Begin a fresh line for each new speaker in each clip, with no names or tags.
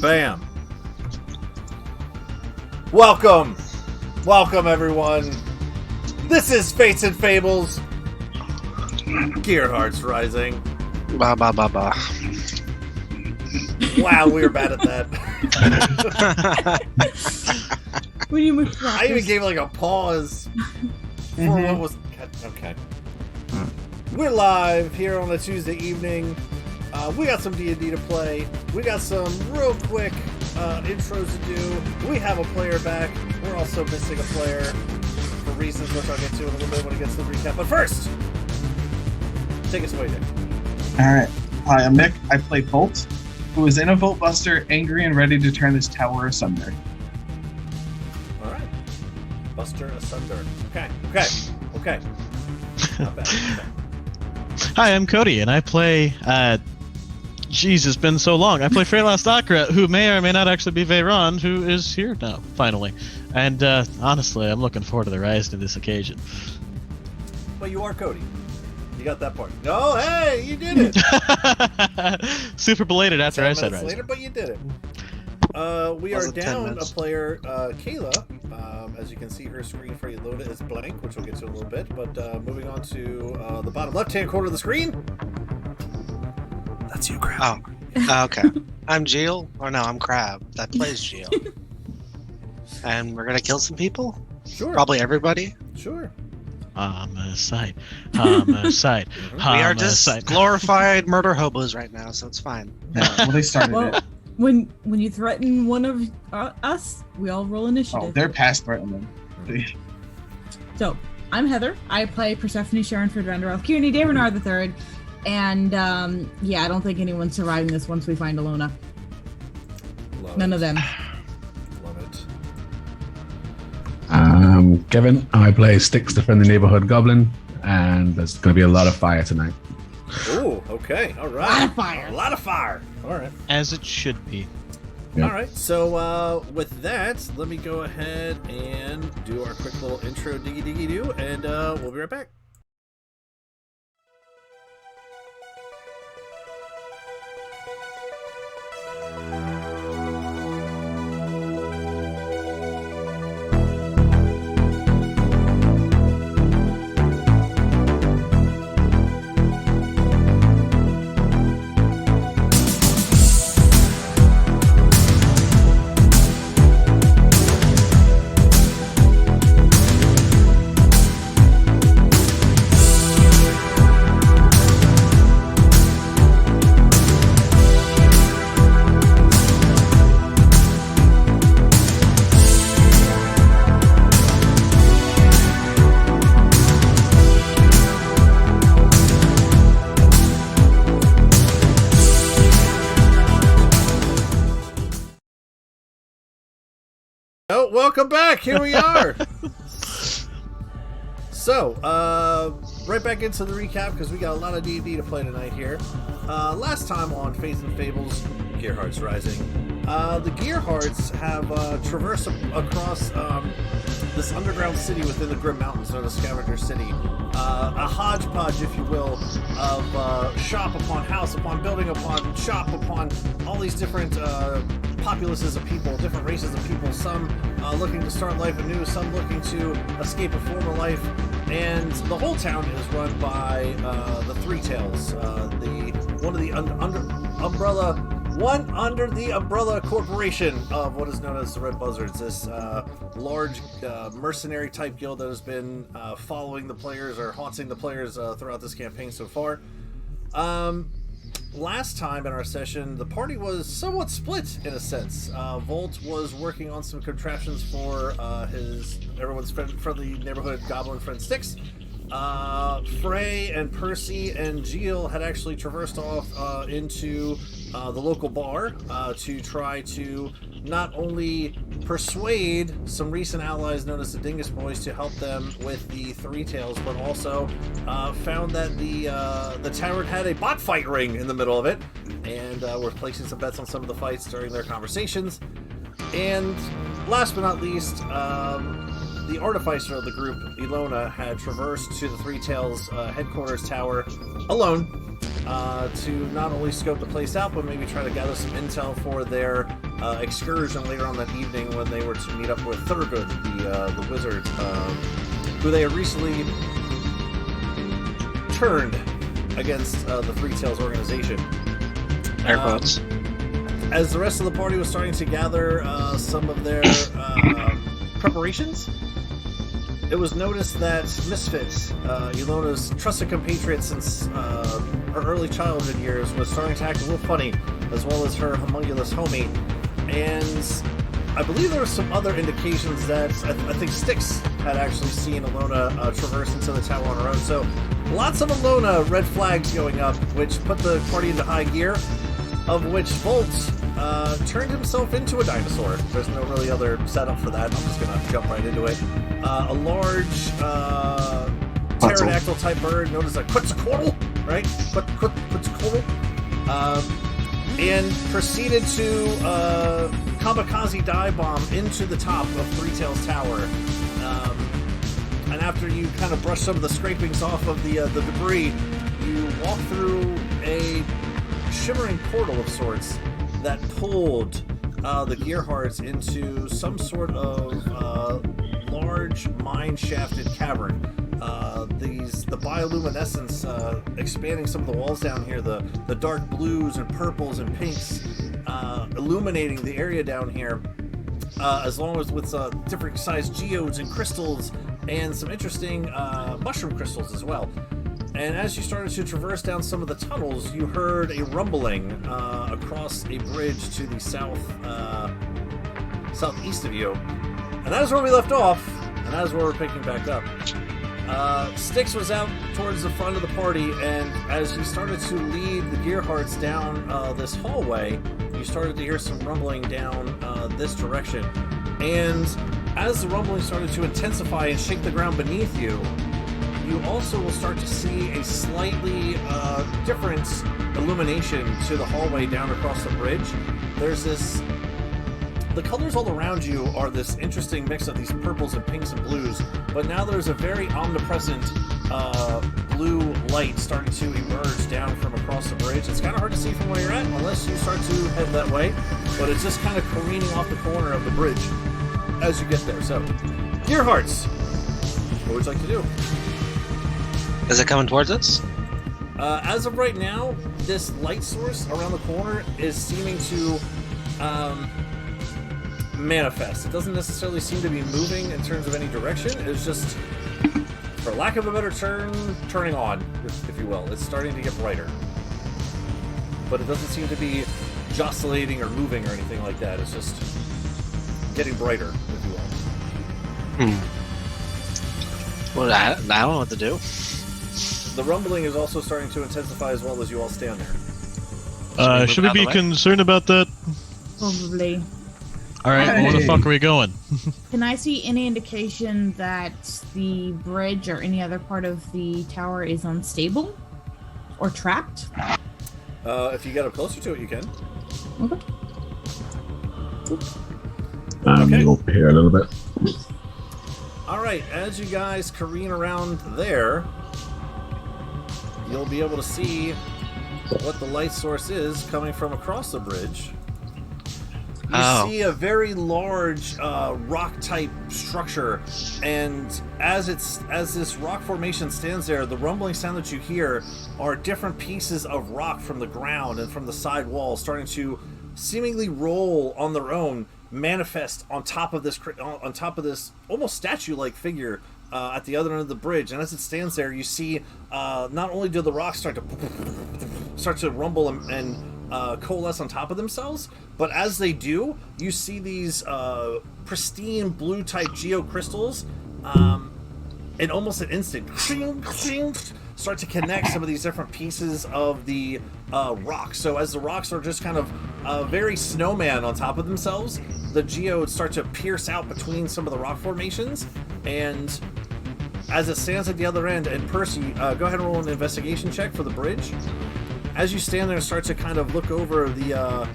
Bam. Welcome everyone. This is Fates and Fables. Gearhearts Rising.
Ba ba ba ba.
Wow, we were bad at that.
When you move
I even gave like a pause for what was okay. We're live here on a Tuesday evening. We got some D&D to play. We got some real quick intros to do. We have a player back. We're also missing a player for reasons which I'll get to in a little bit when it gets to the recap. But first, take us away, Nick.
Alright. Hi, I'm Nick. I play Bolt, who is in a Vault Buster, angry and ready to turn this tower asunder.
Alright. Buster asunder. Okay. Not bad. Okay.
Hi, I'm Cody, and I play, jeez, it's been so long. I play Freylas Akra, who may or may not actually be Veyron, who is here now, finally. And, honestly, I'm looking forward to the rise to this occasion.
But you are Cody. You got that part. No, hey, you did it!
Super belated after I said rise.
Later, but you did it. We are down a player, Kayla. As you can see, her screen for you loaded is blank, which we'll get to in a little bit. But moving on to the bottom left-hand corner of the screen. That's you, Crab.
Oh, okay. I'm Jill. Or no, I'm Crab. That plays Jill. And we're gonna kill some people?
Sure.
Probably everybody?
Sure.
Homicide.
We are just glorified murder hobos right now, so it's fine.
Yeah, well, they started it.
When you threaten one of us, we all roll initiative.
Oh, they're past threatening.
So, I'm Heather. I play Persephone Sharonford Renderoth Kearney Davenar III. And, yeah, I don't think anyone's surviving this once we find Alona. None of them.
Love it.
I'm Kevin. I play Styx, the Friendly Neighborhood Goblin, and there's going to be a lot of fire tonight.
Ooh, okay. All right. A lot of fire. All right.
As it should be.
Yeah.
All right. So with that, let me go ahead and do our quick little intro diggy-diggy-doo, and we'll be right back. Oh, welcome back. Here we are. So, right back into the recap because we got a lot of D&D to play tonight here. Last time on Faith and Fables, Gearhearts Rising, the Gearhearts have traversed across this underground city within the Grim Mountains known as Scavenger City. A hodgepodge, if you will, of shop upon house, upon building, upon shop, upon all these different populaces of people, different races of people, some looking to start life anew, some looking to escape a former life, and the whole town is run by the Three Tails, one under the umbrella corporation of what is known as the Red Buzzards, this large mercenary type guild that has been following the players or haunting the players throughout this campaign so far. Last time in our session, the party was somewhat split in a sense. Volt was working on some contraptions for everyone's friendly neighborhood goblin friend Styx. Frey and Percy and Jill had actually traversed off into the local bar to try to not only persuade some recent allies known as the Dingus Boys to help them with the Three Tails, but also found that the tavern had a bot fight ring in the middle of it, and were placing some bets on some of the fights during their conversations. And last but not least, the artificer of the group, Ilona, had traversed to the Three Tails headquarters tower alone to not only scope the place out, but maybe try to gather some intel for their excursion later on that evening when they were to meet up with Thurgood, the wizard, who they had recently turned against the Three Tails organization.
Air quotes.
As the rest of the party was starting to gather some of their preparations, it was noticed that Misfit, Ilona's trusted compatriot since her early childhood years, was starting to act a little funny, as well as her homunculus homie. And I believe there were some other indications that I think Styx had actually seen Ilona traverse into the tower on her own. So lots of Ilona red flags going up, which put the party into high gear, of which Volt turned himself into a dinosaur. There's no really other setup for that. I'm just going to jump right into it. A large pterodactyl-type bird known as a Quetzalcoatl, right? Quetzalcoatl. And proceeded to kamikaze dive bomb into the top of Three Tails Tower. And after you kind of brush some of the scrapings off of the debris, you walk through a shimmering portal of sorts that pulled the gearhearts into some sort of large mine-shafted cavern. The bioluminescence expanding some of the walls down here, the dark blues and purples and pinks illuminating the area down here, as long as with different sized geodes and crystals and some interesting mushroom crystals as well. And as you started to traverse down some of the tunnels, you heard a rumbling across a bridge to the southeast of you. And that is where we left off, and that is where we're picking back up. Styx was out towards the front of the party, and as you started to lead the Gearhearts down this hallway, you started to hear some rumbling down this direction. And as the rumbling started to intensify and shake the ground beneath you, you also will start to see a slightly different illumination to the hallway down across the bridge. There's this... The colors all around you are this interesting mix of these purples and pinks and blues, but now there's a very omnipresent blue light starting to emerge down from across the bridge. It's kind of hard to see from where you're at unless you start to head that way, but it's just kind of careening off the corner of the bridge as you get there. So, Gearhearts, what would you like to do?
Is it coming towards us?
As of right now, this light source around the corner is seeming to manifest. It doesn't necessarily seem to be moving in terms of any direction. It's just, for lack of a better term, turning on, if you will. It's starting to get brighter. But it doesn't seem to be jostulating or moving or anything like that. It's just getting brighter, if you will.
Well, I don't know what to do.
The rumbling is also starting to intensify as well as you all stand there.
Should we be concerned about that?
Probably.
Alright, well, where the fuck are we going?
Can I see any indication that the bridge or any other part of the tower is unstable? Or trapped?
If you get up closer to it, you can.
Okay.
Okay.
Over here a little bit.
Alright, as you guys careen around there, you'll be able to see what the light source is coming from across the bridge. You see a very large rock-type structure, and as this rock formation stands there, the rumbling sound that you hear are different pieces of rock from the ground and from the side walls starting to seemingly roll on their own, manifest on top of this almost statue-like figure at the other end of the bridge. And as it stands there, you see not only do the rocks start to rumble and coalesce on top of themselves, but as they do, you see these pristine blue type geocrystals in almost an instant start to connect some of these different pieces of the rocks. So as the rocks are just kind of very snowman on top of themselves, the geodes start to pierce out between some of the rock formations. And as it stands at the other end, and Percy, go ahead and roll an investigation check for the bridge. As you stand there and start to kind of look over the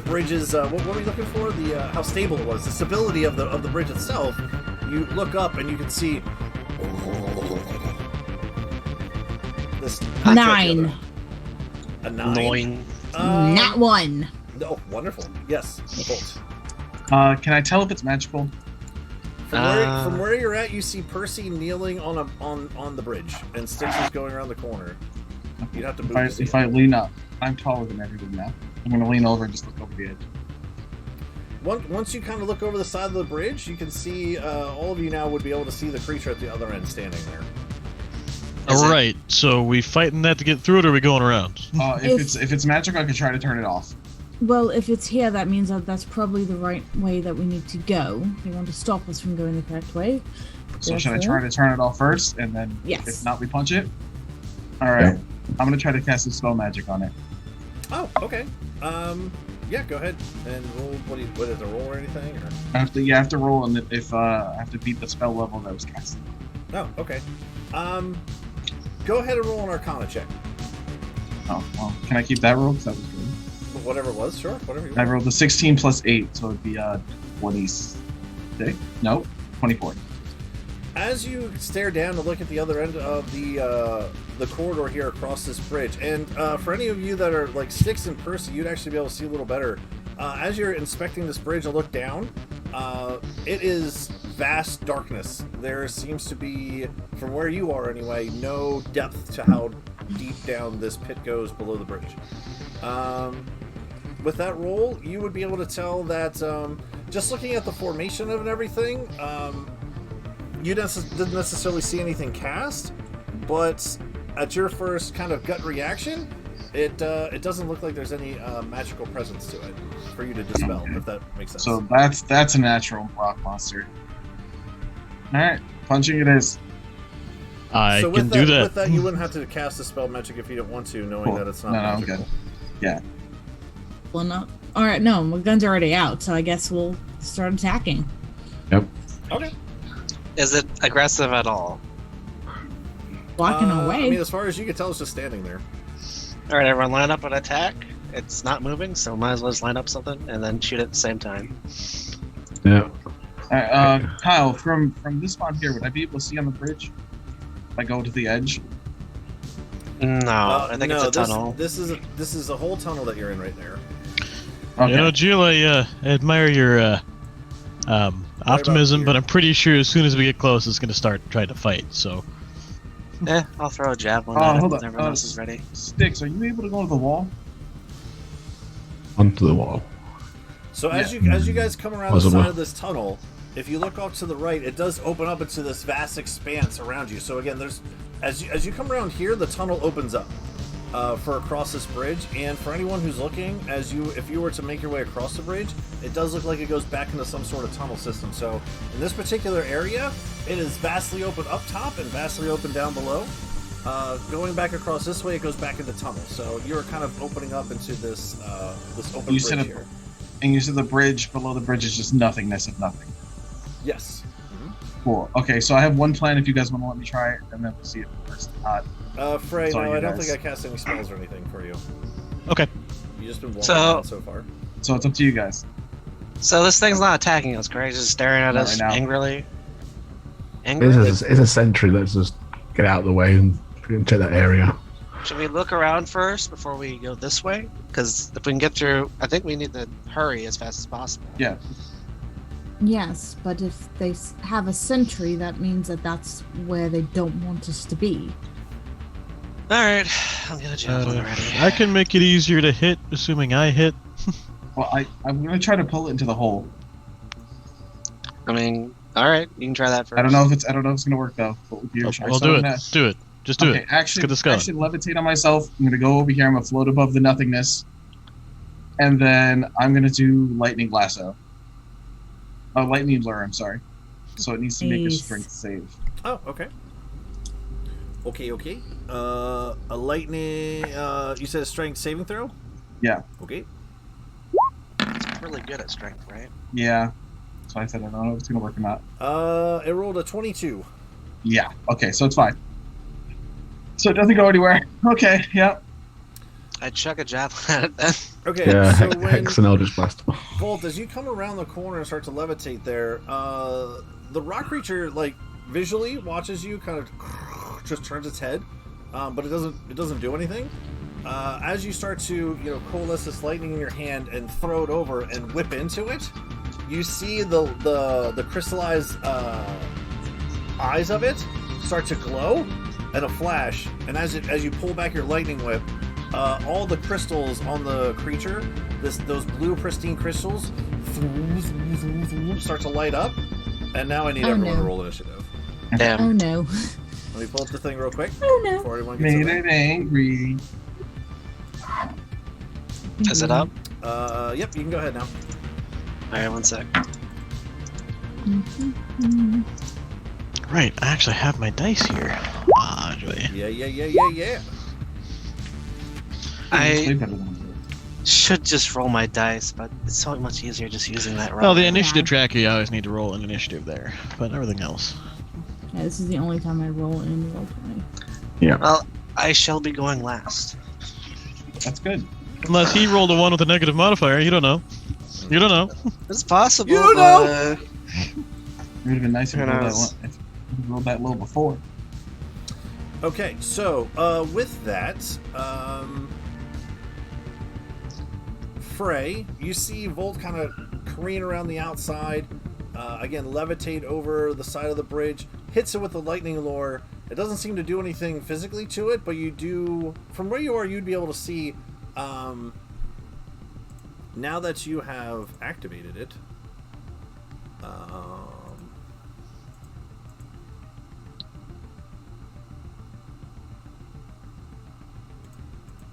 bridge's, what were you looking for? How stable it was, the stability of the bridge itself. You look up and you can see this Not the
9.
other. A 9.
Annoying.
Not 1.
Oh, wonderful. Yes, Bolt.
Can I tell if it's magical?
From where you're at, you see Percy kneeling on the bridge, and Styx is going around the corner. You'd have to move.
If I lean up, I'm taller than everyone now. I'm gonna lean over and just look over the edge.
Once you kind of look over the side of the bridge, you can see all of you now would be able to see the creature at the other end standing there.
All right, so we fighting that to get through it, or are we going around?
If it's magical, I can try to turn it off.
Well, if it's here, that means that that's probably the right way that we need to go. They want to stop us from going the correct way.
So should I try to turn it off first, and then if not, we punch it? All right.
Yeah.
I'm gonna try to cast a spell magic on it.
Oh, okay. Yeah, go ahead and roll. What is a roll or anything? Or?
I have to roll, and if I have to beat the spell level that was cast.
Oh, okay. Go ahead and roll an Arcana check.
Oh, well, can I keep that roll? Because that was good.
Whatever it was, sure. Whatever you
I
want.
rolled a 16 plus 8, so it'd be 26. No, 24.
As you stare down to look at the other end of the corridor here across this bridge, and for any of you that are like Styx and Percy, you'd actually be able to see a little better. As you're inspecting this bridge and look down, it is vast darkness. There seems to be, from where you are anyway, no depth to how deep down this pit goes below the bridge. With that roll, you would be able to tell that just looking at the formation of it and everything, you didn't necessarily see anything cast, but at your first kind of gut reaction, it doesn't look like there's any magical presence to it for you to dispel, if that makes sense.
So that's a natural rock monster. All right, punching it is.
I
so
can
with
do
that,
that.
With that, you wouldn't have to cast a spell magic if you don't want to, knowing
Cool.
that it's not
No, I'm
magical.
good. Yeah.
Well, not. All right, no, my gun's already out, so I guess we'll start attacking.
Yep.
Okay.
Is it aggressive at all?
Blocking our way.
I mean, as far as you can tell, it's just standing there.
All right, everyone, line up and attack. It's not moving, so might as well just line up something and then shoot at the same time.
Yeah.
All right, Kyle, from this spot here, would I be able to see on the bridge? If I go to the edge?
No, I think it's a tunnel.
This is a whole tunnel that you're in right there.
Okay.
You know, Jill, I admire your optimism,
you?
but I'm pretty sure as soon as we get close, it's going to start trying to fight. So
I'll throw a javelin
Oh,
at it
hold
when
on.
everyone else is ready.
Styx, are you able to go to the wall?
Onto the wall.
So as you guys come around the
Possible.
side of this tunnel, if you look off to the right, it does open up into this vast expanse around you. So again, there's as you come around here, the tunnel opens up for across this bridge. And for anyone who's looking, if you were to make your way across the bridge, it does look like it goes back into some sort of tunnel system. So in this particular area, it is vastly open up top and vastly open down below. Going back across this way, it goes back into tunnel. So you're kind of opening up into this open
You
bridge
said
here.
And you said the bridge below the bridge is just nothingness of nothing.
Yes.
Cool. Okay, so I have one plan if you guys want to let me try it, and then we'll see if it works.
Frey,
Sorry,
no,
you
I don't
guys.
think I cast any spells or anything for you.
okay.
You just been walking
So-
around so far.
So it's up to you guys.
So this thing's not attacking us, correct? It's just staring at
Not
us
right now.
angrily.
It's
Angrily?
a sentry. Let's just get out of the way and check that area.
Should we look around first before we go this way? Because if we can get through, I think we need to hurry as fast as possible.
Yeah.
Yes, but if they have a sentry, that means that that's where they don't want us to be.
All right, I'll get a javelin ready.
I can make it easier to hit, assuming I hit.
Well, I'm gonna try to pull it into the hole.
I mean, all right, you can try that first.
I don't know if it's gonna work though. What would you try?
I'll
So
do
I'm
it.
gonna-
Do it. Just do
okay,
it.
action,
Let's get this going.
action, levitate on myself. I'm gonna go over here. I'm gonna float above the nothingness, and then I'm gonna do lightning lasso. Lightning lure. I'm sorry. So it needs to make a
Nice.
strength save.
Oh, okay. Okay. A lightning. You said a strength saving throw.
Yeah.
Okay.
It's really good at strength, right?
Yeah. So I said I don't know if it's gonna work or not.
It rolled a 22.
Yeah. Okay. So it's fine. So it doesn't go anywhere. Okay. Yeah.
I'd chuck a javelin at it then.
Okay.
Yeah,
So when
Hex and Eldritch Blast.
Bolt, as you come around the corner and start to levitate there, the rock creature, like, visually watches you, kind of just turns its head, but it doesn't do anything. As you start to coalesce this lightning in your hand and throw it over and whip into it, you see the crystallized eyes of it start to glow and a flash. And as you pull back your lightning whip, all the crystals on the creature, those blue pristine crystals, start to light up. And now I need everyone to roll initiative.
Damn.
Oh no.
Let me pull up the thing real quick.
Oh no.
Before anyone gets
Made it angry.
Is it up?
Yep, you can go ahead now.
Alright, 1 sec.
Right, I actually have my dice here. Joy.
Yeah.
I should just roll my dice, but it's so much easier just using that roll.
Well, the initiative tracker, you always need to roll an initiative there, but everything else.
Yeah, this is the only time I roll in Roll20.
Yeah.
Well, I shall be going last.
That's good.
Unless he rolled a 1 with a negative modifier, you don't know. You don't know.
It's possible.
You know!
It would have been nice if you rolled that low before.
Okay, so with that, Frey, you see Volt kind of careen around the outside, again levitate over the side of the bridge, hits it with the lightning lure. It doesn't seem to do anything physically to it, but you do, from where you are, you'd be able to see, now that you have activated it,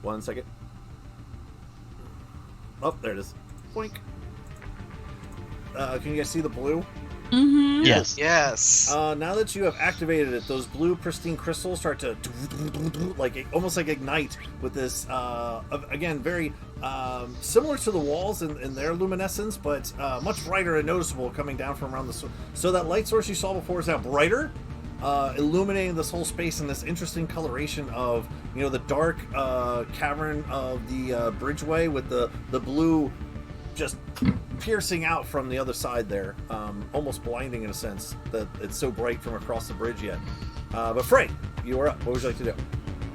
one second. Oh, there it is. Boink. Can you guys see the blue?
Mm-hmm.
Yes.
Yes.
Now that you have activated it, those blue pristine crystals start to almost like ignite with this again very similar to the walls in their luminescence, but much brighter and noticeable coming down from around the so that light source you saw before is now brighter, illuminating this whole space in this interesting coloration of the dark cavern of the bridgeway with the blue just piercing out from the other side there, almost blinding in a sense that it's so bright from across the bridge yet. But Frey, you are up. What would you like to do?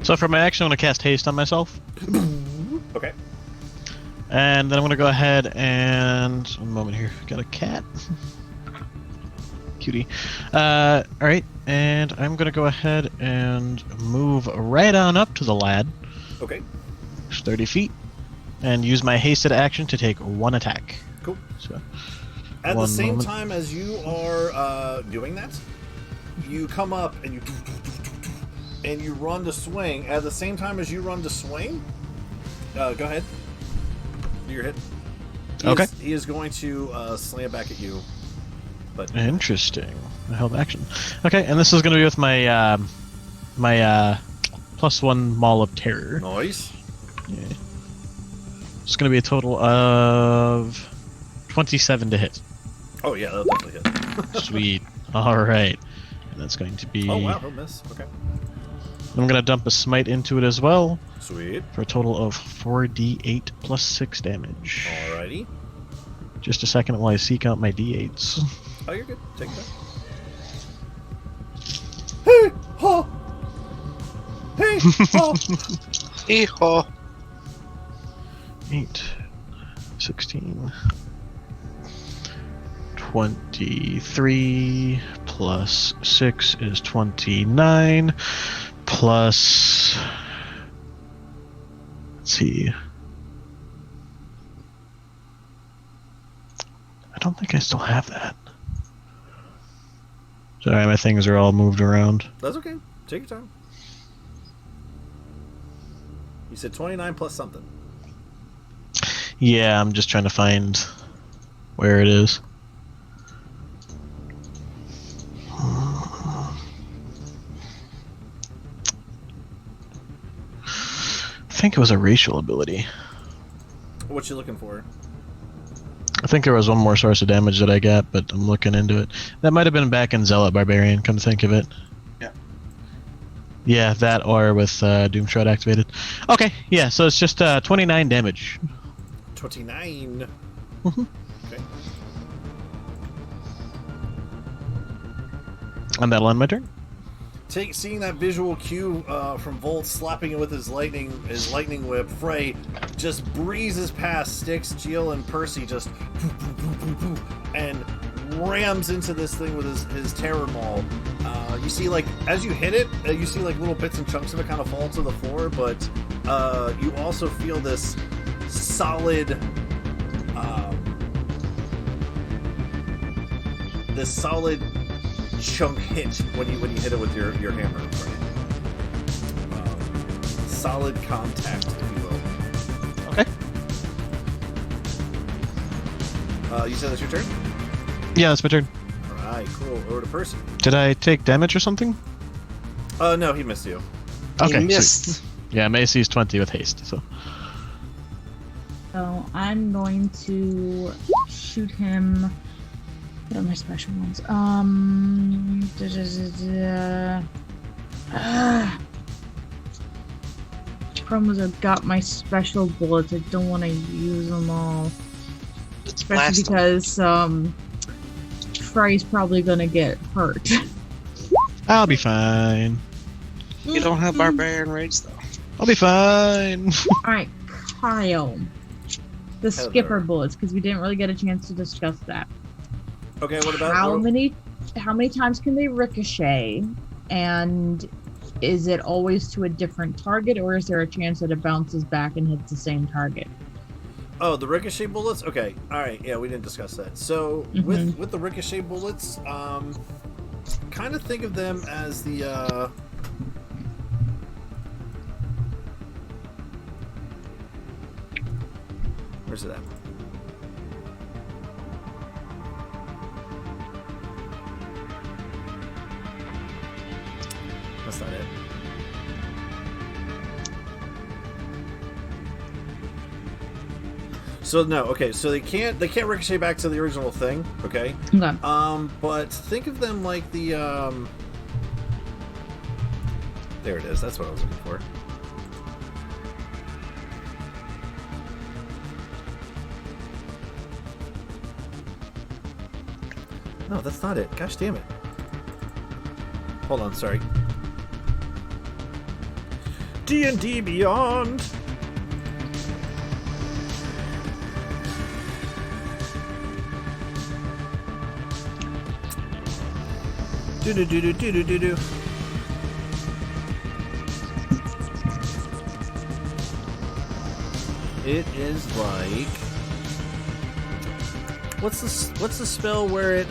So for my action, I'm going to cast haste on myself.
Okay.
And then I'm going to go ahead and... One moment here. Got a cat. Cutie. Alright, and I'm going to go ahead and move right on up to the lad.
Okay.
30 feet. And use my hasted action to take 1 attack.
Cool.
So,
At the
one
same
moment.
time as you are doing that, you come up and you run to swing. At the same time as you run to swing, go ahead. Do your hit.
Okay.
He is going to slam back at you. But
Interesting. I held action. Okay, and this is going to be with my my +1 Maul of Terror.
nice.
Yeah. It's going to be a total of 27 to hit.
Oh yeah, that'll definitely hit.
Sweet. All right. And that's going to be...
Oh wow, he'll miss. Okay.
I'm going to dump a smite into it as well
Sweet.
for a total of 4d8 plus 6 damage.
Alrighty.
Just a second while I seek out my d8s.
Oh, you're good. Take that. Hey ho. Hey ho.
Hee-haw.
8, 16, 23, plus 6 is 29, plus... Let's see. I don't think I still have that. Sorry, my things are all moved around.
That's okay. Take your time. You said 29 plus something.
Yeah, I'm just trying to find where it is. I think it was a racial ability.
What you looking for?
I think there was one more source of damage that I got, but I'm looking into it. That might have been back in Zealot Barbarian, come to think of it.
Yeah.
Yeah, that or with Doomshroud activated. Okay, yeah, so it's just 29 damage.
29.
Mhm.
Okay.
And that'll end my turn.
seeing that visual cue from Volt slapping it with his lightning whip, Frey just breezes past Styx, Jill, and Percy, just and rams into this thing with his terror maul. You see, like, as you hit it, you see like little bits and chunks of it kind of fall to the floor, but you also feel this solid chunk hit when you hit it with your hammer. Right? Solid contact, if you will.
Okay.
You said that's your turn?
Yeah, that's my turn.
Alright, cool. Over to Percy.
Did I take damage or something?
No, he missed you.
Okay.
You missed.
Yeah, Macy's 20 with haste, so.
So I'm going to shoot him. What are my special ones? Problem is, I've got my special bullets. I don't want to use them all,
Let's
especially
blast him.
because Frey's probably gonna get hurt.
I'll be fine.
You don't have barbarian rage though.
I'll be fine.
All right, Kyle. The
Heather.
skipper bullets, because we didn't really get a chance to discuss that.
Okay, what about
How many times can they ricochet, and is it always to a different target, or is there a chance that it bounces back and hits the same target?
Oh, the ricochet bullets? Okay, alright, yeah, we didn't discuss that. So, with the ricochet bullets, kind of think of them as the, where's it at? That's not it. So no, okay, so they can't ricochet back to the original thing, okay?
Okay.
But think of them like the there it is, that's what I was looking for. No, that's not it. Gosh damn it. Hold on, sorry. D&D Beyond. Do do do do do do do do. It is like what's the spell where it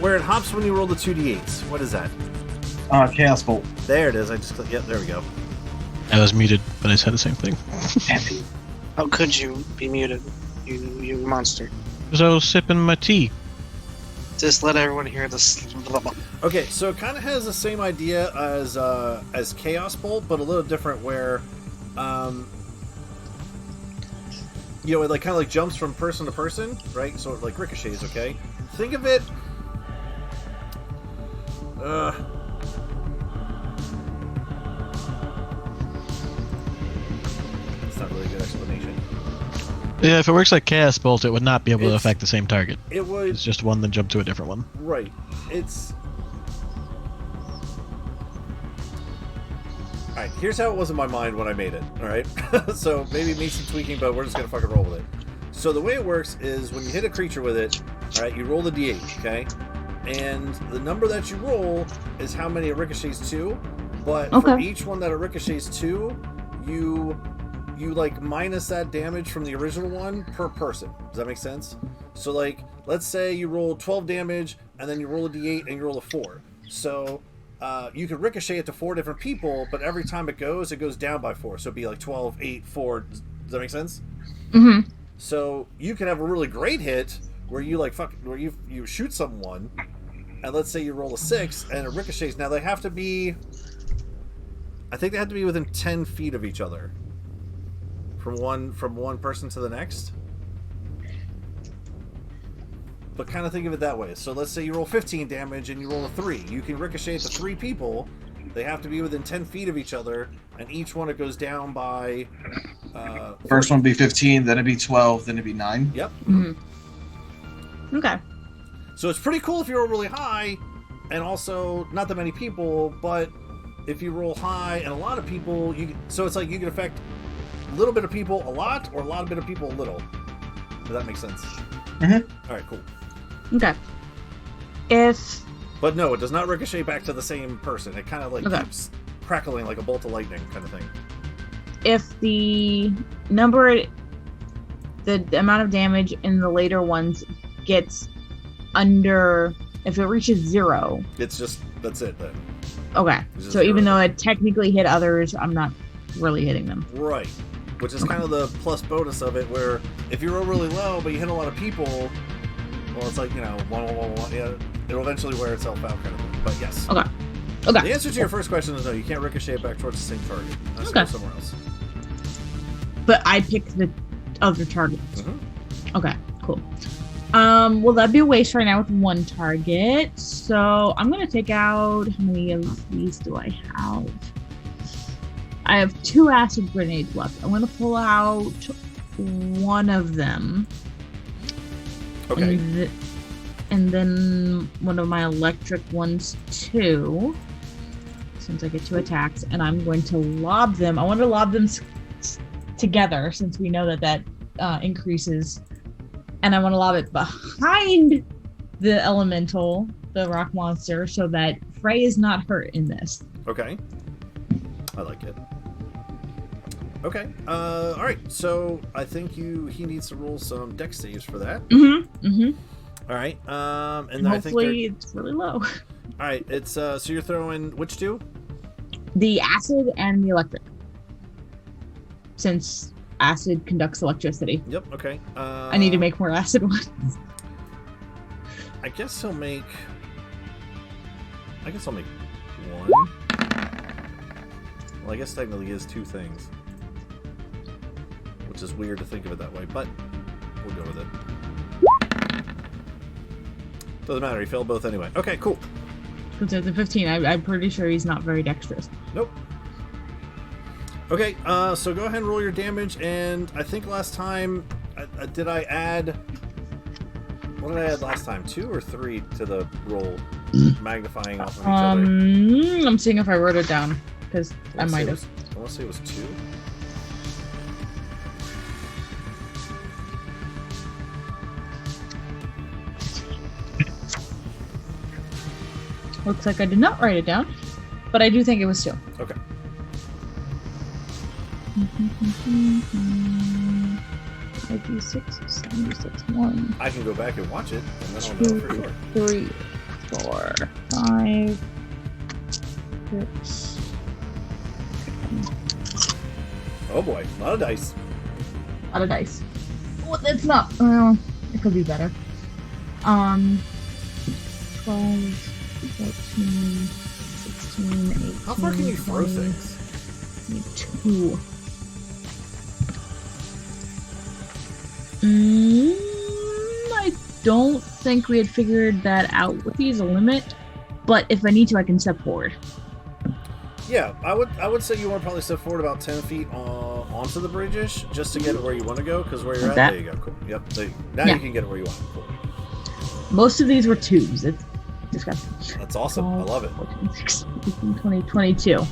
where it hops when you roll the 2d8s? What is that?
Chaos Bolt.
There it is. I just clicked. Yep, there we go.
I was muted, but I said the same thing.
How could you be muted, you monster?
Because I was sipping my tea.
Just let everyone hear this.
Okay, so it kind of has the same idea as Chaos Bolt, but a little different. Where, you know, it like kind of like jumps from person to person, right? So it like ricochets. Okay, think of it. It's not really a good explanation.
Yeah, if it works like Chaos Bolt, it would not be able to
It's-
affect the same target.
It would.
It's just one then jump to a different one.
Right. It's. Alright, here's how it was in my mind when I made it, alright? So maybe it needs some tweaking, but we're just gonna fucking roll with it. So the way it works is when you hit a creature with it, alright, you roll the d8, okay? And the number that you roll is how many it ricochets to, but for
Okay.
each one that it ricochets to, you like minus that damage from the original one per person. Does that make sense? So like, let's say you roll 12 damage and then you roll a d8 and you roll a 4. So you can ricochet it to 4 different people, but every time it goes down by 4. So it'd be like 12, 8, 4. Does that make sense?
Mm-hmm.
So you can have a really great hit where you like where you shoot someone, and let's say you roll a 6 and it ricochets. Now they have to be, I think they have to be within 10 feet of each other. From one person to the next. But kind of think of it that way. So let's say you roll 15 damage and you roll a 3. You can ricochet to 3 people. They have to be within 10 feet of each other, and each one it goes down by.
First one would be 15, then it'd be 12, then it'd be 9.
Yep.
Mm-hmm. Okay.
So it's pretty cool if you roll really high, and also not that many people, but if you roll high and a lot of people, so it's like you can affect a little bit of people a lot, or a lot of bit of people a little. Does that make sense?
Mm-hmm.
All right, cool.
Okay.
But no, it does not ricochet back to the same person. It kind of like keeps crackling like a bolt of lightning kind of thing.
If the amount of damage in the later ones gets under, if it reaches 0.
It's just, that's it then.
Okay. So even though it technically hit others, I'm not really hitting them.
Right. Which is kind of the plus bonus of it, where if you roll really low, but you hit a lot of people, well, it's like, you know, yeah, it'll eventually wear itself out kind of thing. But yes.
Okay. Okay.
The answer to your first question is no, you can't ricochet it back towards the same target. That's go somewhere else.
But I picked the other targets.
Mm-hmm.
Okay, cool. Well, that'd be a waste right now with one target. So I'm gonna take out, how many of these do I have? I have 2 acid grenades left. I'm gonna pull out one of them.
Okay.
And then one of my electric ones too. Since I get 2 attacks, and I'm going to lob them. I want to lob them together, since we know that increases. And I want to lob it behind the elemental, the rock monster, so that Frey is not hurt in this.
Okay. I like it. Okay. All right. So I think he needs to roll some dex saves for that.
Mm-hmm. Mm-hmm.
All right. And then
hopefully it's really low.
All right. It's so you're throwing which 2?
The acid and the electric. Since acid conducts electricity.
Yep. Okay.
I need to make more acid ones.
I guess I'll make 1. Well, I guess technically is 2 things, which is weird to think of it that way, but we'll go with it. Doesn't matter. He failed both anyway. Okay. Cool.
Because it's a 15. I'm pretty sure he's not very dexterous.
Nope. Okay, so go ahead and roll your damage, and I think last time, did I add... What did I add last time? 2 or 3 to the roll, magnifying off of each other?
I'm seeing if I wrote it down, because I might have.
I want to say it was 2.
Looks like I did not write it down, but I do think it was 2.
Okay.
5d6, 76, 1.
I can go back and watch it, and then I'll know for sure.
3, 4, 5, 6.
Oh boy, a lot of dice.
A lot of dice. Well, that's not. Well, it could be better. 12, 14, 16, 18.
How far can you throw
20,
things?
2. I don't think we had figured that out. With these a limit, but if I need to, I can step forward.
Yeah, I would say you want to probably step forward about 10 feet onto the bridge-ish, just to get it where you want to go, because where you're at, there you go, cool. Yep, now you can get it where you want. Cool.
Most of these were 2s. It's disgusting.
That's awesome. I love it.
14, 16, 18, 20, 22.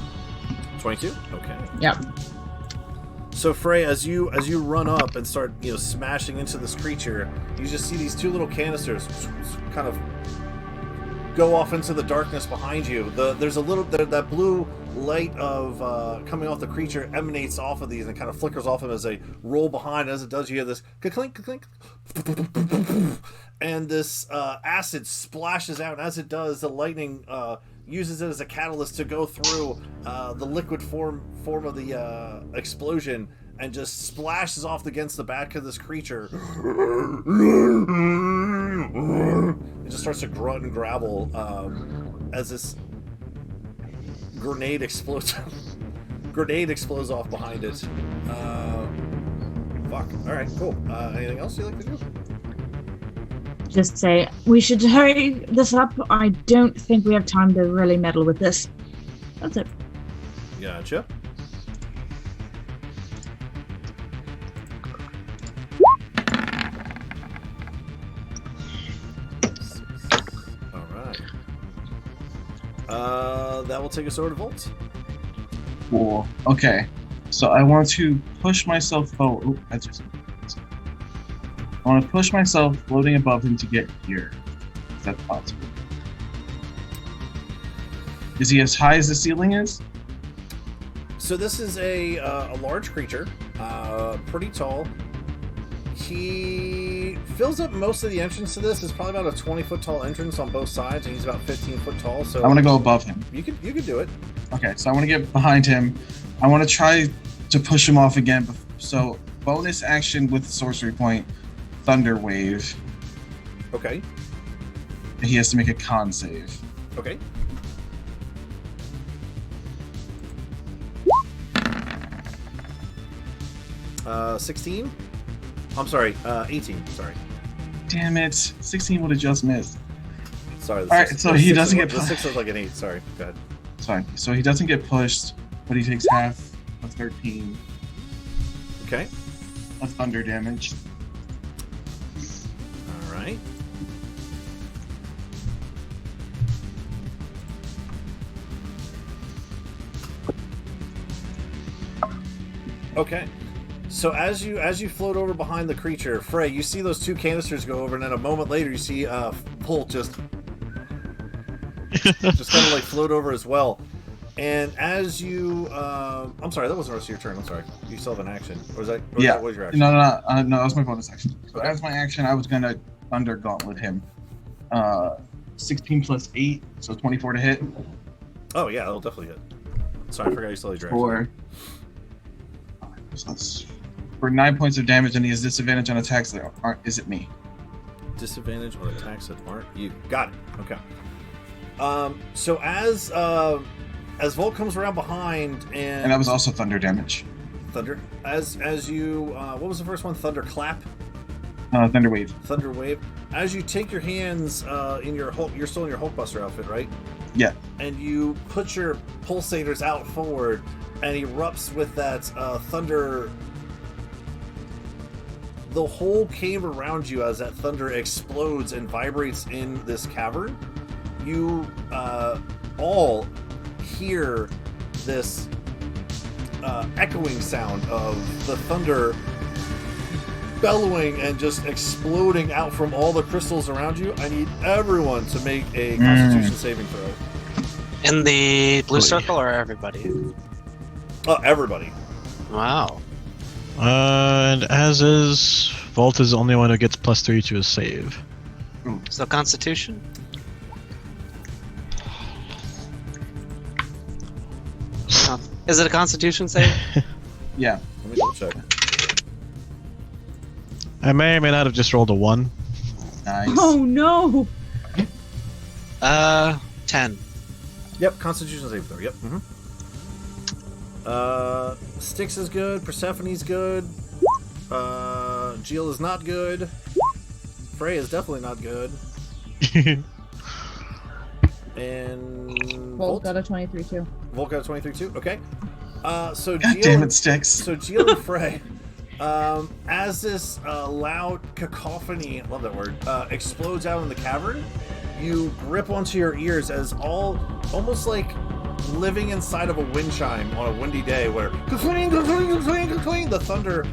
22? Okay.
Yep.
So Frey, as you run up and start, smashing into this creature, you just see these 2 little canisters kind of go off into the darkness behind you. There's a little that blue light of coming off the creature emanates off of these and kind of flickers off them as they roll behind. As it does, you hear this clink, clink, and this acid splashes out. And as it does, the lightning uses it as a catalyst to go through the liquid form of the explosion and just splashes off against the back of this creature. It just starts to grunt and gravel as this grenade explodes. Grenade explodes off behind it. Fuck. All right, cool. Anything else you'd like to do?
Just say, we should hurry this up. I don't think we have time to really meddle with this. That's it.
Gotcha. All right. That will take us over to Volt.
Cool. Okay. So I want to push myself forward. Oop, I want to push myself floating above him to get here. If that's possible. Is he as high as the ceiling is?
So this is a large creature, pretty tall. He fills up most of the entrance to this. It's probably about a 20-foot tall entrance on both sides, and he's about 15 foot tall. So
I want to go above him.
You could do it.
Okay, so I want to get behind him. I want to try to push him off again. So bonus action with sorcery point, Thunder Wave.
Okay.
He has to make a con save.
Okay. Uh, 16? I'm sorry, 18. Sorry.
Damn it! 16 would have just missed.
Sorry.
All right, so he doesn't get
the 6 was like an 8. Sorry. Go ahead.
Sorry. So he doesn't get pushed, but he takes half of 13
Okay.
of thunder damage.
All right. Okay. So as you float over behind the creature, Frey, you see those 2 canisters go over, and then a moment later you see Bolt just kind of like float over as well. And as you, I'm sorry, that wasn't the rest of your turn. I'm sorry, you still have an action. Or was that? Or
Yeah.
That was your action?
No, that was my bonus action. So as my action, I was gonna thunder gauntlet him. 16 plus 8, so 24 to hit.
Oh yeah, that'll definitely hit. Sorry, I forgot you still had your action.
So that's for 9 points of damage, and he has disadvantage on attacks that aren't. Is it me?
Disadvantage on attacks that aren't you. Got it. Okay. So as Volt comes around behind and
that was also thunder damage.
Thunder. As you what was the first one? Thunder clap.
Thunder wave.
Thunder wave. As you take your hands in your Hulk, you're still in your Hulkbuster outfit, right?
Yeah.
And you put your pulsators out forward, and erupts with that thunder. The whole cave around you, as that thunder explodes and vibrates in this cavern, you all hear this echoing sound of the thunder bellowing and just exploding out from all the crystals around you. I need everyone to make a Constitution saving throw.
In the blue circle or everybody?
Oh, everybody.
Wow.
And as is, Volt is the only one who gets +3 to his save.
So Constitution? Is it a Constitution save?
Yeah.
Let me double check.
I may or may not have just rolled a 1.
Nice.
Oh no!
10.
Yep, Constitution saving throw. Yep. Styx is good. Persephone's good. Jill is not good. Frey is definitely not good. And
Volt got a 23 too.
Volt got a 23 too. Okay. So
God
Jill,
damn it, Styx.
So Jill and Frey, as this loud cacophony, I love that word, explodes out in the cavern, you grip onto your ears as almost like living inside of a wind chime on a windy day, where the thunder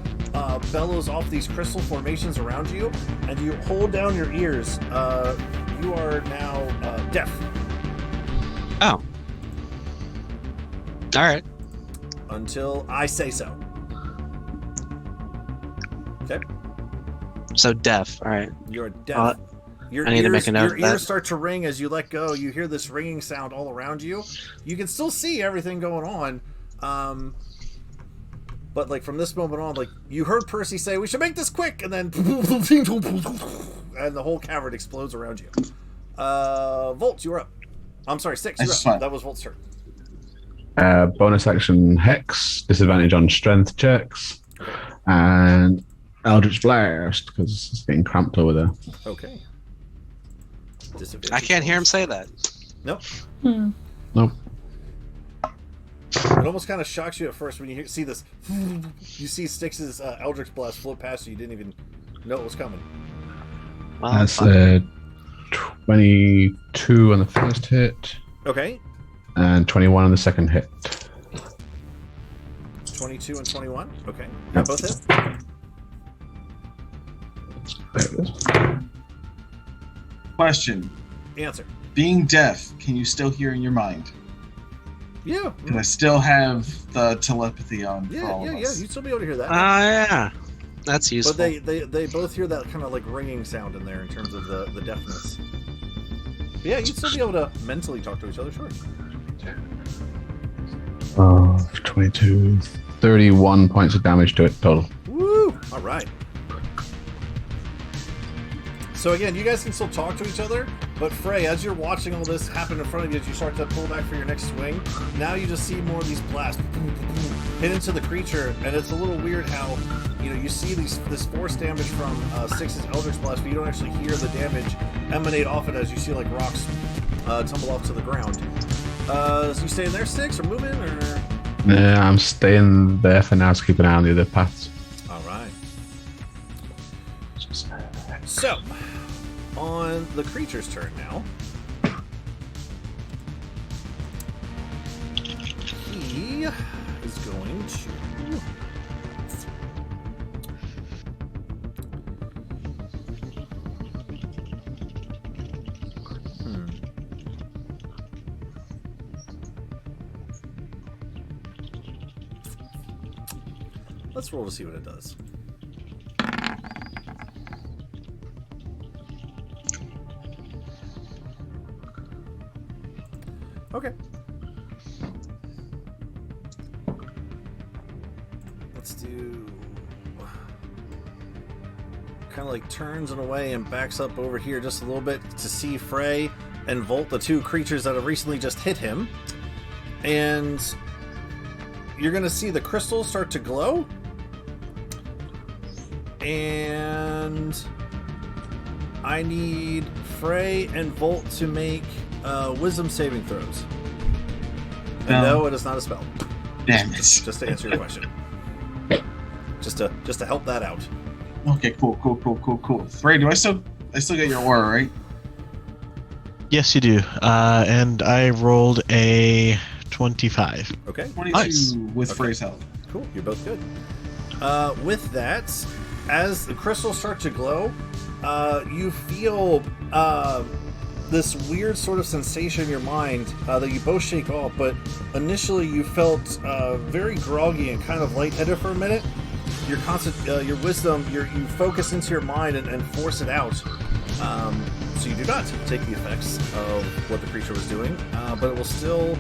bellows off these crystal formations around you, and you hold down your ears. You are now deaf.
Oh. Alright.
Until I say so. Okay.
So deaf, alright.
You're deaf. Your
I need to make a note
your
of that.
ears start to ring as you let go. You hear this ringing sound all around you. You can still see everything going on. But like from this moment on, like you heard Percy say, "We should make this quick," and then and the whole cavern explodes around you. Volt, you're up. I'm sorry, Styx, you're up. That was Volt's turn.
Bonus action Hex, disadvantage on strength checks, and Eldritch Blast because it's getting cramped over there.
Okay.
I can't hear him say that.
Nope.
Nope.
It almost kind of shocks you at first when you see this. You see Styx's Eldritch Blast float past you. You didn't even know it was coming.
Well,
That's 22 on the first hit.
Okay.
and 21 on the second hit.
22 and 21. Okay.
Yep.
Both hit.
There it is.
Question.
Answer.
Being deaf, can you still hear in your mind?
Yeah.
Because I still have the telepathy on for
Yeah,
all
yeah,
of
yeah.
us.
You'd still be able to hear that.
Yeah. That's useful.
But they both hear that kind of like ringing sound in there in terms of the deafness. But yeah, you'd still be able to mentally talk to each other, sure.
22, 31 points of damage to it total.
Woo! All right. So again, you guys can still talk to each other, but Frey, as you're watching all this happen in front of you, as you start to pull back for your next swing, now you just see more of these blasts hit into the creature, and it's a little weird how, you see this force damage from Styx's Eldritch Blast, but you don't actually hear the damage emanate off it as you see like rocks tumble off to the ground. So you staying there, Styx, or moving, or?
Yeah, I'm staying there for now to keep an eye on the other paths.
All right. So, on the creature's turn now. He is going to... Let's roll to see what it does. Okay. Let's do... kind of like turns in a way and backs up over here just a little bit to see Frey and Volt, the two creatures that have recently just hit him. And you're going to see the crystals start to glow. And I need Frey and Volt to make wisdom saving throws. And no, it is not a spell.
Damn it.
Just to answer your question. Just to help that out.
Okay, cool. Frey, do I still get your aura, right?
Yes, you do. And I rolled a 25.
Okay.
22
Nice.
with
Okay.
Frey's help.
Cool. You're both good. With that, as the crystals start to glow, you feel this weird sort of sensation in your mind that you both shake off, but initially you felt very groggy and kind of lightheaded for a minute. Your wisdom, you focus into your mind and force it out. So you do not take the effects of what the creature was doing, but it will still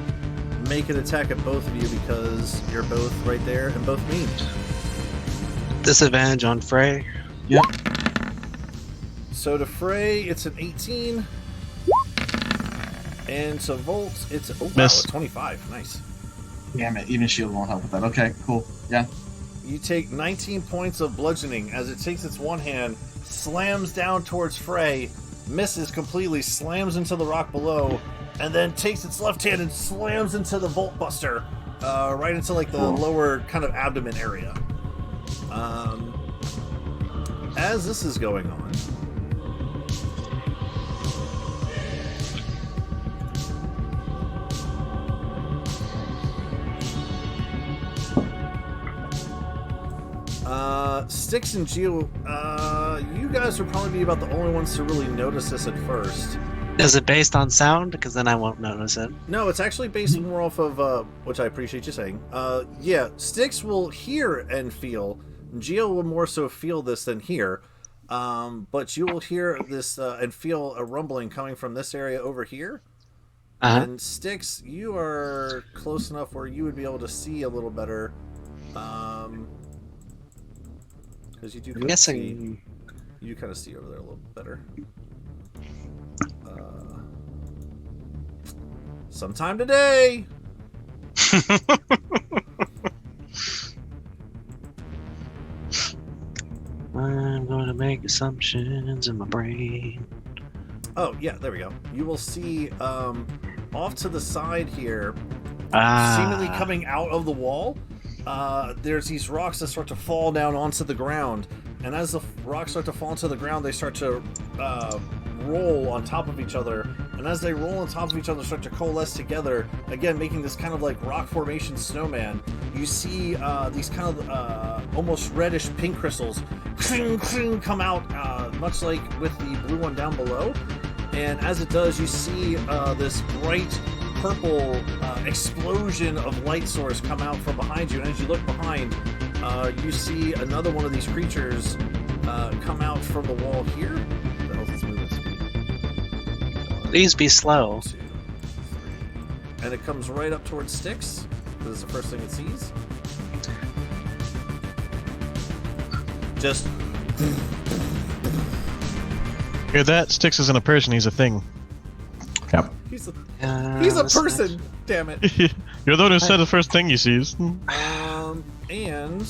make an attack at both of you because you're both right there and both mean.
Disadvantage on Frey.
Yep.
So to Frey, it's an 18. And to Volt, it's a 25. Nice.
Damn it, even shield won't help with that. Okay, cool. Yeah.
You take 19 points of bludgeoning as it takes its one hand, slams down towards Frey, misses completely, slams into the rock below, and then takes its left hand and slams into the Volt Buster, right into like the lower kind of abdomen area. As this is going on, Styx and Geo, you guys would probably be about the only ones to really notice this at first.
Is it based on sound? Because then I won't notice it.
No, it's actually based more off of, which I appreciate you saying. Yeah, Styx will hear and feel. Geo will more so feel this than hear. But you will hear this and feel a rumbling coming from this area over here.
Uh-huh.
And Styx, you are close enough where you would be able to see a little better. Because you do
I'm
kind of
guessing.
see, you kind of see over there a little better. Sometime today.
I'm going to make assumptions in my brain.
Oh yeah, there we go. You will see off to the side here, seemingly coming out of the wall. There's these rocks that start to fall down onto the ground, and as the rocks start to fall onto the ground, they start to roll on top of each other and as they roll on top of each other, start to coalesce together, again making this kind of like rock formation snowman, you see these kind of almost reddish pink crystals come out, much like with the blue one down below. And as it does, you see this bright purple explosion of light source come out from behind you. And as you look behind, you see another one of these creatures come out from the wall here. What the hell is this movement speed?
Please be slow.
2, 3. And it comes right up towards Styx. This is the first thing it sees. Just
Hear that? Styx isn't a person, he's a thing.
Yep.
he's a person. Damn it.
You're the one who said the first thing he sees.
And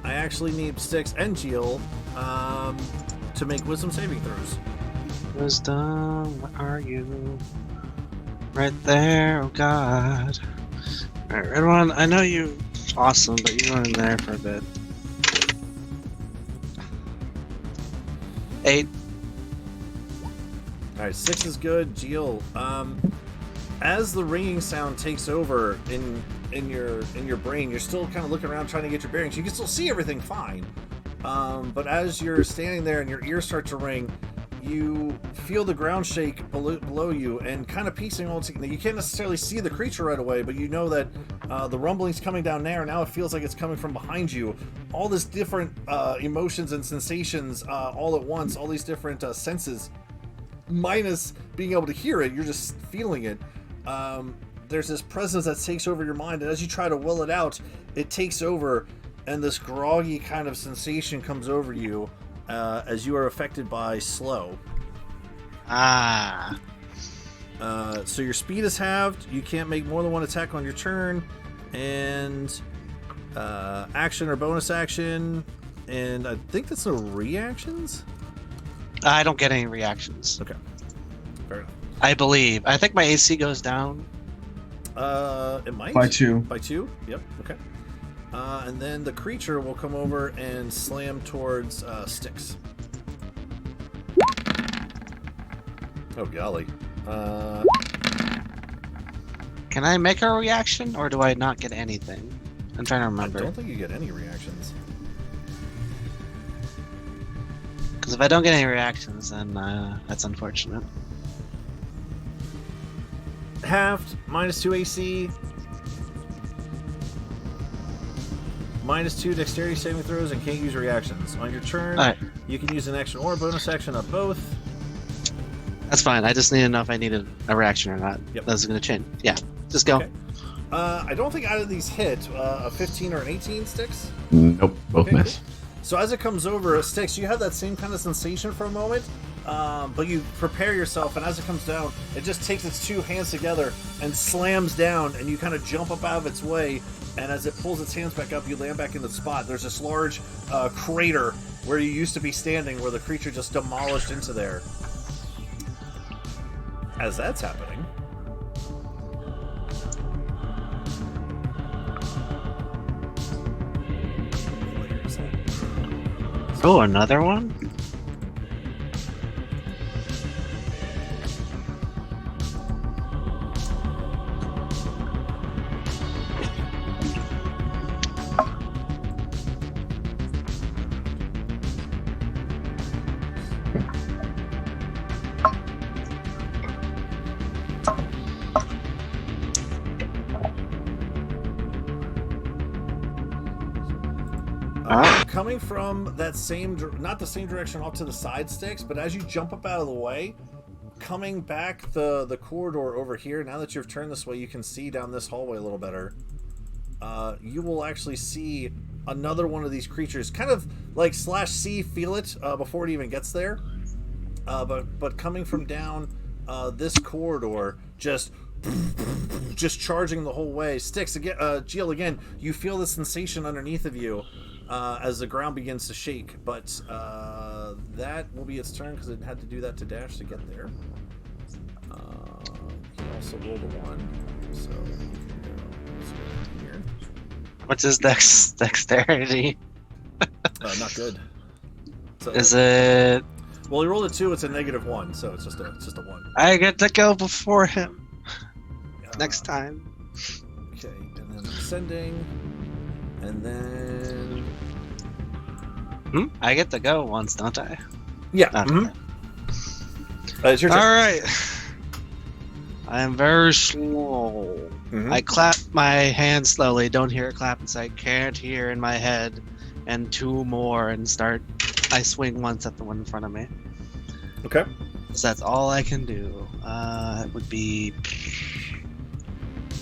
I actually need Styx and Geel to make wisdom saving throws.
Wisdom, where are you? Right there, oh god. Alright, Red One, I know you awesome, but you went in there for a bit. 8.
All right, 6 is good. Geel, as the ringing sound takes over in your brain, you're still kind of looking around trying to get your bearings. You can still see everything fine, but as you're standing there and your ears start to ring, you feel the ground shake below you and kind of piecing all together. You can't necessarily see the creature right away, but you know that the rumbling's coming down there. Now it feels like it's coming from behind you. All this different emotions and sensations all at once, all these different senses, minus being able to hear it, you're just feeling it. There's this presence that takes over your mind, and as you try to will it out, it takes over, and this groggy kind of sensation comes over you as you are affected by slow. So your speed is halved, you can't make more than one attack on your turn, and action or bonus action, and I think that's no reactions?
I don't get any reactions.
Okay. Fair enough.
I believe. I think my AC goes down.
It might.
By 2.
By 2? Yep, okay. And then the creature will come over and slam towards Styx. Oh, golly.
Can I make a reaction, or do I not get anything? I'm trying to
I
remember.
don't think you get any reactions.
Because if I don't get any reactions, then that's unfortunate.
Halved, -2 AC, -2 dexterity saving throws, and can't use reactions. On your turn,
Alright.
you can use an action or a bonus action on both.
That's fine. I just need to know if I needed a reaction or not.
Yep.
That's going to change. Yeah. Just go.
Okay. I don't think either of these hit. A 15 or an 18 Styx?
Nope, both
Okay,
miss.
So as it comes over, Styx, you have that same kind of sensation for a moment, but you prepare yourself, and as it comes down, it just takes its 2 hands together and slams down, and you kind of jump up out of its way, and as it pulls its hands back up, you land back in the spot. There's this large crater where you used to be standing, where the creature just demolished into there. As that's happening...
Oh, another one?
Coming from that same, not the same direction off to the side, Styx, but as you jump up out of the way, coming back the corridor over here, now that you've turned this way, you can see down this hallway a little better. You will actually see another one of these creatures, kind of like /C feel it before it even gets there. But coming from down this corridor, just charging the whole way. Styx, again, Geel, again, you feel the sensation underneath of you as the ground begins to shake, but that will be its turn because it had to do that to dash to get there. He also rolled a 1, so he can go here.
What's his dexterity?
Not good. So,
Is it
Well, you rolled a 2. It's a -1, so it's just a 1.
I get to go before him
Uh,
next time.
Okay, and then ascending, and then
I get to go once, don't I?
yeah.
Okay.
mhm. It's your turn.
All right. I am very slow.
Mhm.
I clap my hands slowly. Don't hear it clap inside. Can't hear in my head. And 2 more and start. I swing once at the one in front of me.
Okay.
So that's all I can do. It would be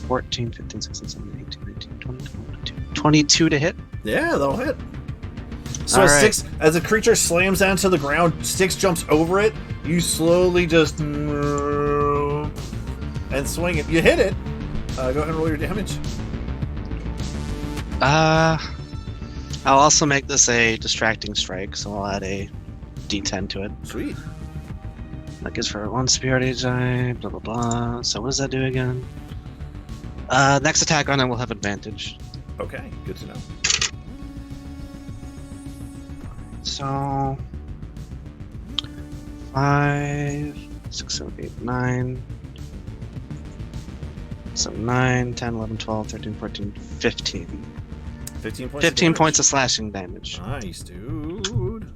14, 15, 16, 17, 18, 19, 20, 22. 22 to hit.
Yeah, that'll hit. So
All
as
right.
Styx, as the creature slams down to the ground, Styx jumps over it. You slowly just and swing it. You hit it. Go ahead and roll your damage.
I'll also make this a distracting strike, so I'll add a D10 to it.
Sweet.
That gives for 1 superiority die, blah blah blah. So what does that do again? Next attack on it will have advantage.
Okay, good to know.
So 5, 6, 7, 8, 9. So 9, 10, 11, 12, 13, 14, 15.
15 points.
15
damage.
points of slashing damage.
Nice, dude.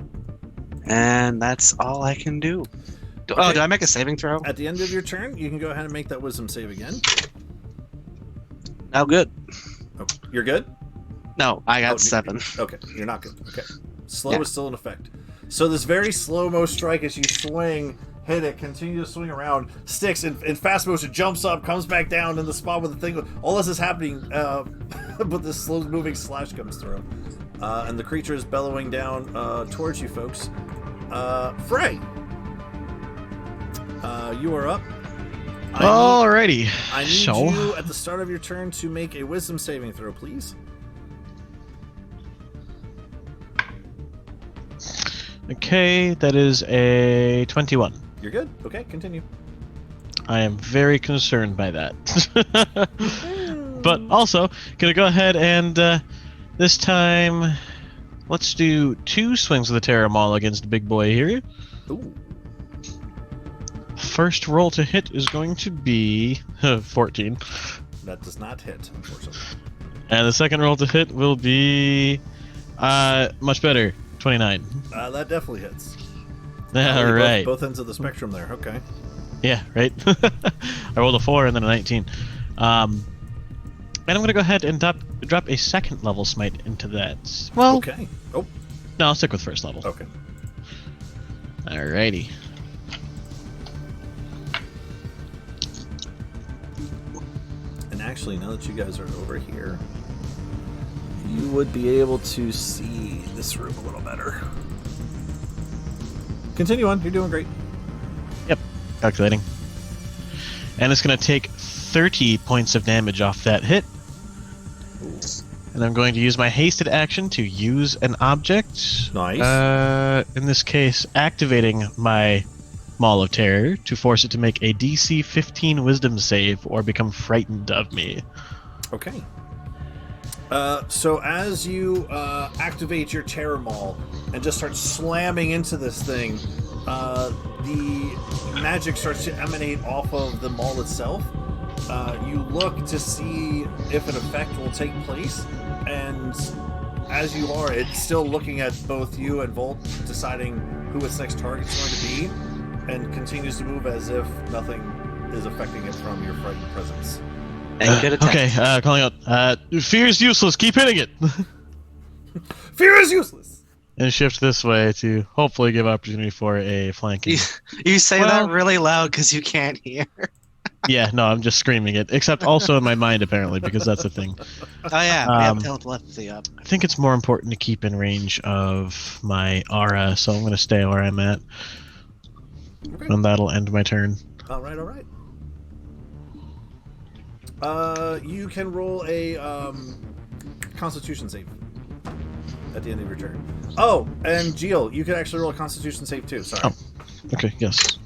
And that's all I can do.
Okay.
Oh, did I make a saving throw?
At the end of your turn, you can go ahead and make that wisdom save again.
No good.
Oh, you're good?
No, I got
Oh,
7.
Okay, you're not good. Okay. Slow
Yeah.
is still in effect. So this very slow-mo strike as you swing, hit it, continue to swing around, sticks in fast motion, jumps up, comes back down in the spot where the thing... All this is happening, but this slow-moving slash comes through. And the creature is bellowing down towards you folks. Frey! You are up.
Alrighty.
I need
So,
you at the start of your turn to make a wisdom saving throw, please.
okay, that is a 21.
You're good. Okay, continue.
I am very concerned by that. But also, gonna go ahead and this time, let's do 2 swings of the Terra Maul against the big boy here.
Ooh.
First roll to hit is going to be 14.
That does not hit, unfortunately.
And the second roll to hit will be much better, 29.
That definitely hits.
All right.
Both ends of the spectrum there. Okay.
Yeah, right. I rolled a 4 and then a 19. And I'm gonna go ahead and drop a second level smite into that. Well,
Okay. Oh,
no, I'll stick with first level.
okay.
Alrighty.
And actually, now that you guys are over here, you would be able to see this room a little better. Continue on. You're doing great.
Calculating. And it's gonna take 30 points of damage off that hit. And I'm going to use my hasted action to use an object.
Nice.
In this case, activating my Maul of Terror to force it to make a DC 15 Wisdom save or become frightened of me.
Okay. So as you activate your Terror Maul and just start slamming into this thing, the magic starts to emanate off of the maul itself. You look to see if an effect will take place, and as you are, it's still looking at both you and Volt, deciding who its next target's going to be, and continues to move as if nothing is affecting it from your frightened presence.
And good attack.
Okay, calling out. Fear is useless. Keep hitting it.
Fear is useless!
And shift this way to hopefully give opportunity for a flanking.
You say
Well-
that really loud because you can't hear.
Yeah, no, I'm just screaming it. Except also in my mind, apparently, because that's a thing.
Oh yeah, we have
Um,
telepathy up.
I think it's more important to keep in range of my aura, so I'm going to stay where I'm at.
Okay.
And that'll end my turn.
Alright. You can roll a Constitution save at the end of your turn. Oh, and Geel, you can actually roll a Constitution save too. Sorry.
Oh. Okay, yes.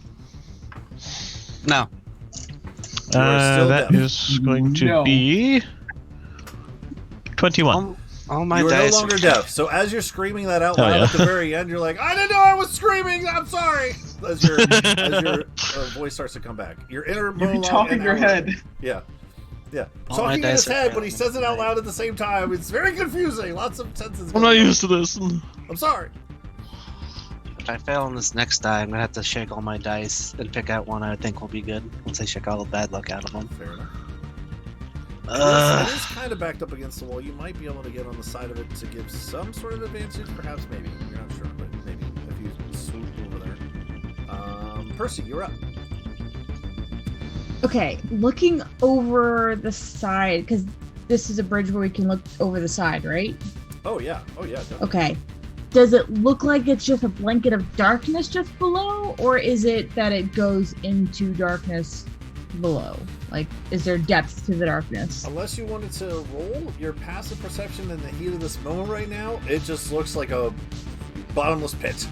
No.
You are still
That
deaf.
is going to
No.
be 21.
All my
You are no
dice
longer
are
deaf. So as you're screaming that out
Hell
loud
yeah.
at the very end, you're like, I didn't know I was screaming. I'm sorry. As your voice starts to come back, your inner
You can
monologue
talk in
and
your
outward.
head.
Yeah. Yeah.
All my
Talking in his
dice are
head, but he
failing
says it out
tonight.
loud at the same time. It's very confusing. Lots of sentences.
I'm not
going on.
used to this.
I'm sorry.
If I fail on this next die, I'm gonna have to shake all my dice and pick out one I think will be good. Once I shake all the bad luck out of them.
Fair enough.
Uh,
It is kind of backed up against the wall. You might be able to get on the side of it to give some sort of advantage. Perhaps, maybe. You're not sure, but maybe if you swoop over there. Percy, you're up.
Okay, looking over the side, because this is a bridge where we can look over the side, right?
Oh yeah. Definitely.
Okay. Does it look like it's just a blanket of darkness just below, or is it that it goes into darkness below? Like, is there depth to the darkness?
Unless you wanted to roll your passive perception in the heat of this moment right now, it just looks like a bottomless pit.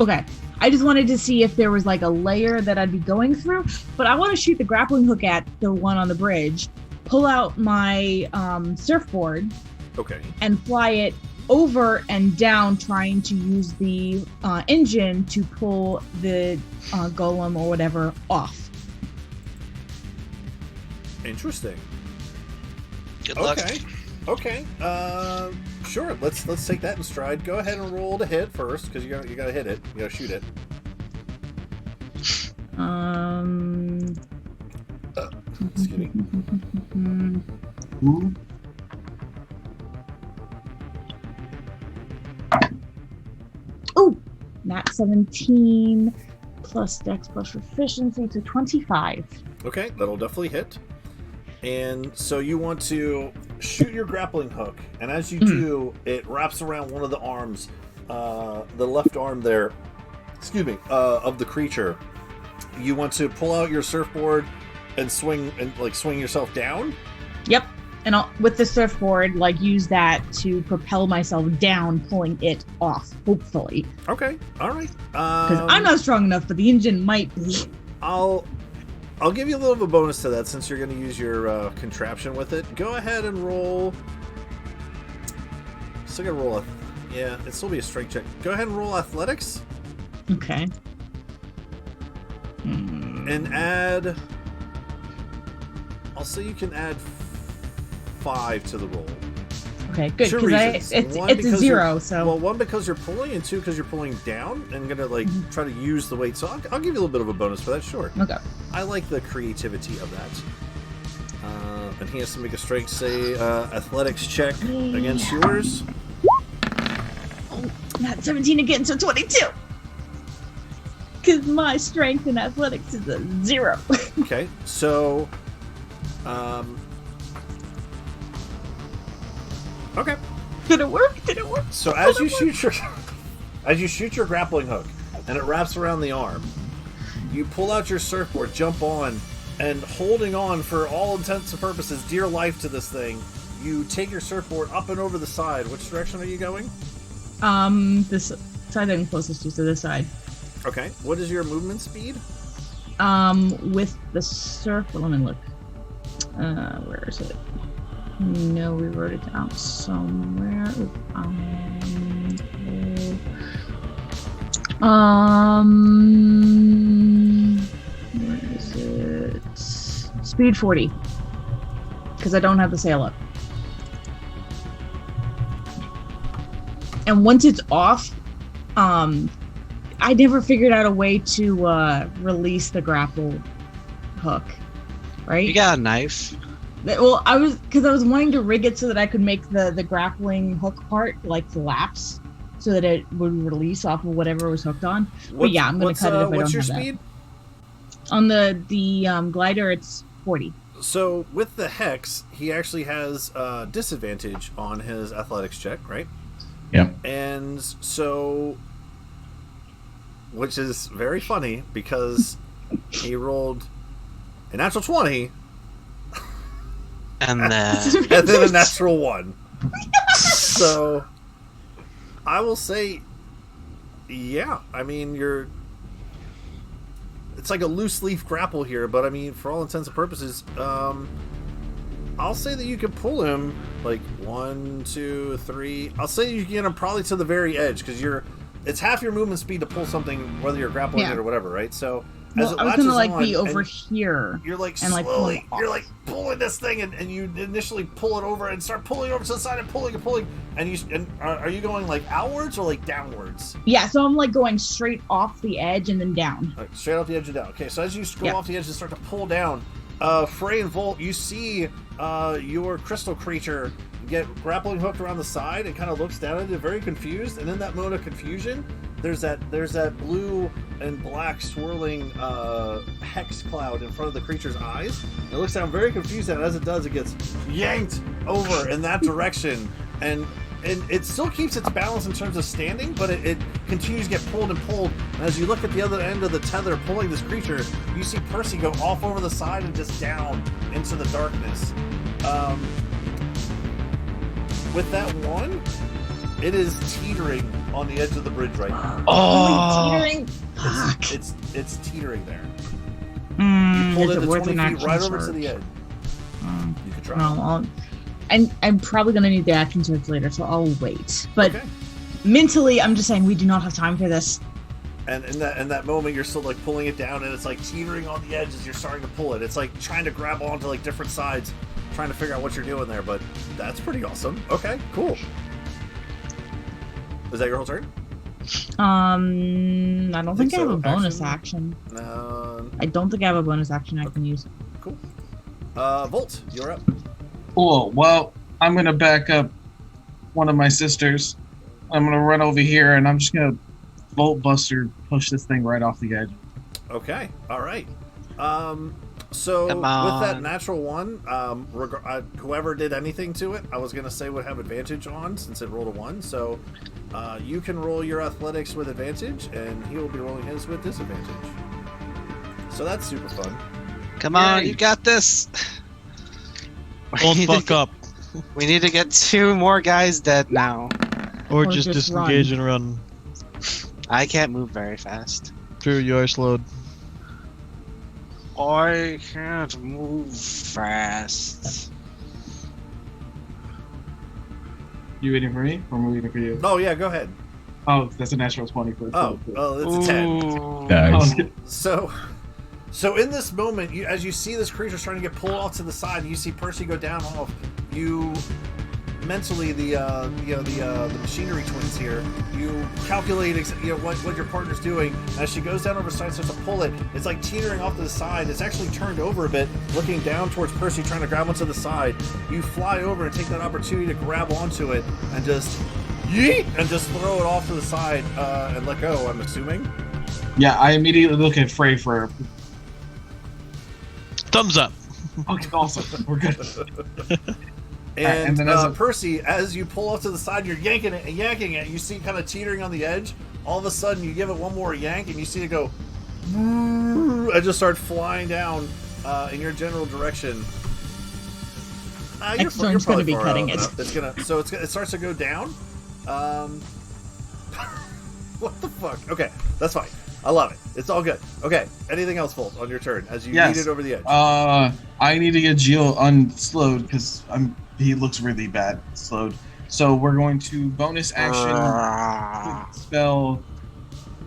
Okay. I just wanted to see if there was like a layer that I'd be going through, but I want to shoot the grappling hook at the one on the bridge, pull out my surfboard,
Okay.
and fly it over and down, trying to use the engine to pull the golem or whatever off.
Interesting.
good luck.
Okay. Sure. Let's take that in stride. Go ahead and roll to hit first, because you gotta hit it. You gotta shoot it. Excuse me.
Ooh.
Oh, nat 17 plus dex plus proficiency, so 25.
Okay, that'll definitely hit. And so you want to shoot your grappling hook, and as you do, it wraps around one of the arms, the left arm there, of the creature. You want to pull out your surfboard and swing yourself down.
Yep. And with the surfboard, use that to propel myself down, pulling it off, hopefully.
Okay, all right.
Because I'm not strong enough, but the engine might be.
I'll give you a little bit of a bonus to that since you're going to use your contraption with it. Go ahead and roll. Still got to roll it'd still be a strength check. Go ahead and roll athletics
Okay.
and add. I'll say you can add 5 to the roll.
Okay, good.
Two
Because
reasons.
it's
One,
a
because
0, so.
Well, one, because you're pulling, and 2, because you're pulling down and gonna try to use the weight. So I'll give you a little bit of a bonus for that. Sure.
Okay.
I like the creativity of that. And he has to make a strength, athletics check against yours.
Oh, not 17 again, so 22. Because my strength in athletics is a 0.
Okay, so, okay.
Did it work? Did it work?
So as you shoot your grappling hook, and it wraps around the arm, you pull out your surfboard, jump on, and holding on for all intents and purposes, dear life to this thing, you take your surfboard up and over the side. Which direction are you going?
This side I'm closest to, so this side.
Okay. What is your movement speed?
With the surf. Let me look. Where is it? No, we wrote it down somewhere. Where is it? Speed 40. Because I don't have the sail up. And once it's off, I never figured out a way to release the grapple hook. Right?
You got a knife.
Well, I was wanting to rig it so that I could make the grappling hook part collapse, so that it would release off of whatever it was hooked on. But yeah, I'm gonna cut it if I don't
What's your
have
speed?
that. On the glider, it's 40.
So with the hex, he actually has disadvantage on his athletics check, right?
Yep.
And so, which is very funny because he rolled a natural 20
And then
and then a natural 1. So I will say, yeah, I mean, it's like a loose leaf grapple here, but I mean, for all intents and purposes, I'll say that you can pull him Like 1, 2, 3. I'll say you get them probably to the very edge because it's half your movement speed to pull something, whether you're grappling it or whatever, right? So as it
I was
latches
gonna like
on,
be over here.
you're like
and, like,
slowly,
pull it
you're like pulling this thing, and you initially pull it over and start pulling over to the side and pulling, and are you going like outwards or like downwards?
Yeah, so I'm like going straight off the edge and then down.
Like straight off the edge and down. Okay, so as you scroll off the edge and start to pull down, Frey and Volt, you see your crystal creature get grappling hooked around the side and kind of looks down at it, very confused. And in that moment of confusion, there's that blue and black swirling hex cloud in front of the creature's eyes. It looks down very confused, and as it does, it gets yanked over in that direction, and it still keeps its balance in terms of standing, but it continues to get pulled and pulled. And as you look at the other end of the tether pulling this creature, you see Percy go off over the side and just down into the darkness. With that one, it is teetering on the edge of the bridge right now.
Oh, teetering.
It's teetering there.
You
pulled it 20 feet right over to the edge. You could try.
No, I'm probably gonna need the action surge later, so I'll wait. But
Okay.
mentally, I'm just saying we do not have time for this.
And in that moment, you're still like pulling it down, and it's like teetering on the edge as you're starting to pull it. It's like trying to grab onto like different sides, trying to figure out what you're doing there. But that's pretty awesome. Okay, cool. Is that your whole turn?
I don't think I have
so.
a bonus action. I don't think I have a bonus action I can use.
Cool. Volt, you're up.
Cool. Well, I'm gonna back up one of my sisters. I'm gonna run over here, and I'm just gonna Bolt Buster push this thing right off the edge.
Okay. All right. So
Come
with
on.
that natural one, whoever did anything to it, I was gonna say would have advantage on since it rolled a 1. So you can roll your athletics with advantage, and he will be rolling his with disadvantage. So that's super fun.
Come on,
Yay.
you got this.
Don't fuck up.
We need to get 2 more guys dead now.
Or
Or
just
just
disengage and run.
I can't move very fast.
True, you are slowed.
I can't move fast.
You waiting for me, or am I waiting for you?
Oh yeah, go ahead.
Oh, that's a natural 20 for
Oh, it's a 10.
Ooh.
Nice.
So in this moment, as you see this creature starting to get pulled off to the side, and you see Percy go down off, you mentally the machinery twins here, you calculate what your partner's doing. As she goes down over the side, starts to pull it. It's like teetering off to the side. It's actually turned over a bit, looking down towards Percy, trying to grab onto the side. You fly over and take that opportunity to grab onto it and just yeet and just throw it off to the side and let go. I'm assuming.
Yeah, I immediately look at Frey for.
Thumbs up.
Okay, awesome. We're good.
And
then as
Percy, as you pull off to the side, you're yanking it. You see kind of teetering on the edge. All of a sudden, you give it one more yank, and you see it go, and just start flying down in your general direction.
Next turn's gonna be cutting it.
It starts to go down. What the fuck? Okay, that's fine. I love it. It's all good. Okay, anything else, Volt, on your turn as you
Yes.
yeet it over the edge?
I need to get Gio unslowed because he looks really bad slowed. So we're going to bonus action spell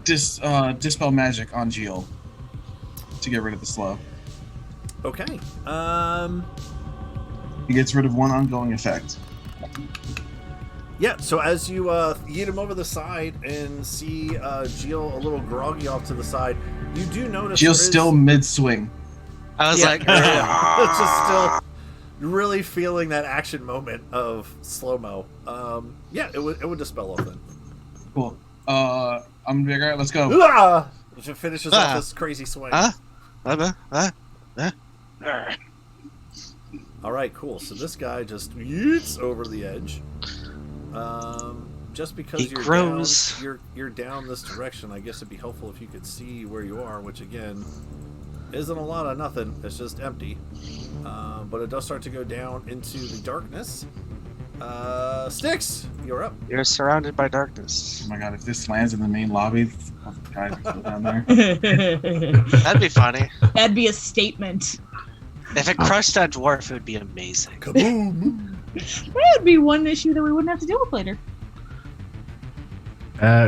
dispel magic on Gio to get rid of the slow.
Okay.
He gets rid of one ongoing effect.
Yeah, so as you yeet him over the side and see Gio a little groggy off to the side, you do notice
Gio's still mid-swing.
I was like,
it's just still really feeling that action moment of slow-mo. Yeah, it would dispel off then.
Cool. I'm gonna be like, all right, let's go.
Ah! Which finishes off this crazy swing. Alright, cool. So this guy just yeets over the edge. Just because
He grows.
you're down this direction, I guess it'd be helpful if you could see where you are, which again isn't a lot of nothing. It's just empty. But it does start to go down into the darkness. Styx, you're up.
you're surrounded by darkness.
Oh my god, if this lands in the main lobby, all the guys are still down there.
That'd be funny.
That'd be a statement.
If it crushed that dwarf, it would be amazing.
Kaboom!
That would be one issue that we wouldn't have to deal with later.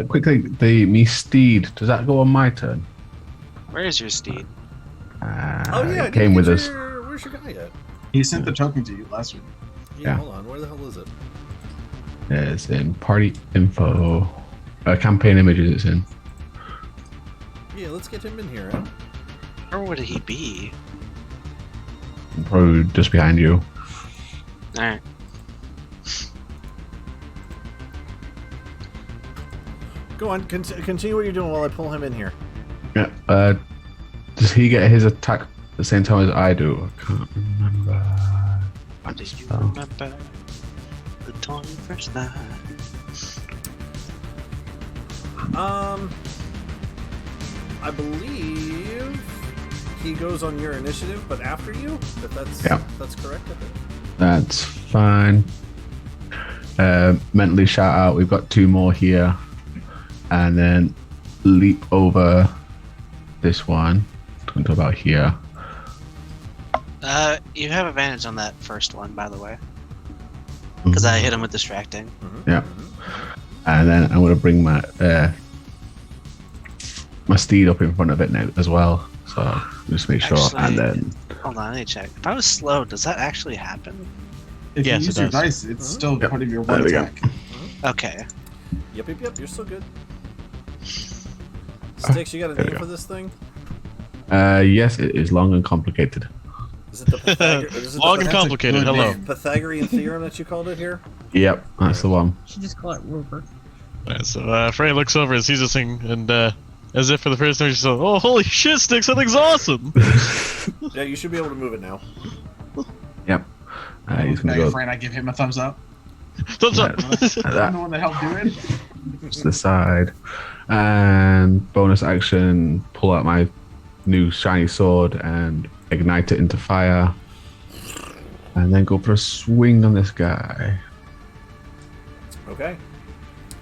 Quickly, me steed. Does that go on my turn?
Where is your steed?
Oh yeah,
it came with us.
Where's your guy at?
He sent the token to you last week.
Yeah.
Hold on. Where the hell is it?
It's in party info. Campaign images. It's in.
Yeah, let's get him in here. Huh?
Where would he be?
Probably just behind you.
Alright.
Go on. Continue what you're doing while I pull him in here.
Yeah. Does he get his attack at the same time as I do? I can't remember.
What did you remember? The 21st night.
I believe he goes on your initiative, but after you. If that's correct. I think.
That's fine. Mentally shout out. We've got 2 more here, and then leap over this one to about here.
You have advantage on that first one, by the way. Because I hit him with distracting.
Yeah. And then I'm going to bring my my steed up in front of it now as well. So just make sure.
Actually,
and then
hold on, let me check. If I was slow, does that actually happen?
If
Yes,
you use
it
your
does.
dice, it's still
Yep.
part of your
There
one
we go.
attack.
Okay.
Yep. You're still good. Sticks, you got a
There we
name
go.
for this thing?
yes, it is long and complicated.
Is it the
Long and
That's a
complicated.
good
Hello.
name.
Pythagorean theorem that you called it here?
Yep, that's the one.
Should just call it Roper.
Alright, so Frey looks over and sees this thing, and as if for the first time, she's like, "Oh, holy shit, Sticks! That thing's awesome!"
Yeah, you should be able to move it now.
Yep. He's
Now
going
your
to go
friend, I give him a thumbs up.
Thumbs up.
I'm
that
the one that helped do it.
to the side. And bonus action, pull out my new shiny sword and ignite it into fire. And then go for a swing on this guy.
Okay.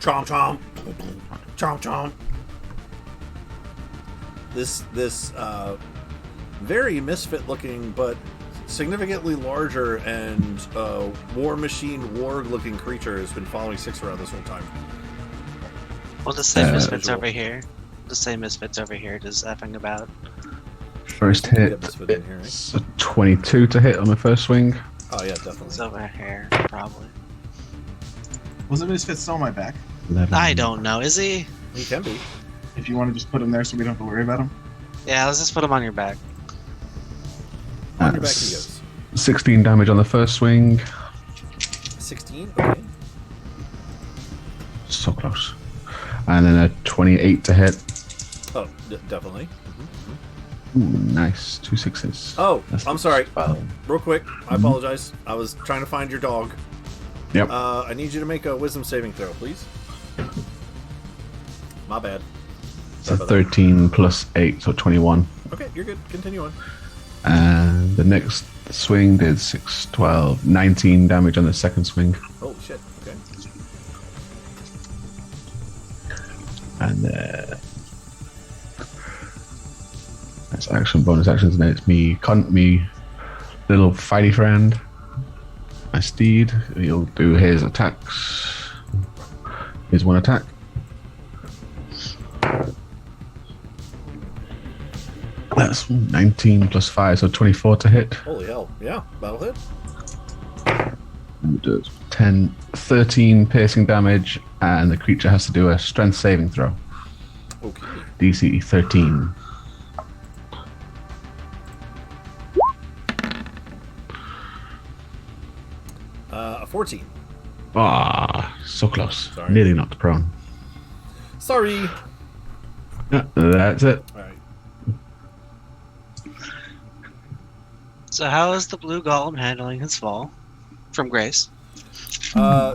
Chomp chomp. Chomp chomp. This very misfit looking but significantly larger and war machine warg looking creature has been following Six around this whole time.
Well, the same misfits
visual.
over here. The same misfits over here, just effing about.
First
Get
hit,
this bit in here, right?
it's a 22 to hit on the first swing.
Oh yeah,
It's
definitely.
over here, probably.
Was it Misfit still on my back?
11.
I don't know. Is he?
He can be.
If you want to just put him there so we don't have to worry about him.
Yeah, let's just put him on your back.
On your back he
That's
goes.
16 damage on the first swing.
16. Okay.
So close. And then a 28 to hit.
Oh, definitely.
Ooh, nice. 2 6s.
Oh,
That's
I'm sorry.
12.
Real quick, I apologize. I was trying to find your dog.
Yep.
I need you to make a wisdom saving throw, please. My bad.
So 13 plus 8, so 21.
Okay, you're good. Continue on.
And the next swing did 6, 12, 19 damage on the second swing.
Holy shit. Okay.
And that's action, bonus actions, and then it's me, me little fighty friend. My steed, he'll do his attacks. His one attack. That's 19 plus 5, so 24 to hit.
Holy hell. Yeah, that'll hit.
And it does 10, 13 piercing damage, and the creature has to do a strength saving throw.
Okay.
DC 13.
A 14.
Ah, so close.
Sorry.
Nearly knocked prone.
Sorry.
Yeah, that's it.
All right.
So how is the blue golem handling his fall from Grace?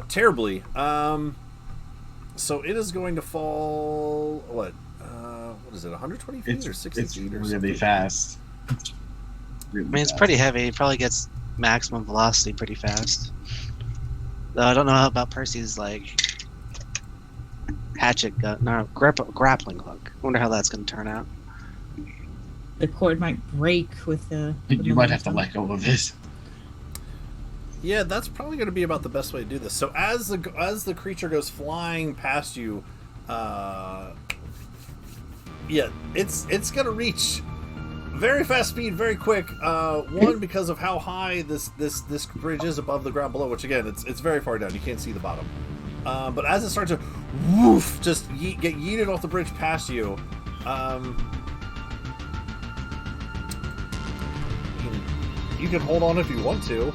Terribly. So it is going to fall. What? What is it? 120 feet or 60
it's
feet or
really
something?
fast.
I mean, it's pretty heavy. He probably gets maximum velocity pretty fast. Though I don't know about Percy's like hatchet gun, no grappling hook. I wonder how that's going to turn out.
The cord might break with the.
You might have to let go of this.
Yeah, that's probably going to be about the best way to do this. So as the creature goes flying past you, yeah, it's going to reach very fast speed, very quick. One, because of how high this bridge is above the ground below, which again, it's very far down. You can't see the bottom. But as it starts to woof, just get yeeted off the bridge past you, you can hold on if you want to.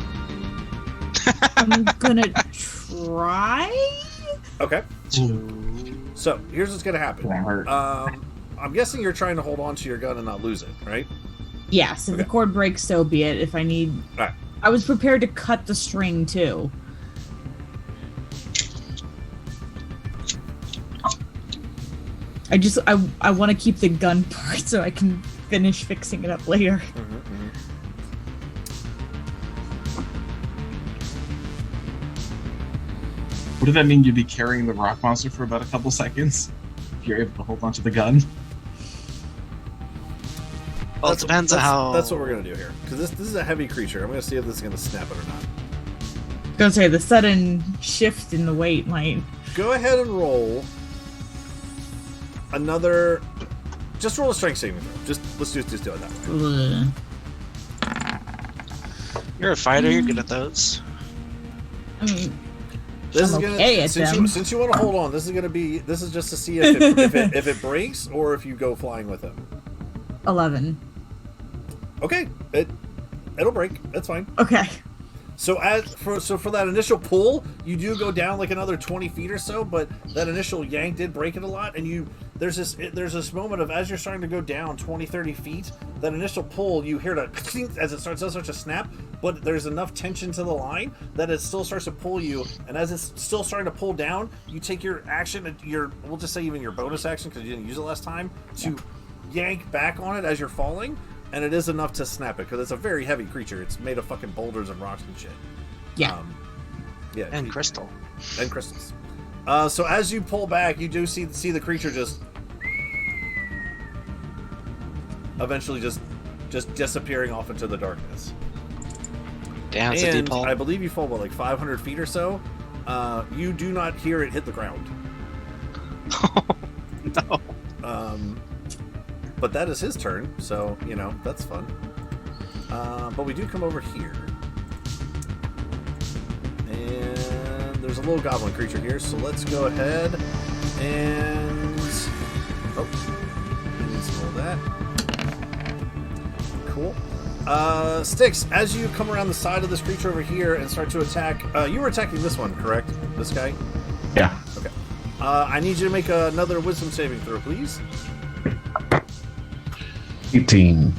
I'm gonna try.
Okay. So here's what's gonna happen. I'm guessing you're trying to hold on to your gun and not lose it, right?
Yes, if the cord breaks, so be it. If I need,
All right.
I was prepared to cut the string too. I want to keep the gun part so I can finish fixing it up later.
What does that mean? You'd be carrying the rock monster for about a couple seconds if you're able to hold onto the gun.
Well, it depends on how.
That's what we're gonna do here, because this is a heavy creature. I'm gonna see if this is gonna snap it or not.
I was gonna say the sudden shift in the weight might.
Go ahead and roll another. Just roll a strength saving throw. Let's just do it that way.
You're a fighter. You're good at those.
I mean,
This is
I'm
gonna
okay at them.
since you want to hold on. This is just to see if it breaks or if you go flying with him.
11.
Okay, it'll break. That's fine.
Okay.
So for that initial pull, you do go down like another 20 feet or so, but that initial yank did break it a lot, and there's this moment of as you're starting to go down 20, 30 feet, that initial pull, you hear the clink as it does such a snap, but there's enough tension to the line that it still starts to pull you, and as it's still starting to pull down, you take your action, we'll just say even your bonus action, because you didn't use it last time, to yank back on it as you're falling. And it is enough to snap it, because it's a very heavy creature. It's made of fucking boulders and rocks and shit.
Yeah.
Yeah. And crystal.
And crystals. So as you pull back, you do see the creature just eventually just disappearing off into the darkness.
Damn, it's a deep hole.
I believe you fall about like 500 feet or so. You do not hear it hit the ground.
No.
But that is his turn, so, that's fun. But we do come over here. And there's a little goblin creature here, so let's go ahead and... Oh, let's roll that. Cool. Styx, as you come around the side of this creature over here and start to attack... you were attacking this one, correct? This guy?
Yeah.
Okay. I need you to make another wisdom saving throw, please.
18.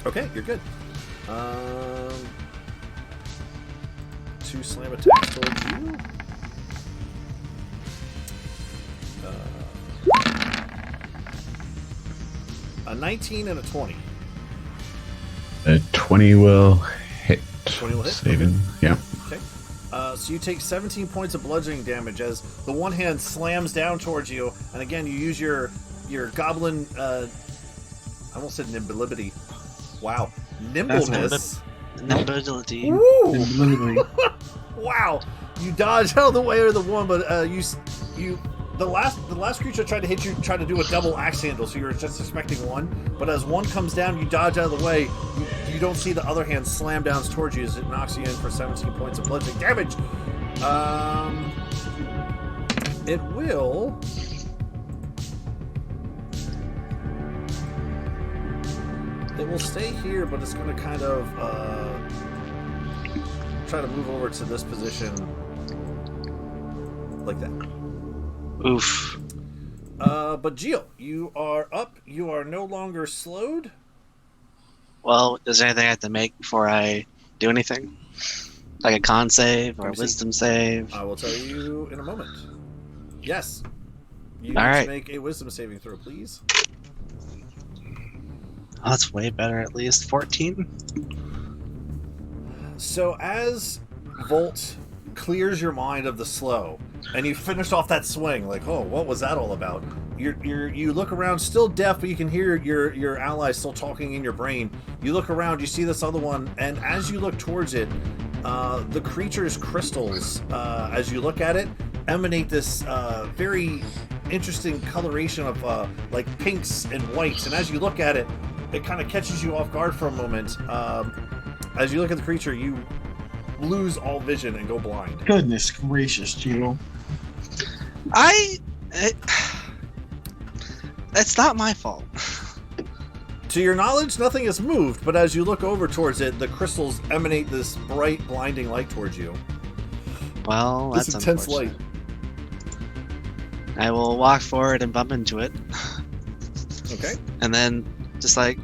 Okay, you're good. 2 slam attacks towards you. A 19 and a 20.
A 20 will hit.
20 will hit?
Saving. Yeah.
Okay. So you take 17 points of bludgeoning damage as the one hand slams down towards you, and again you use your goblin. I almost said nimbility. Wow, nimbleness.
Nimbility.
Woo! Wow, you dodge out of the way of the one, but the last creature tried to hit you, tried to do a double axe handle, so you were just expecting one. But as one comes down, you dodge out of the way. You don't see the other hand slam down towards you as it knocks you in for 17 points of bludgeoning damage. It will. It will stay here, but it's going to kind of try to move over to this position like that.
Oof.
But Gio, you are up. You are no longer slowed.
Well, is there anything I have to make before I do anything? Like a con save or a wisdom save?
I will tell you in a moment. Yes. You
All
need
right.
to make a wisdom saving throw, please.
Oh, that's way better, at least. 14?
So as Volt clears your mind of the slow, and you finish off that swing, like, oh, what was that all about? You look around, still deaf, but you can hear your allies still talking in your brain. You look around, you see this other one, and as you look towards it, The creature's crystals, as you look at it, emanate this very interesting coloration of like pinks and whites. And as you look at it, it kind of catches you off guard for a moment. As you look at the creature, you lose all vision and go blind.
Goodness gracious, Gio.
It's not my fault.
To your knowledge, nothing has moved, but as you look over towards it, the crystals emanate this bright, blinding light towards you.
Well,
This
that's
intense light.
I will walk forward and bump into it,
Okay.
and then just like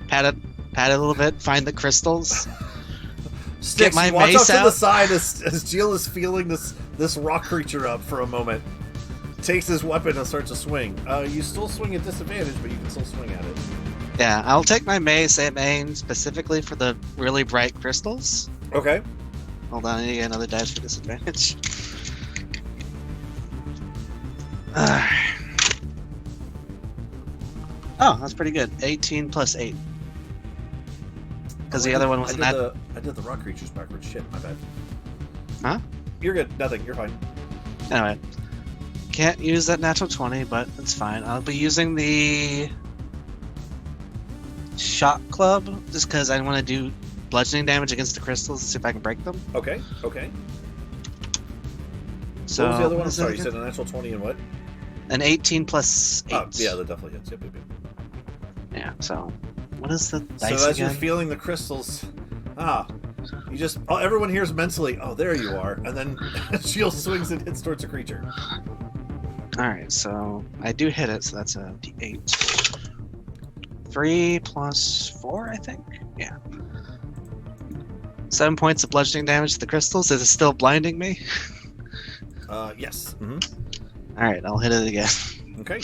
pat it a little bit, find the crystals.
Sticks,
my
you walk
mace
up to the
out.
side as Jill is feeling this rock creature up for a moment. Takes his weapon and starts to swing. You still swing at disadvantage, but you can still swing at it.
Yeah, I'll take my mace and aim specifically for the really bright crystals.
Okay.
Hold on, I need to get another dice for disadvantage. Oh, that's pretty good. 18 plus 8. Because the other one was
I
not.
did the rock creatures backwards. Shit, my bad.
Huh?
You're good. Nothing. You're fine.
Anyway. Can't use that natural 20, but it's fine. I'll be using the shot club just because I want to do bludgeoning damage against the crystals and see if I can break them.
Okay. Okay.
So
What was the other one?
what
I'm
is
sorry,
it
you said
again?
a natural 20 and what?
An 18 plus 8.
Oh, yeah, that definitely hits. Yep, yep, yep.
Yeah, so what is the
So
dice
as you're
again?
feeling the crystals, you just everyone hears mentally, oh, there you are, and then shield swings and hits towards the creature.
Alright, so I do hit it, so that's a d8. 3 plus 4, I think? Yeah. 7 points of bludgeoning damage to the crystals. Is it still blinding me?
Yes. Mm-hmm.
Alright, I'll hit it again.
Okay.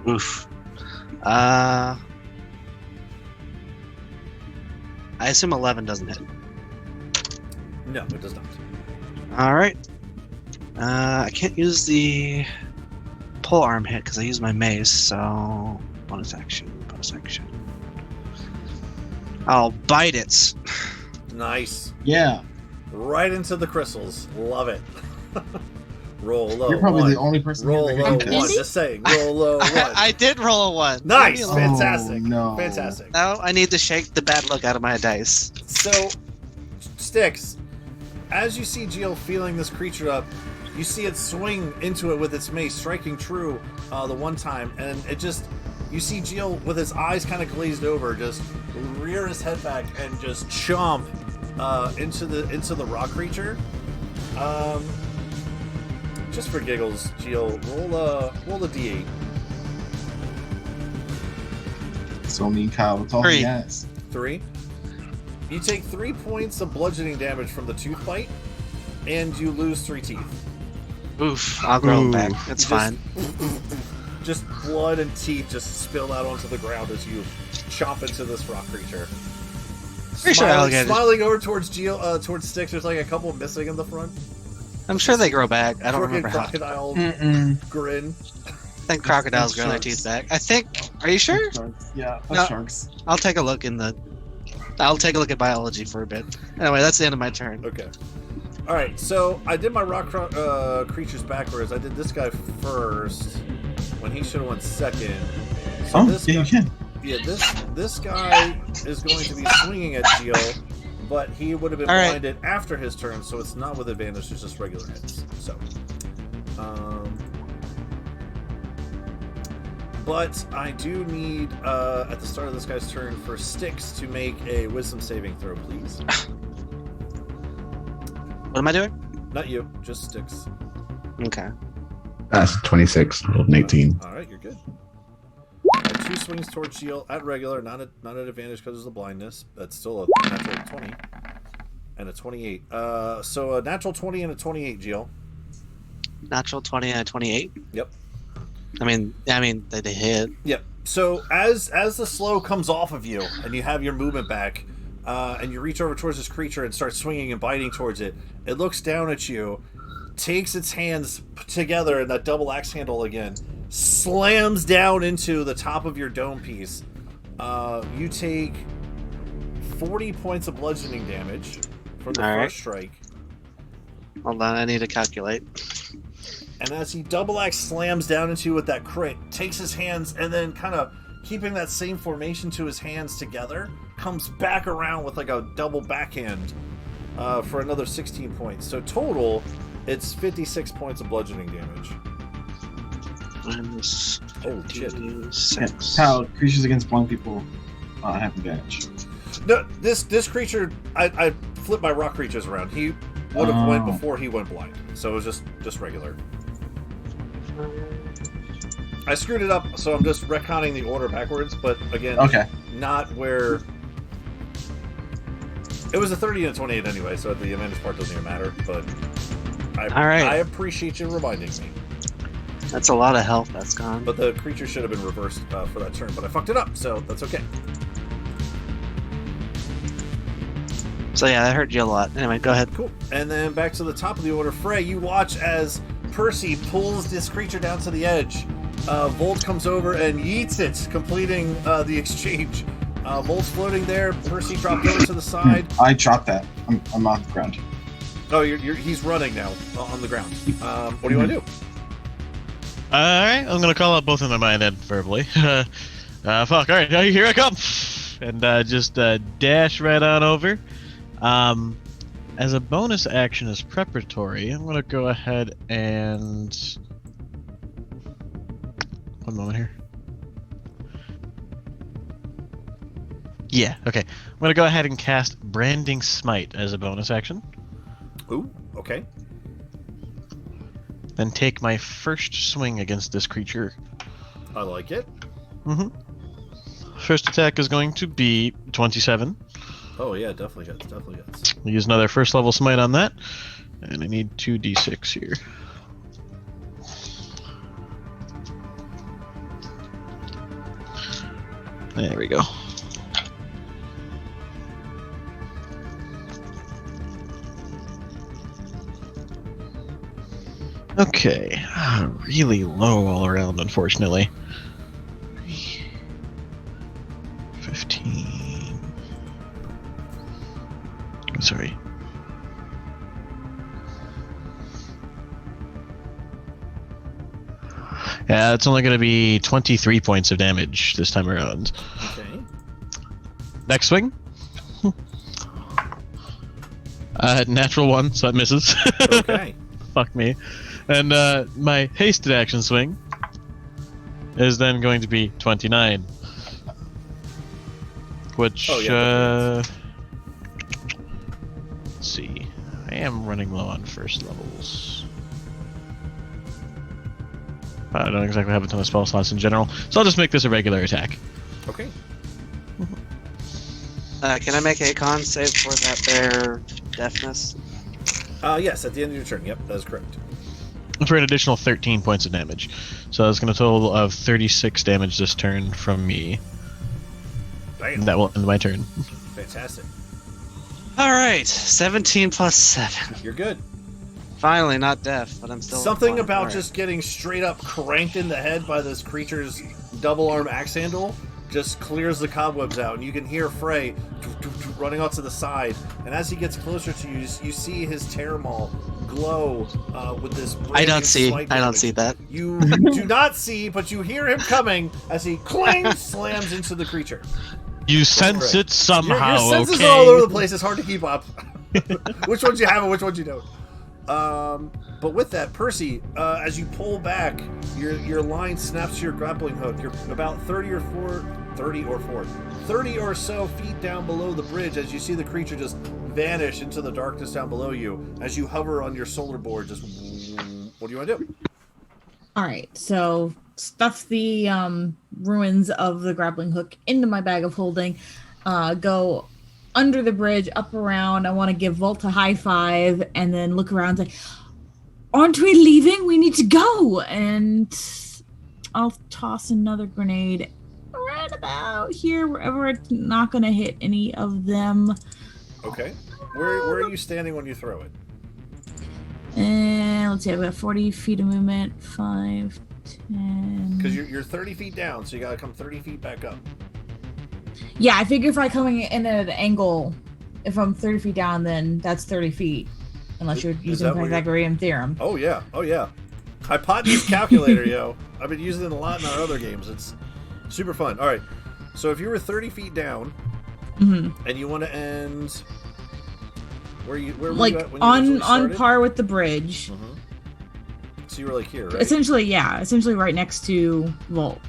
Oof. I assume 11 doesn't hit.
No, it does not.
Alright. I can't use the pole arm hit because I use my mace, so bonus action. I'll bite it.
Nice.
Yeah.
Right into the crystals. Love it. Roll low.
You're probably
one.
the only person
Roll
here
low
that can
one.
test.
Just saying. Roll low one.
I did roll a 1.
Nice.
Leave me alone.
Fantastic.
Oh, no.
Fantastic.
Now I need to shake the bad luck out of my dice.
So, Sticks, as you see Geo feeling this creature up, you see it swing into it with its mace, striking true the one time, and it just, you see Geo with his eyes kind of glazed over, just rear his head back and just chomp into the rock creature. Just for giggles, Geo, roll a d8.
So mean, Kyle. That's all
3.
he has.
3. You take 3 points of bludgeoning damage from the tooth bite, and you lose 3 teeth.
Oof, I'll grow
Ooh.
back. It's fine.
Just blood and teeth just spill out onto the ground as you chomp into this rock creature.
Pretty sure alligators-
Smiling over towards towards Sticks, there's like a couple missing in the front.
I'm sure they grow back. I don't
Crooked
remember how.
crocodile
Mm-mm.
grin.
I think crocodiles grow their
Sharks.
teeth back. I think. Are you sure?
Sharks. Yeah,
No.
sharks.
I'll take a look at biology for a bit. Anyway, that's the end of my turn.
Okay. All right. So I did my rock creatures backwards. I did this guy first when he should have went second. So
Oh,
this
yeah,
guy,
you can.
Yeah, this guy is going to be swinging at Geo, but he would have been
All right.
blinded after his turn, so it's not with advantage, it's just regular hits. So, but I do need, at the start of this guy's turn, for Sticks to make a wisdom saving throw, please.
What am I doing?
Not you, just Sticks.
Okay.
That's 26, rolled an 18.
All right, you're good. 2 swings towards Geo at regular, not at advantage because of the blindness. That's still a natural 20 and a 28. So a natural 20 and a 28, Geo.
Natural 20 and a 28.
Yep.
I mean, they hit.
Yep. So as the slow comes off of you and you have your movement back, and you reach over towards this creature and start swinging and biting towards it, it looks down at you, takes its hands together in that double axe handle again, slams down into the top of your dome piece, You take 40 points of bludgeoning damage from the
All right.
first strike.
Hold on, I need to calculate.
And as he double axe slams down into you with that crit, takes his hands and then kind of keeping that same formation to his hands together, comes back around with like a double backhand for another 16 points. So total, it's 56 points of bludgeoning damage.
Minus
Oh shit!
6.
How creatures against blind people have advantage.
No, this creature, I flipped my rock creatures around. He would have went before he went blind, so it was just regular. I screwed it up, so I'm just retconning the order backwards. But again,
Okay.
not where it was a 30 and a 28 anyway, so the Amanda's part doesn't even matter. But
All right.
I appreciate you reminding me.
That's a lot of health that's gone.
But the creature should have been reversed for that turn, but I fucked it up, so that's okay.
So yeah, that hurt you a lot. Anyway, go ahead.
Cool. And then back to the top of the order, Frey, you watch as Percy pulls this creature down to the edge. Volt comes over and yeets it, completing the exchange. Volt's floating there. Percy dropped over to the side.
I dropped that. I'm on the ground.
Oh, he's running now on the ground. What do you want to do?
Alright, I'm gonna call out both of them by then verbally. Fuck, alright, here I come! And just dash right on over. As a bonus action as preparatory, I'm gonna go ahead and... One moment here. Yeah, okay. I'm gonna go ahead and cast Branding Smite as a bonus action.
Ooh, okay.
Then take my first swing against this creature.
I like it.
First attack is going to be 27.
Oh yeah, definitely hits. Definitely hits.
We'll use another first level smite on that. And I need 2d6 here. There we go. Okay, really low all around, unfortunately. 15. I'm sorry. Yeah, it's only going to be 23 points of damage this time around.
Okay.
Next swing. Natural 1, so it misses.
Okay.
Fuck me. And my hasted action swing is then going to be 29. Which,
Oh, yeah,
let's see. I am running low on first levels. I don't exactly have a ton of spell slots in general, so I'll just make this a regular attack.
Okay.
Can I make a con save for that bear deafness?
Yes, at the end of your turn. Yep, that is correct.
For an additional 13 points of damage. So that's going to total of 36 damage this turn from me.
Damn.
And that will end my turn.
Fantastic.
All right, 17 plus 7.
You're good.
Finally, not deaf, but I'm still
Something
blind.
about
All right.
just getting straight up cranked in the head by this creature's double arm axe handle just clears the cobwebs out, and you can hear Frey running off to the side. And as he gets closer to you, you see his terror maul glow with this.
I don't see
damage.
that.
You do not see, but you hear him coming as he clang slams into the creature.
You sense it somehow,
Your senses
okay?
are all over the place. It's hard to keep up. Which ones you have and which ones you don't. But with that, Percy, as you pull back, your line snaps to your grappling hook. You're about 30 or so feet down below the bridge as you see the creature just vanish into the darkness down below you. As you hover on your solar board, just what do you want to do?
All right, so stuff the ruins of the grappling hook into my bag of holding. Go under the bridge, up around. I want to give Volt a high five, and then look around and say, "Aren't we leaving? We need to go!" And I'll toss another grenade right about here, wherever it's not going to hit any of them.
Okay. Where are you standing when you throw it?
And let's see, I've got 40 feet of movement, 5, 10.
Because you're 30 feet down, so you got to come 30 feet back up.
Yeah, I figure if I'm coming in at an angle, if I'm 30 feet down, then that's 30 feet. Unless you're using Pythagorean theorem.
Oh yeah, hypotenuse calculator, yo. I've been using it a lot in our other games. It's super fun. All right, so if you were 30 feet down, and you want to end, where were you at when you
on par with the bridge.
So you were like here, right?
Essentially right next to Volt.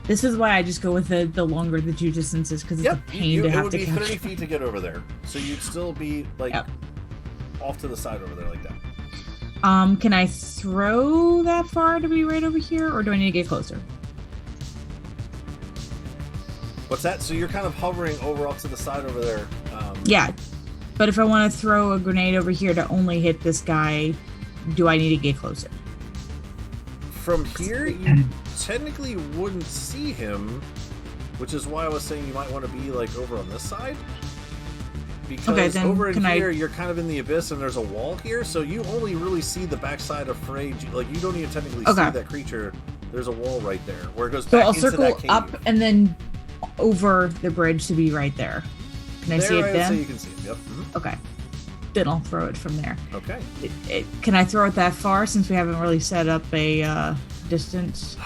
This is why I just go with the longer the due distances, because it's a pain to have to
it would be 30 feet to get over there. So you'd still be like off to the side over there like that.
Can I throw that far to be right over here, or do I need to get closer?
What's that? So you're kind of hovering over off to the side over there.
Yeah, but if I want to throw a grenade over here to only hit this guy, do I need to get closer?
From here, you technically wouldn't see him, which is why I was saying you might want to be like over on this side. Because over in here, you're kind of in the abyss, and there's a wall here, so you only really see the backside of Frey. Like, you don't even technically see that creature. There's a wall right there where it goes back into that cave. So I'll circle up and
then over the bridge to be right there. Can I see it then?
So you can see it. Yep.
Okay. Then I'll throw it from there.
Okay.
Can I throw it that far, since we haven't really set up a distance?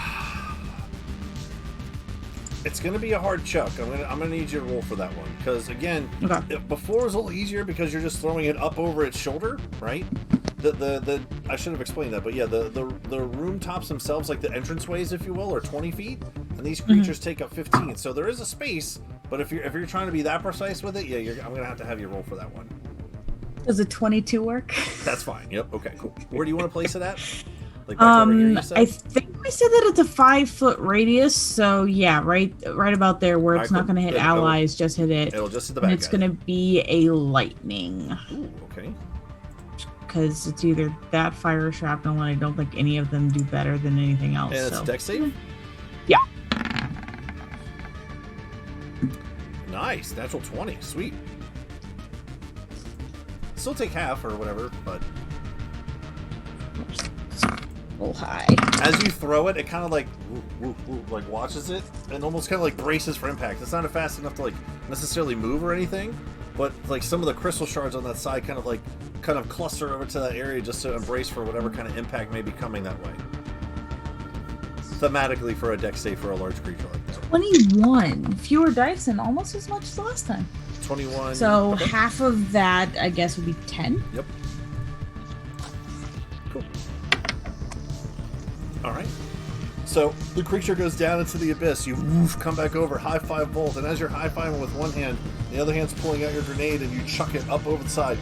It's going to be a hard chuck. I'm gonna need you to roll for that one, because again, before it was a little easier because you're just throwing it up over its shoulder, right? The I should have explained that, but yeah, the room tops themselves, like the entranceways, if you will, are 20 feet, and these creatures take up 15. So there is a space, but if you're trying to be that precise with it, yeah, I'm gonna have you roll for that one.
Does a 22 work?
That's fine. Yep. Okay. Cool. Where do you want to place it at? Like back over here, you said?
I think we said that it's a 5-foot radius, so yeah, right about there where it's not going to hit allies, just hit it.
It'll just hit the bad guy.
And it's going to be a lightning.
Ooh, okay.
Because it's either that fire or shrapnel, and I don't think any of them do better than anything else.
And it's a dex save?
Yeah.
Nice. Natural 20. Sweet. Still take half or whatever, but
high.
As you throw it, it kind of like watches it and almost kind of like braces for impact. It's not fast enough to like necessarily move or anything, but like some of the crystal shards on that side kind of cluster over to that area just to embrace for whatever kind of impact may be coming that way. Thematically for a dex save for a large creature like that.
21. Fewer dice and almost as much as last time.
21.
So half of that, I guess, would be 10.
Yep. Cool. All right. So the creature goes down into the abyss. You come back over, high five Volt, and as you're high fiving with one hand, the other hand's pulling out your grenade, and you chuck it up over the side.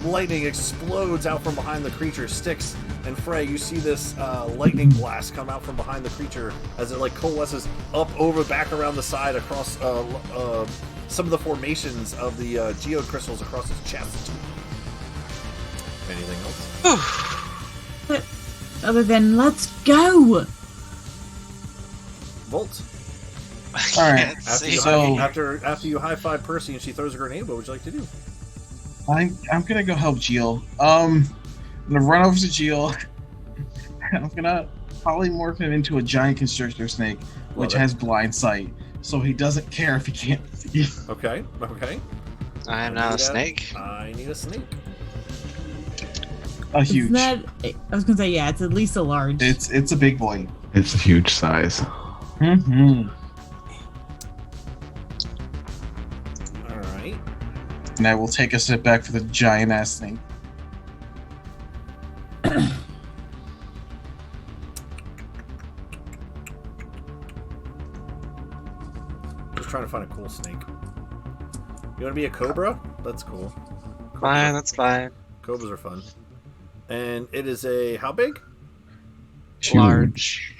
Lightning explodes out from behind the creature, sticks. And Frey, you see this lightning blast come out from behind the creature as it like coalesces up over, back around the side across some of the formations of the geode crystals across his chest. Anything else?
But other than let's go.
Volt.
All right.
After you high five Percy and she throws a grenade, what would you like to do?
I'm gonna go help Geel. I'm gonna run over to Geel. I'm gonna polymorph him into a giant constrictor snake, which has blind sight, so he doesn't care if he can't see.
Okay.
I am now a snake.
I need a snake.
A huge.
I was gonna say, yeah, it's at least a large.
It's a big boy.
It's a huge size.
Mm-hmm.
All right.
And I will take a step back for the giant ass thing.
Just trying to find a cool snake. You want to be a cobra? That's cool.
Fine, that's fine.
Cobras are fun. And it is a how big?
Large.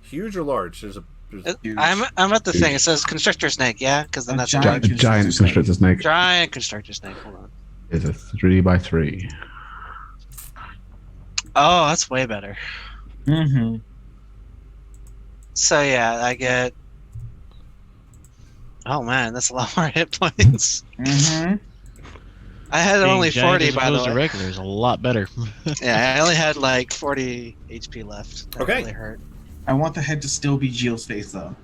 Huge or large? There's
huge. I'm at the thing. It says constrictor snake, yeah? Because then that's
a giant constrictor snake.
Giant constrictor snake. Hold on.
It's a 3x3.
Oh, that's way better.
Mm-hmm.
So yeah, I get. Oh man, that's a lot more hit points.
Mm-hmm.
I had
Being
only
giant
40
as
by the
opposed to
way.
regular is a lot better.
Yeah, I only had like 40 HP left. That
Okay.
really hurt.
I want the head to still be Gio's face, though.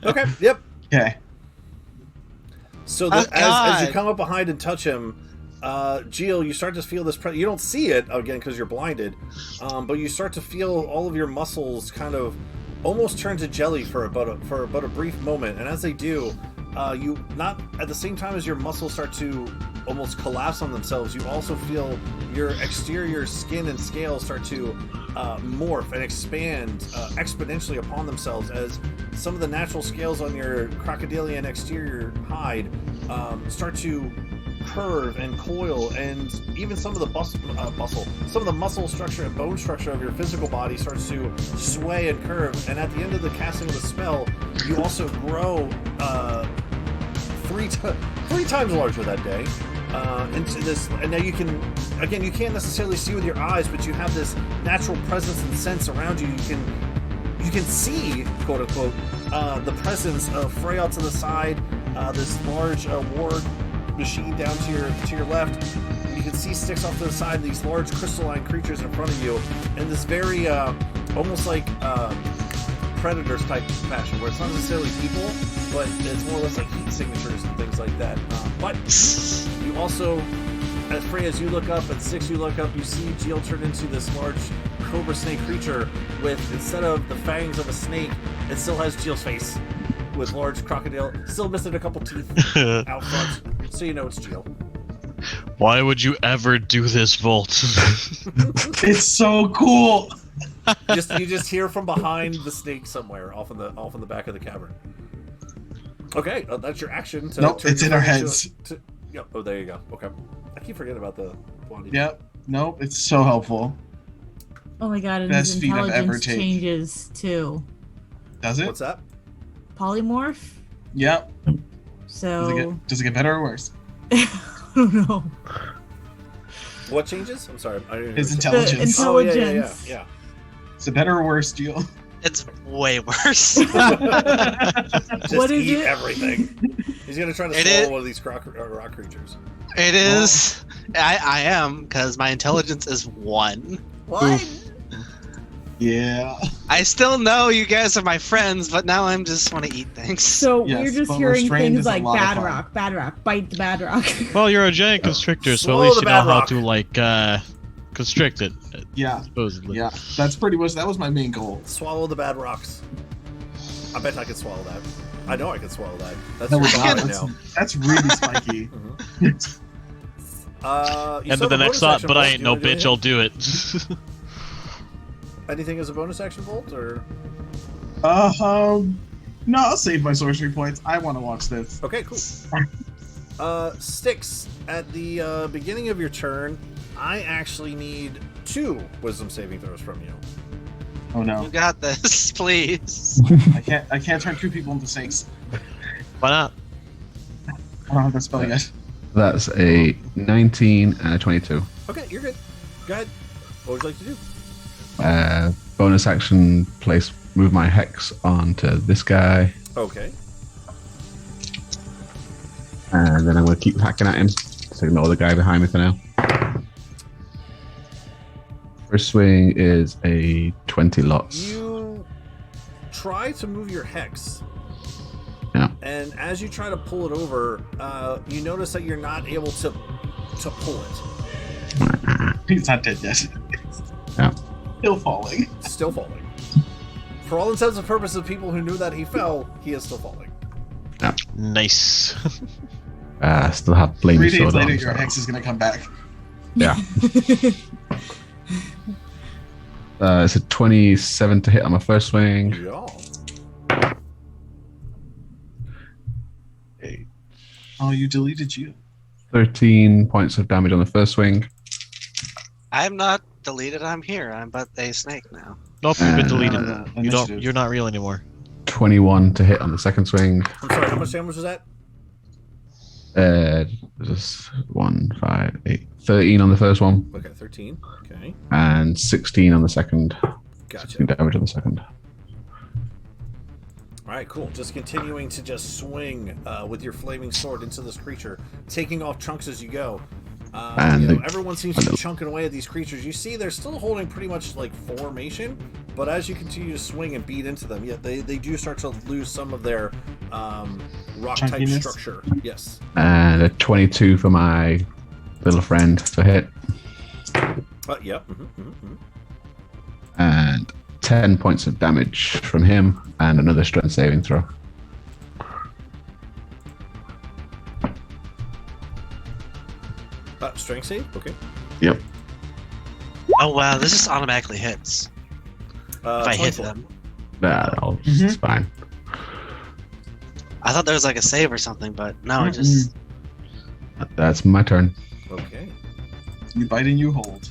Okay, yep.
Okay.
So
Oh,
as you
God.
come up behind and touch him, Gio, you start to feel this. You don't see it again because you're blinded, but you start to feel all of your muscles kind of almost turn to jelly for about a brief moment. And as they do, you not at the same time as your muscles start to almost collapse on themselves, you also feel your exterior skin and scales start to morph and expand exponentially upon themselves as some of the natural scales on your crocodilian exterior hide start to curve and coil, and even some of the some of the muscle structure and bone structure of your physical body starts to sway and curve. And at the end of the casting of the spell, you also grow three times larger that day. Into this, and now you can't necessarily see with your eyes, but you have this natural presence and sense around you. You can see, quote unquote, the presence of Freya to the side, this large ward machine down to your left. You can see Styx off to the side, these large crystalline creatures in front of you, in this very almost like Predators type fashion, where it's not necessarily people, but it's more or less like heat signatures and things like that. But you also, as Freya, as you look up, and Styx, you look up, you see Gio turn into this large cobra snake creature with, instead of the fangs of a snake, it still has Gio's face with large crocodile, still missing a couple teeth out front, so you know it's Gio.
Why would you ever do this, Volt?
It's so cool.
You just hear from behind the snake somewhere, off in the back of the cavern. Okay, that's your action.
Nope,
turn
it's
your
in our
friend
heads.
Yep. Oh, there you go. Okay. I keep forgetting about the blondie.
Yep. Nope, it's so helpful.
Oh my god, and
Best
his
feat I've ever
intelligence
taken.
changes too.
Does it?
What's that?
Polymorph?
Yep.
So
Does it get better or worse?
I don't know.
What changes? I'm sorry. I didn't
His
hear
The
intelligence.
intelligence.
Yeah.
Is it better or worse, Gio?
It's way worse.
Just
What is
eat
it?
everything. He's gonna try to
It
swallow
is-
one of these rock creatures.
It is. I am, because my intelligence is 1.
What?
Yeah.
I still know you guys are my friends, but now I'm just want to eat things.
So
Yes,
we're just
but
hearing
restrained
things
is a
like
lot of
bad
fun.
rock, bite the bad rock.
Well, you're a giant constrictor, so
Swallow
at least
the
you know
bad
how
rock.
to like constrict it.
Yeah.
Supposedly.
Yeah. That's pretty much, that was my main goal.
Swallow the bad rocks. I bet I could swallow that. I know I could swallow that. That's
No,
your
it's
power
not.
now.
That's really spiky.
You
And
still
then
have
the
a
next
bonus
thought,
action,
but I
Volt.
ain't
Do
no
you wanna do
bitch, I'll do it.
anything as a bonus action, Volt, or
No, I'll save my sorcery points. I want to watch this.
okay, cool. Styx, at the beginning of your turn, I actually need 2 wisdom saving throws from you.
Oh
You
no.
got this, please.
I can't turn 2 people into snakes.
Why not?
I don't have that spell yet.
That's a 19 and a 22.
Okay, you're good. Go ahead. What would you like to do?
Bonus action, move my hex onto this guy,
Okay.
and then I'm going to keep hacking at him. So ignore the guy behind me for now. First swing is a 20 lots.
You try to move your hex.
Yeah.
And as you try to pull it over, you notice that you're not able to pull it.
He's not dead yet.
Yeah.
Still falling.
It's still falling. For all intents and purposes, people who knew that he fell, he is still falling.
Nice.
Still have
3
flaming
days
sword
later,
on.
your
So.
hex is gonna come back.
Yeah. It's a 27 to hit on my first swing.
Yeah.
Oh, you deleted you.
13 points of damage on the first swing.
I'm not deleted. I'm here. I'm but a snake now.
Nope, you've been
Uh,
deleted.
initiative.
You're not real anymore.
21 to hit on the second swing.
I'm sorry, how much damage was that?
Just 1, 5, 8, 13 on the first one,
Okay, 13. Okay.
and 16 on the second.
Gotcha.
16 damage on the second.
All right, cool. Just continuing to just swing with your flaming sword into this creature, taking off chunks as you go. Everyone seems to be chunking away at these creatures. You see they're still holding pretty much like formation, but as you continue to swing and beat into them, they do start to lose some of their rock-type structure. Yes.
And a 22 for my little friend to hit.
Yep.
And 10 points of damage from him, and another strength saving throw.
Strength save? Okay.
Yep.
Oh wow, this just automatically hits. If I hit
24.
them.
It's fine.
I thought there was like a save or something, but no, it just...
That's my turn.
Okay.
You bite and you hold.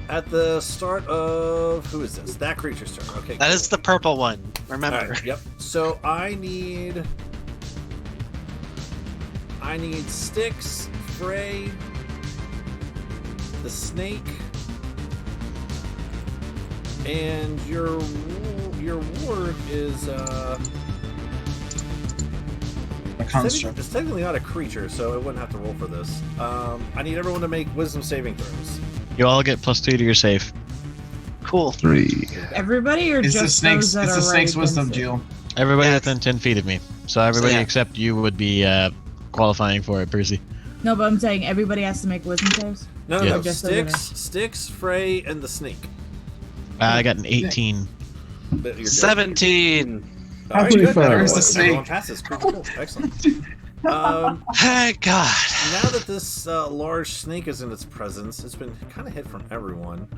At the start of... Who is this? That creature's turn. Okay.
That is the purple one, remember.
All right, yep. So I need Styx, Frey, the snake, and your ward is
A construct.
it's technically not a creature, so I wouldn't have to roll for this. I need everyone to make wisdom saving throws.
You all get +2 to your save.
Cool.
3.
Everybody or
It's
just
the snake's.
those that
It's
are
the snake's
right
wisdom,
against it?
Jill.
Everybody
Yeah.
within 10 feet of me. So everybody
Yeah.
except you would be qualifying for it, Percy.
No, but I'm saying everybody has to make wisdom saves.
No,
Yeah.
no.
Just over
Styx, Frey, and the snake.
I got an 18.
But you're good.
17.
All right,
Happily
good.
fair.
Everyone,
Where's the snake?
everyone passes. Cool. Excellent.
Thank God.
Now that this large snake is in its presence, it's been kind of hid from everyone.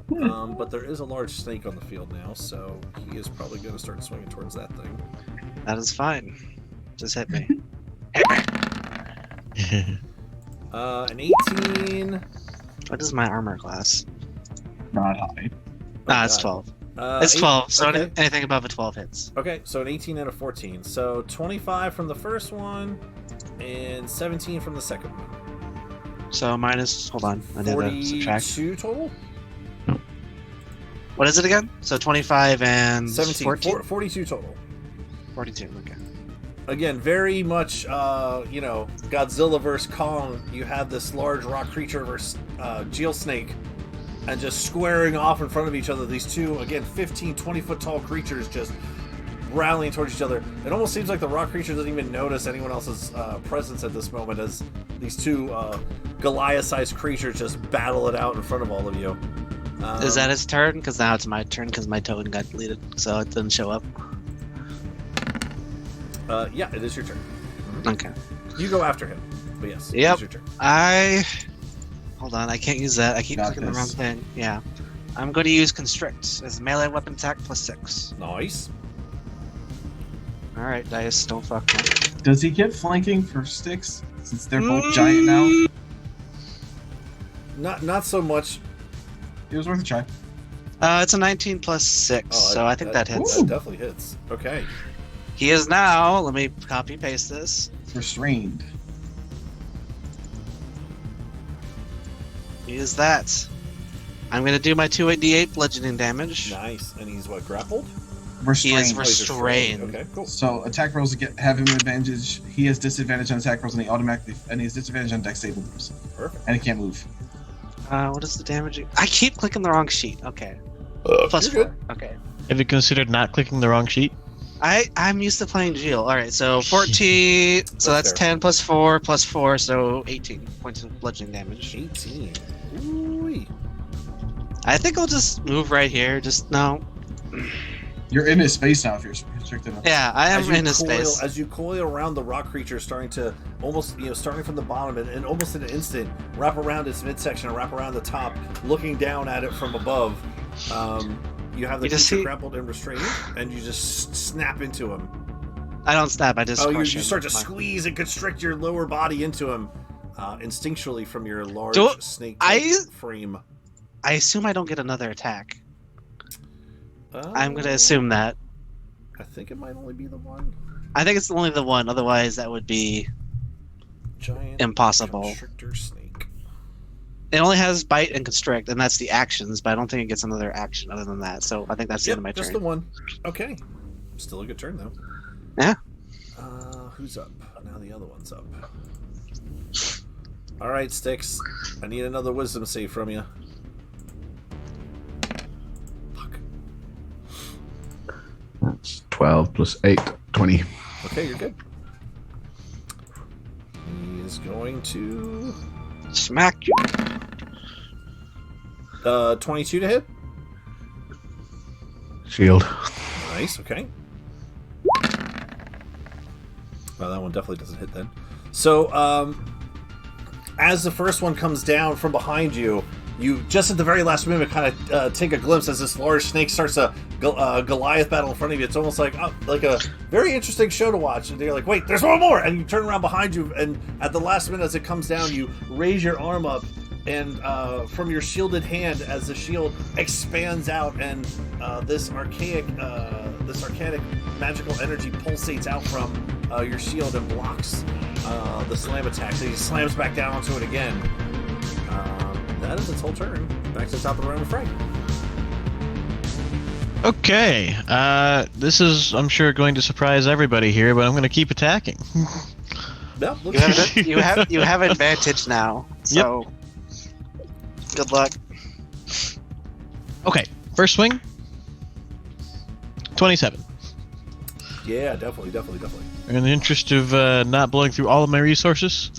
But there is a large snake on the field now, so he is probably going to start swinging towards that thing.
That is fine. Just hit me.
An 18.
What is my armor class?
Not high.
Ah, it's
God.
12. It's 12, so
okay.
anything above a 12 hits.
Okay, so an 18 and a 14. So 25 from the first one, and 17 from the second one.
So minus, hold on, I need to subtract.
42 total?
What is it again? So 25 and
17.
14?
42 total.
42, okay.
Again, very much, Godzilla vs. Kong. You have this large rock creature versus Geel Snake, and just squaring off in front of each other. These two, again, 15, 20-foot tall creatures just rallying towards each other. It almost seems like the rock creature doesn't even notice anyone else's presence at this moment as these two Goliath-sized creatures just battle it out in front of all of you.
Is that his turn? Because now it's my turn because my token got deleted, so it didn't show up.
Yeah, it is your turn.
Okay.
You go after him. But yes,
Yep.
it is your turn.
Hold on, I can't use that. I keep
Got
clicking the
this.
wrong thing. Yeah. I'm going to use Constrict as melee weapon attack +6.
Nice.
Alright, dice, don't fuck me.
Does he get flanking for sticks since they're both giant now?
Not so much.
It was worth a try.
It's a 19 +6,
Oh,
so I think that hits.
That definitely hits. Okay.
He is now, let me copy paste this.
Restrained.
He is that. I'm going to do my 2d8 bludgeoning damage.
Nice. And he's what, grappled?
He
Restrained.
is restrained.
Okay, cool.
So attack rolls have him advantage. He has disadvantage on attack rolls, and he has disadvantage on dex saving throws,
Perfect.
and he can't move.
What is the damage? I keep clicking the wrong sheet. Okay. +4.
You're good.
Okay.
Have you considered not clicking the wrong sheet?
I'm used to playing Geel. Alright, so 14. So that's
fair.
10 +4, so 18 points of bludgeoning damage.
18. Ooh-wee.
I think I'll just move right here. Just no.
You're in his space now if you're restricted enough.
Yeah, I am
As you
in his
coil-
space.
As you coil around the rock creature, starting to almost, starting from the bottom and almost in an instant, wrap around its midsection and wrap around the top, looking down at it from above. You have the
You just
creature
see-
grappled and restrained, and you just snap into him.
I don't snap. I just.
You
crush him
start to
with my-
squeeze and constrict your lower body into him, instinctually from your large
Do-
snake
I-
frame.
I assume I don't get another attack. I'm gonna
Uh,
assume that.
I think it might only be the one.
I think it's only the one. Otherwise, that would be
Giant
impossible.
constrictor snake.
It only has bite and constrict, and that's the actions. But I don't think it gets another action other than that. So I think that's the end of my
just
turn.
the one. Okay. Still a good turn, though.
Yeah.
Who's up? Now the other one's up. All right, Sticks. I need another wisdom save from you. Fuck.
That's 12 plus 8, 20.
Okay, you're good. He is going to...
Smack you.
22 to hit.
Shield.
Nice, okay. Well, that one definitely doesn't hit then. So, as the first one comes down from behind you, you just at the very last moment kind of take a glimpse as this large snake starts a Goliath battle in front of you. It's almost like a very interesting show to watch. And you're like, wait, there's one more! And you turn around behind you, and at the last minute as it comes down, you raise your arm up, and from your shielded hand, as the shield expands out, and this archaic magical energy pulsates out from your shield and blocks the slam attack. So he slams back down onto it again. That is its whole turn. Back to the top of the round with Frank.
Okay, this is, I'm sure, going to surprise everybody here, but I'm going to keep attacking.
No,
You have advantage now. So good luck.
Okay, first swing. 27.
Yeah, definitely.
In the interest of not blowing through all of my resources,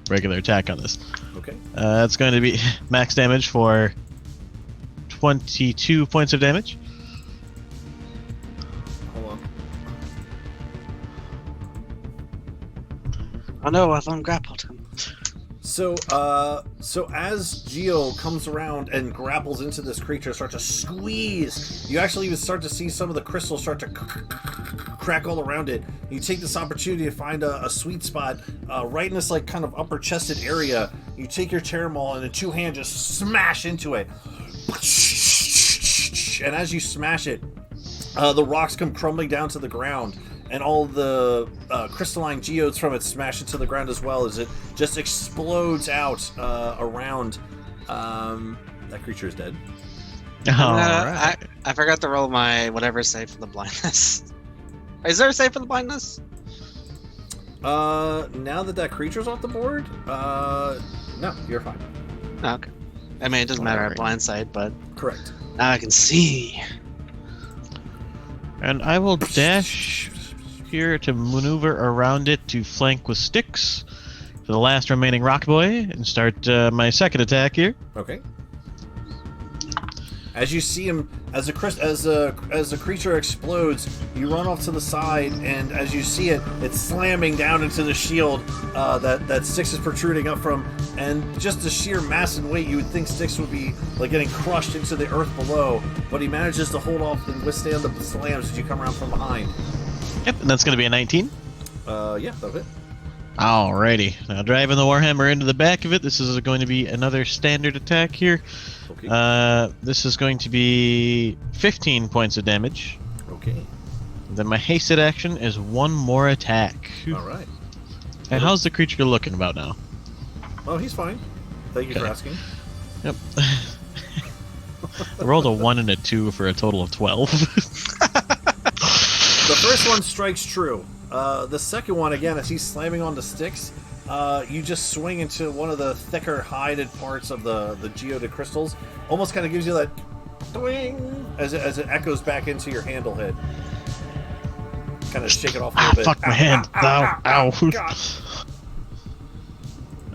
regular attack on this.
Okay.
That's going to be max damage for 22 points of damage.
Hold on.
Oh no, I've ungrappled him.
So as Geo comes around and grapples into this creature, start to squeeze, you actually even start to see some of the crystals start to crack all around it. You take this opportunity to find a sweet spot right in this like kind of upper chested area. You take your terror maul and in two hands just smash into it. And as you smash it, the rocks come crumbling down to the ground. And all the crystalline geodes from it smash into the ground as well as it just explodes out around. That creature is dead.
Alright.
I forgot to roll my whatever save for the blindness. Is there a save for the blindness?
Now that creature's off the board, no, you're fine.
Okay. I mean, it doesn't matter at blind sight, but
Correct.
now I can see.
And I will dash here to maneuver around it to flank with sticks for the last remaining rock boy and start my second attack here.
Okay. As you see him, as the creature explodes, you run off to the side, and as you see it, it's slamming down into the shield that Styx is protruding up from, and just the sheer mass and weight, you would think Styx would be like getting crushed into the earth below, but he manages to hold off and withstand the slams as you come around from behind.
Yep, and that's going to be a 19.
Yeah, that'll hit.
Alrighty, now driving the Warhammer into the back of it, this is going to be another standard attack here.
Okay.
This is going to be 15 points of damage.
Okay.
Then my hasted action is one more attack.
All right.
And how's the creature looking about now?
Oh, he's fine. Thank you for asking.
Yep. I rolled a 1 and a 2 for a total of 12.
The first one strikes true. The second one, again, as he's slamming on the sticks, you just swing into one of the thicker hided parts of the geode crystals. Almost kind of gives you that twing as it echoes back into your handle head. Kind of shake it off a little bit.
Fuck my hand. Ow.
God.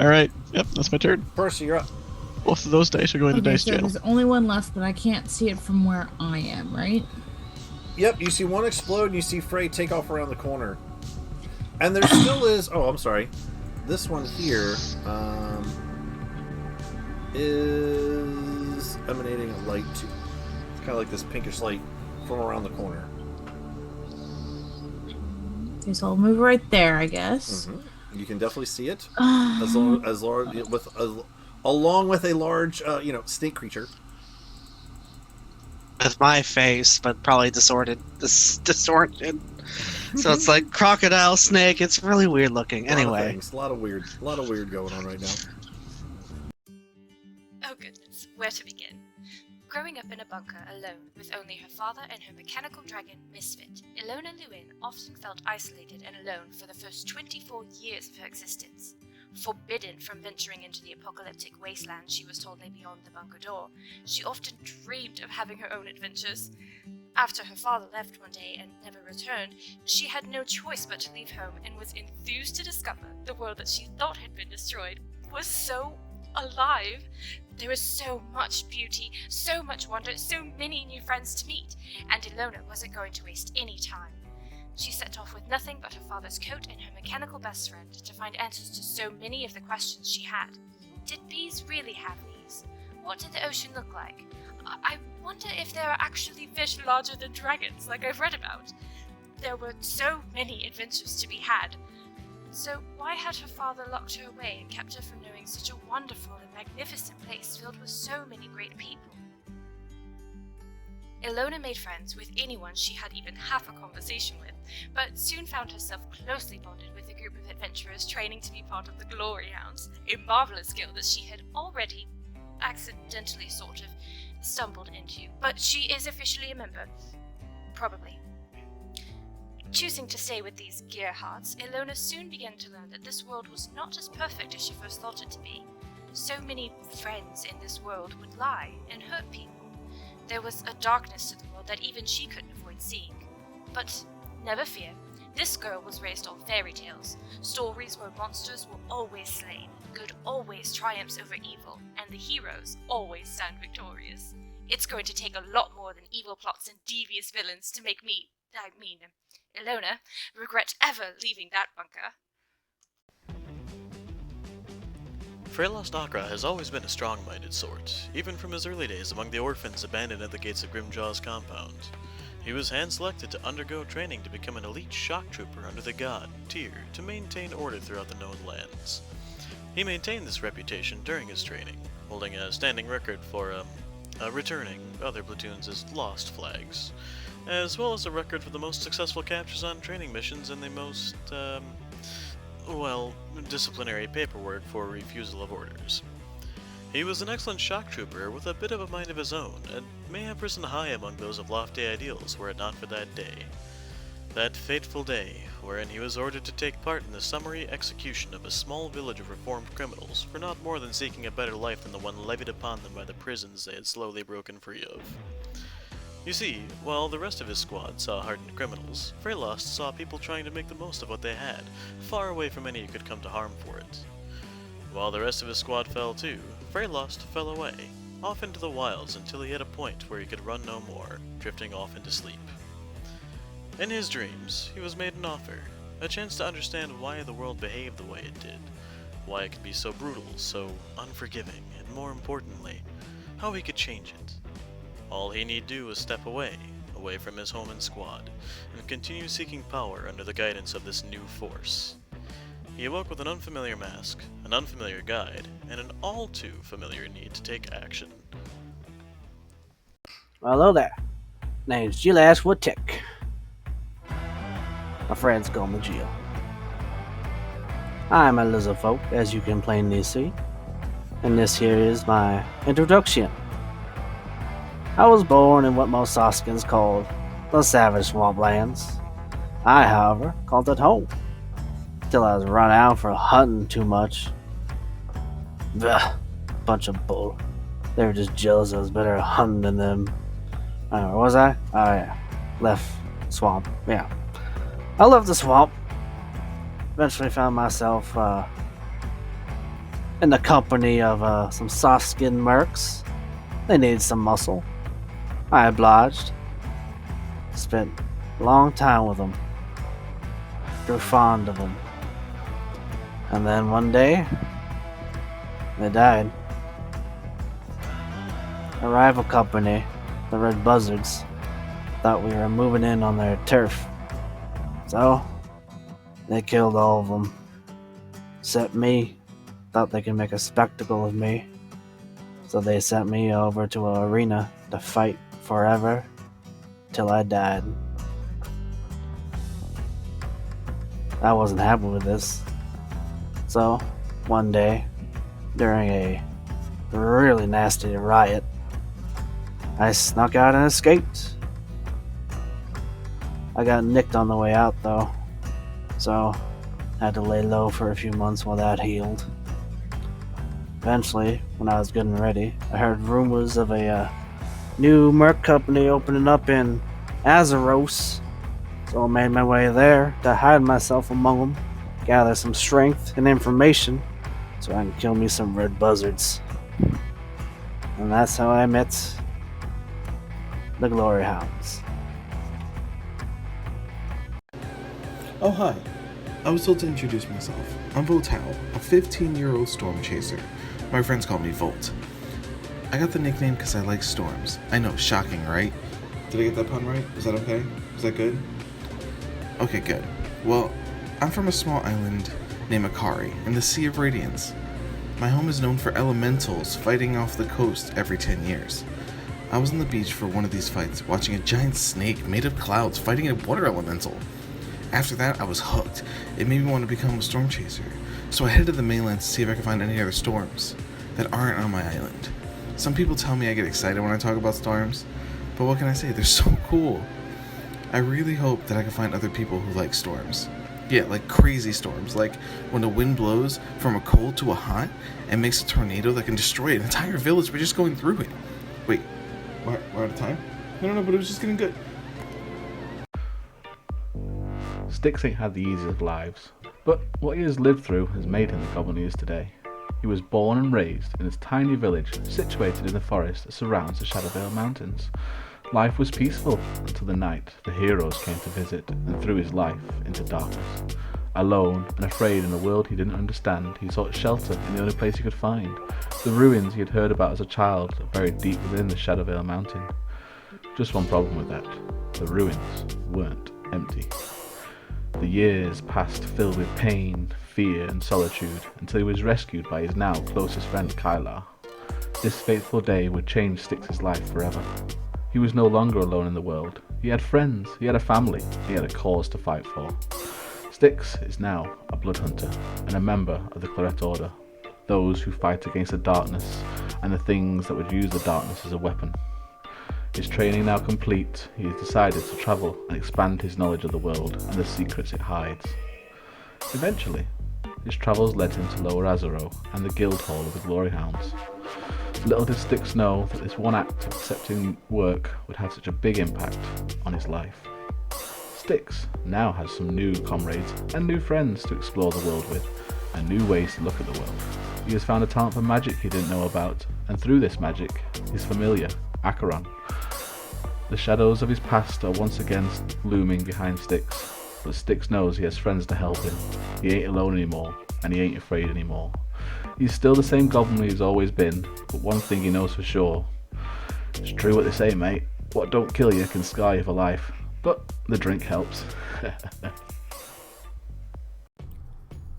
Alright, yep, that's my turn.
Percy, you're up.
Both of those dice are going to
Okay,
dice
so
channel.
there's only one left, but I can't see it from where I am, right?
Yep, you see one explode and you see Frey take off around the corner. And there still is... Oh, I'm sorry. This one here is emanating a light too. It's kind of like this pinkish light from around the corner.
Okay, so I'll move right there, I guess.
You can definitely see it along with a large, snake creature.
With my face, but probably distorted. So it's like crocodile, snake. It's really weird looking. Anyway,
A lot of weird going on right now.
Oh goodness, where to begin? Growing up in a bunker alone with only her father and her mechanical dragon, Misfit, Ilona Lewin often felt isolated and alone for the first 24 years of her existence. Forbidden from venturing into the apocalyptic wasteland she was told lay beyond the bunker door, she often dreamed of having her own adventures. After her father left one day and never returned, she had no choice but to leave home and was enthused to discover the world that she thought had been destroyed was so alive. There was so much beauty, so much wonder, so many new friends to meet, and Ilona wasn't going to waste any time. She set off with nothing but her father's coat and her mechanical best friend to find answers to so many of the questions she had. Did bees really have knees? What did the ocean look like? I wonder if there are actually fish larger than dragons, like I've read about. There were so many adventures to be had. So why had her father locked her away and kept her from knowing such a wonderful and magnificent place filled with so many great people? Ilona made friends with anyone she had even half a conversation with, but soon found herself closely bonded with a group of adventurers training to be part of the Glory Hounds, a marvelous guild that she had already accidentally sort of stumbled into, but she is officially a member. Probably. Choosing to stay with these gearhearts, Ilona soon began to learn that this world was not as perfect as she first thought it to be. So many friends in this world would lie and hurt people. There was a darkness to the world that even she couldn't avoid seeing. But never fear, this girl was raised on fairy tales, stories where monsters were always slain, good always triumphs over evil, and the heroes always stand victorious. It's going to take a lot more than evil plots and devious villains to make Ilona, regret ever leaving that bunker.
Freylost Akra has always been a strong-minded sort, even from his early days among the orphans abandoned at the gates of Grimjaw's compound. He was hand-selected to undergo training to become an elite shock trooper under the God, Tyr, to maintain order throughout the known lands. He maintained this reputation during his training, holding a standing record for returning other platoons as lost flags, as well as a record for the most successful captures on training missions and the most, disciplinary paperwork for refusal of orders. He was an excellent shock trooper with a bit of a mind of his own, and may have risen high among those of lofty ideals were it not for that day. That fateful day, wherein he was ordered to take part in the summary execution of a small village of reformed criminals for not more than seeking a better life than the one levied upon them by the prisons they had slowly broken free of. You see, while the rest of his squad saw hardened criminals, Freylost saw people trying to make the most of what they had, far away from any who could come to harm for it. While the rest of his squad fell too, Freylost fell away, off into the wilds until he hit a point where he could run no more, drifting off into sleep. In his dreams, he was made an offer, a chance to understand why the world behaved the way it did, why it could be so brutal, so unforgiving, and more importantly, how he could change it. All he need do was step away from his home and squad, and continue seeking power under the guidance of this new force. He awoke with an unfamiliar mask, an unfamiliar guide, and an all too familiar need to take action.
Well, hello there. Name's Jill Woodtick. My friends call me Jill. I'm a lizard folk, as you can plainly see, and this here is my introduction. I was born in what most Soskins called the Savage Swamplands. I, however, called it home, till I was run out for hunting too much. Bunch of bull. They were just jealous I was better at hunting than them. Where was I? Oh yeah, left swamp. Yeah, I left the swamp. Eventually found myself in the company of some soft-skinned mercs. They needed some muscle. I obliged. Spent a long time with them. Grew fond of them. And then one day, they died. A rival company, the Red Buzzards, thought we were moving in on their turf. So, they killed all of them. Except me. Thought they could make a spectacle of me. So they sent me over to an arena to fight forever till I died. I wasn't happy with this. So, one day, during a really nasty riot, I snuck out and escaped. I got nicked on the way out, though, so had to lay low for a few months while that healed. Eventually, when I was getting ready, I heard rumors of a new merc company opening up in Azeros, so I made my way there to hide myself among them, gather some strength and information so I can kill me some red buzzards. And that's how I met the Glory Hounds.
Oh, hi. I was told to introduce myself. I'm Voltao, a 15-year-old storm chaser. My friends call me Volt. I got the nickname because I like storms. I know, shocking, right? Did I get that pun right? Is that okay? Is that good? Okay, good. Well, I'm from a small island named Akari in the Sea of Radiance. My home is known for elementals fighting off the coast every 10 years. I was on the beach for one of these fights, watching a giant snake made of clouds fighting a water elemental. After that, I was hooked. It made me want to become a storm chaser, so I headed to the mainland to see if I could find any other storms that aren't on my island. Some people tell me I get excited when I talk about storms, but what can I say? They're so cool. I really hope that I can find other people who like storms. Yeah, like crazy storms, like when the wind blows from a cold to a hot and makes a tornado that can destroy an entire village by just going through it. Wait, we're out of time? No, but it was just getting good.
Styx ain't had the easiest of lives, but what he has lived through has made him the goblin he is today. He was born and raised in this tiny village situated in the forest that surrounds the Shadowvale Mountains. Life was peaceful until the night the heroes came to visit and threw his life into darkness. Alone and afraid in a world he didn't understand, he sought shelter in the only place he could find, the ruins he had heard about as a child buried deep within the Shadowvale Mountain. Just one problem with that: the ruins weren't empty. The years passed filled with pain, fear and solitude until he was rescued by his now closest friend Kylar. This fateful day would change Styx's life forever. He was no longer alone in the world. He had friends, he had a family, he had a cause to fight for. Styx is now a blood hunter and a member of the Claret Order, those who fight against the darkness and the things that would use the darkness as a weapon. His training now complete, he has decided to travel and expand his knowledge of the world and the secrets it hides. Eventually, his travels led him to Lower Azero and the guild hall of the Glory Hounds. Little did Styx know that this one act of accepting work would have such a big impact on his life. Styx now has some new comrades and new friends to explore the world with, and new ways to look at the world. He has found a talent for magic he didn't know about, and through this magic, his familiar, Acheron. The shadows of his past are once again looming behind Styx, but Styx knows he has friends to help him. He ain't alone anymore, and he ain't afraid anymore. He's still the same goblin he's always been, but one thing he knows for sure. It's true what they say, mate. What don't kill you can scar you for life. But the drink helps.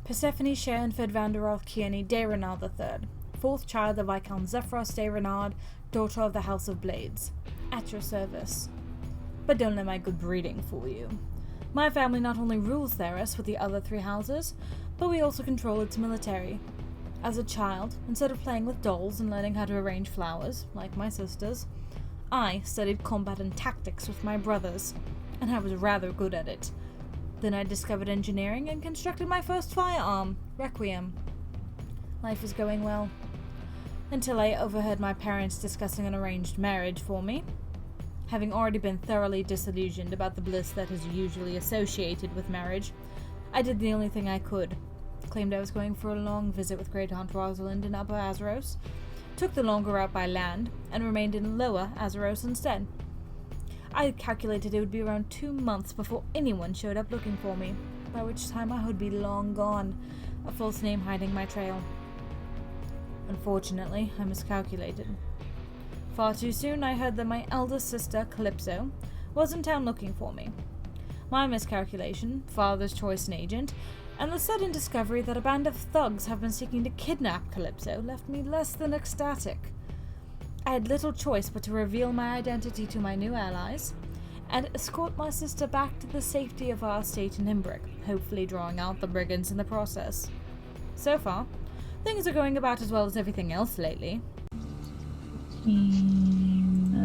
Persephone Sharonford Vanderroth Kearney de Renard III, fourth child of Viscount Zephyros de Renard, daughter of the House of Blades. At your service. But don't let my good breeding fool you. My family not only rules Theros with the other three houses, but we also control its military. As a child, instead of playing with dolls and learning how to arrange flowers, like my sisters, I studied combat and tactics with my brothers, and I was rather good at it. Then I discovered engineering and constructed my first firearm, Requiem. Life was going well, until I overheard my parents discussing an arranged marriage for me. Having already been thoroughly disillusioned about the bliss that is usually associated with marriage, I did the only thing I could. Claimed I was going for a long visit with Great Aunt Rosalind in Upper Azeros, took the longer route by land, and remained in Lower Azeros instead. I calculated it would be around 2 months before anyone showed up looking for me, by which time I would be long gone, a false name hiding my trail. Unfortunately, I miscalculated. Far too soon I heard that my eldest sister, Calypso, was in town looking for me. My miscalculation, father's choice and agent, and the sudden discovery that a band of thugs have been seeking to kidnap Calypso left me less than ecstatic. I had little choice but to reveal my identity to my new allies, and escort my sister back to the safety of our estate in Imbric, hopefully drawing out the brigands in the process. So far, things are going about as well as everything else lately.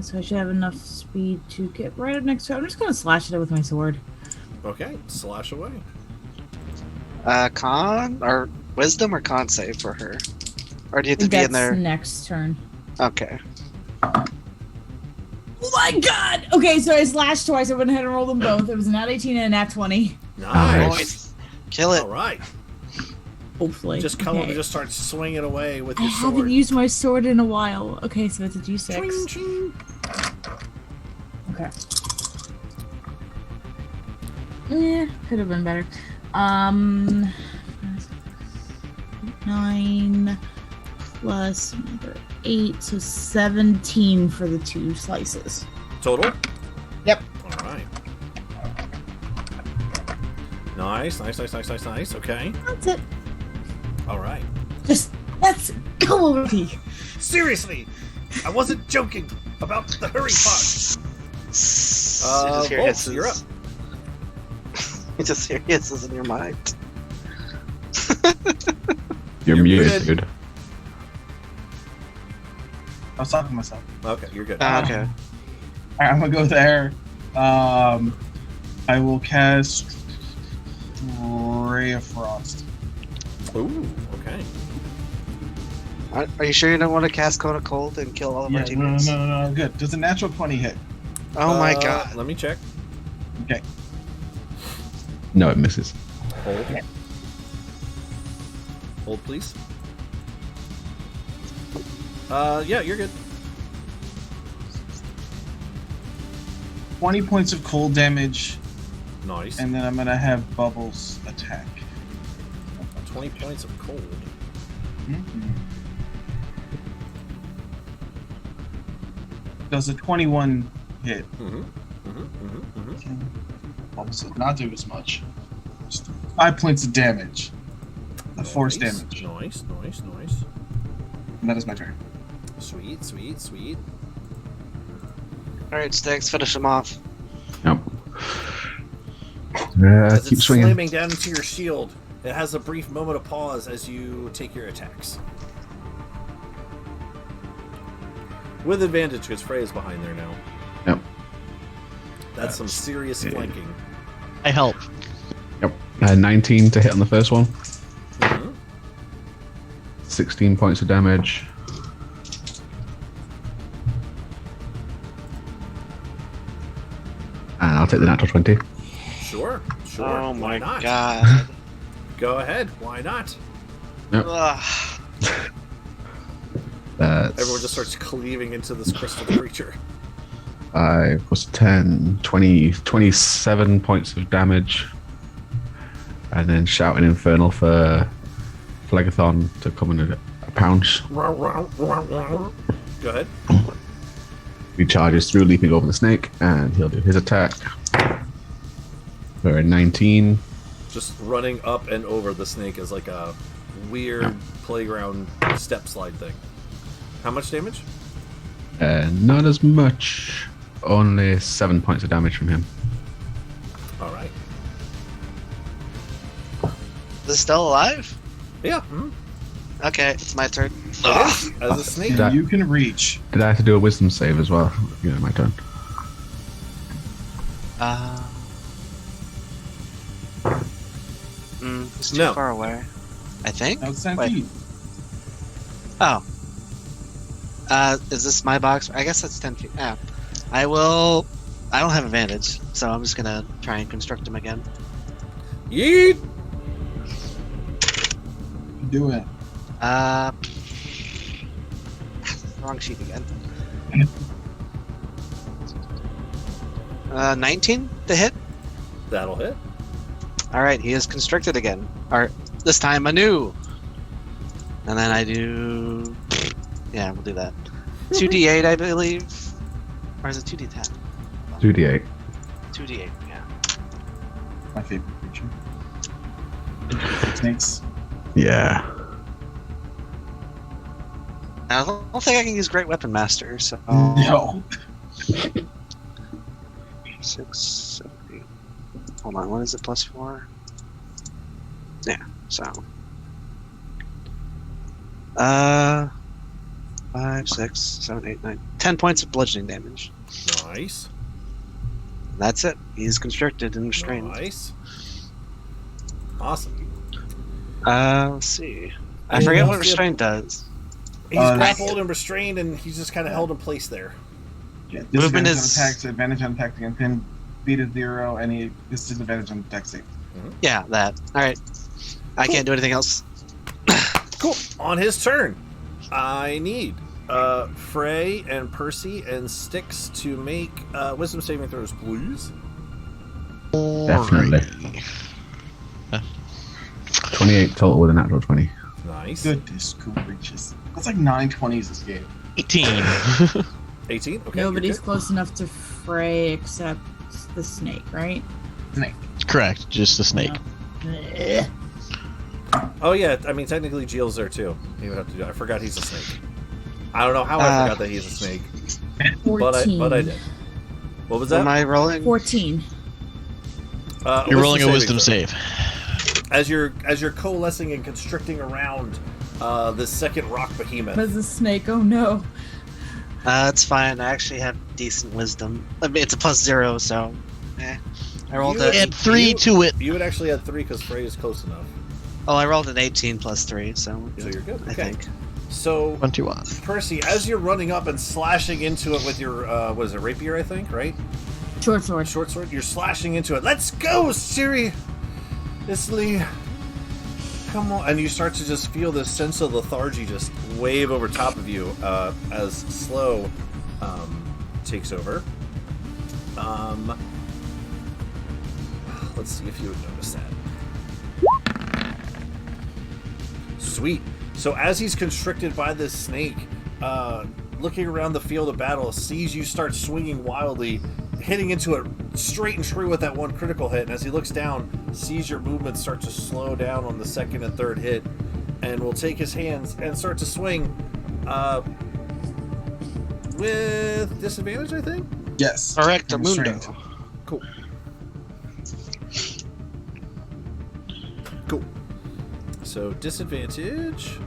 So I should have enough speed to get right up next to it. I'm just gonna slash it with my sword.
Okay, slash away.
Con or wisdom or con save for her? Or do you have to
I think
be in
that's
there?
next turn.
Okay.
Oh my god! Okay, so I slashed twice. I went ahead and rolled them both. It was a nat 18 and a nat 20.
Nice.
Kill it.
All right.
Hopefully.
Just come up
Okay.
and just start swinging away with
I
your sword.
haven't used my sword in a while. Okay, so it's a d6.
Ching, ching.
Okay. Yeah, could have been better. 9 plus another 8, so 17 for the 2 slices.
Total?
Yep.
All right. Nice. Okay.
That's it.
All right.
Just let's go over here.
Seriously, I wasn't joking about the hurry part.
Just hear
Volts,
hisses.
you're up.
You just hear hisses in your mind.
You're
You're
muted,
muted.
dude.
I was talking to myself.
Okay, you're good.
Okay.
Alright, I'm gonna go there. I will cast Ray of Frost.
Ooh, okay.
Are you sure you don't want to cast Cone of Cold and kill all of our
No,
teammates?
no, good. Does a natural 20 hit?
Oh my god.
Let me check.
Okay.
No, it misses.
Hold. Hold, please. Yeah, you're good.
20 points of cold damage,
Nice.
and then I'm gonna have Bubbles attack.
20 points of cold.
Does a 21 hit? Bubbles does not do as much. Just 5 points of damage. A force damage.
Nice.
And that is my turn.
Sweet.
Alright, Sticks, finish him off.
Yep.
As
Keep
it's
swinging.
slamming down into your shield, it has a brief moment of pause as you take your attacks. With advantage, because Freya's behind there now.
Yep.
That's some serious flanking.
I help.
Yep. 19 to hit on the first one.
Mhm.
16 points of damage. And I'll take the natural 20.
Sure.
Oh
Why
my
not?
god.
Go ahead. Why not?
Yep.
Ugh.
That's
Everyone just starts cleaving into this crystal creature.
5 plus 10, 20, 27 points of damage. And then shouting Infernal for Phlegathon to come in a pounce.
Go ahead.
He charges through, leaping over the snake, and he'll do his attack. For a 19.
Just running up and over the snake is like a weird playground step slide thing. How much damage?
Not as much. Only 7 points of damage from him.
All right.
Is this still alive?
Yeah.
Okay, it's my turn.
As a snake.
That-
You can reach.
Did I have to do a wisdom save as well? Yeah, my turn.
It's too
No.
far away. I think?
That was 10
Wait.
feet.
Oh. Is this my box? I guess that's 10 feet. Yeah. I don't have advantage, so I'm just gonna try and construct him again.
Yeet!
Do it.
Wrong sheet again. 19 to hit?
That'll hit.
Alright, he is constricted again. Or, this time anew! And then I do... Yeah, we'll do that. 2d8, I believe? Or is it 2d10?
2d8.
2d8, yeah.
My favorite creature. Snakes.
Yeah.
I don't think I can use Great Weapon Master, so...
No.
6, 7, 8. Hold on, what is it, +4? Yeah, so... 5, 6, 7, 8, 9, 10 points of bludgeoning damage.
Nice.
That's it. He's constricted and restrained.
Nice. Awesome.
Let's see. I
Anything
forget
else
what
you-
restraint does.
He's
Uh,
grappled and restrained, and he's just kind of held in place there.
Yeah,
Movement
disadvantage
is-
on attacks, advantage on attack against him, beat at 0, any disadvantage on attack save.
Yeah, that. Alright. I can't do anything else.
Cool. On his turn, I need Frey and Percy and Styx to make wisdom saving throws, please.
Definitely. 28 total with a natural 20.
Nice.
Goodness gracious. That's like 9 20s this game.
18.
18. Okay.
Nobody's
you're good.
close enough to Frey except the snake, right?
Correct, just the snake.
Ugh.
Oh yeah. I mean, technically, Gil's there too. He would have to do. I forgot he's a snake. I don't know how I forgot that he's a snake,
14.
but I did. What was
Am
that?
I rolling?
14.
You're rolling a wisdom
saving
save.
throw. As you're coalescing and constricting around this second rock behemoth.
But the snake, oh no.
It's fine. I actually have decent wisdom. I mean, it's a +0, so. I rolled
You
a.
Add 3 to it.
You would actually add 3 because Frey is close enough.
Oh, I rolled an 18 +3, so.
So you're good.
I
Okay.
think.
So
21.
Percy, as you're running up and slashing into it with your what is it, rapier? I think, right?
Short sword.
Short sword. You're slashing into it. Let's go, seriously. Come on, and you start to just feel this sense of lethargy just wave over top of you as Slow takes over. Let's see if you would notice that. Sweet. So as he's constricted by this snake, looking around the field of battle, sees you start swinging wildly, hitting into it straight and true with that one critical hit. And as he looks down, sees your movement start to slow down on the second and third hit, and will take his hands and start to swing with disadvantage, I think.
Yes.
Correct,
I'm
Mundo.
restrained.
Cool. Cool. So disadvantage.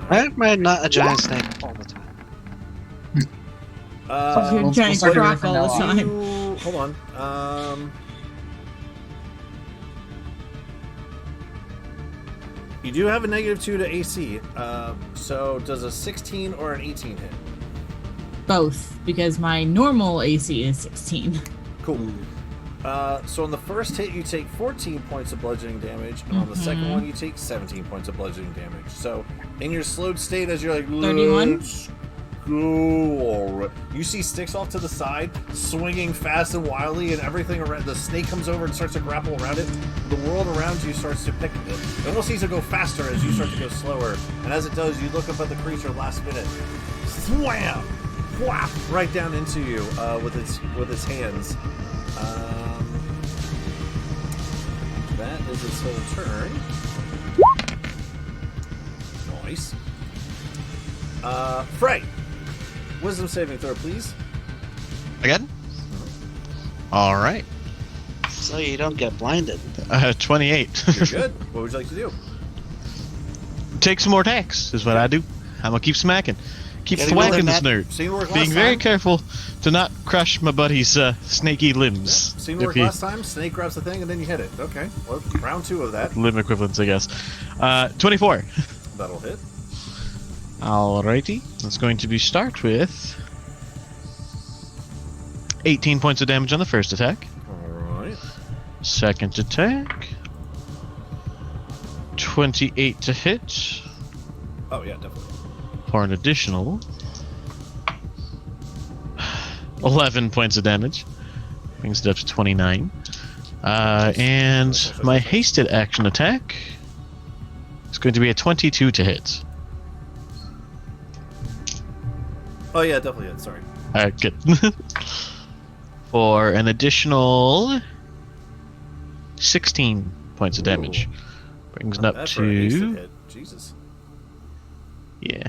Why am I not a giant snake all the time?
You're
we'll
giant
start doing it
croc
from
all
now
the
on.
time.
Hold on. You do have a -2 to AC. So does a 16 or an 18 hit?
Both, because my normal AC is 16.
Cool. So on the first hit, you take 14 points of bludgeoning damage, and on the second one, you take 17 points of bludgeoning damage. So in your slowed state, as you're like,
31?
let's go, you see Styx off to the side, swinging fast and wildly, and everything around the snake comes over and starts to grapple around it. The world around you starts to pick it. It almost needs to go faster as you start to go slower, and as it does, you look up at the creature last minute, swam, whap, right down into you with its hands. That is its whole turn. Nice. Frey, wisdom saving throw, please.
Again? Alright.
So you don't get blinded.
28.
You're good. What would you like to do?
Take some more attacks, is what I do. I'm gonna keep smacking. Keep
Gotta go
thwacking
with
this
that.
nerd.
Seen work
Being
last
very
time?
careful to not crush my buddy's snaky limbs.
Seen
If
work
he-
last time? Snake grabs the thing and then you hit it. Okay. Well, round 2 of that.
Limb equivalents, I guess. 24.
That'll hit.
Alrighty. That's going to be start with 18 points of damage on the first attack.
Alright.
Second attack. 28 to hit.
Oh, yeah, definitely.
For an additional 11 points of damage. Brings it up to 29. And my hasted action attack is going to be a 22 to hit.
Oh, yeah, definitely hit. Sorry.
Alright, good. For an additional 16 points of damage. Brings it
Not
up
bad for a hasted
to...
hit. Jesus.
Yeah.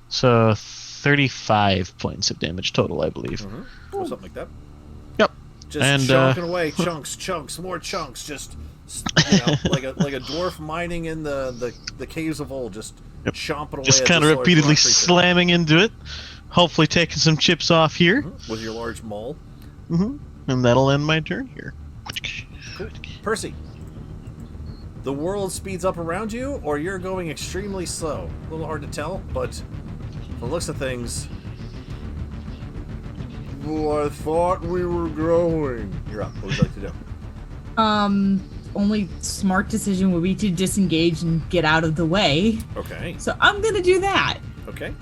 So 35 points of damage total, I believe.
Or something like that.
Yep.
Just
And,
chunking away, chunks, more chunks. Just like a dwarf mining in the caves of old. Just chomping away.
Just
at
kind
this
of
large
repeatedly
rock creature.
slamming into it. Hopefully taking some chips off here.
With your large maul.
And that'll end my turn here.
Cool. Percy, the world speeds up around you, or you're going extremely slow. A little hard to tell, but from the looks of things, well, I thought we were growing. You're up. What would you like to do?
Only smart decision would be to disengage and get out of the way.
Okay.
So I'm gonna do that.
Okay.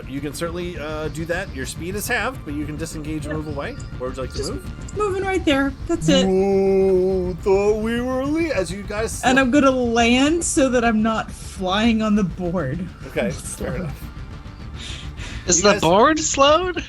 You can certainly do that. Your speed is halved, but you can disengage and move away. Where would you like to move?
Moving right there. That's it.
Whoa, thought we were as you guys.
And I'm gonna land so that I'm not flying on the board.
Okay, fair enough.
Is
You
the
guys-
board slowed?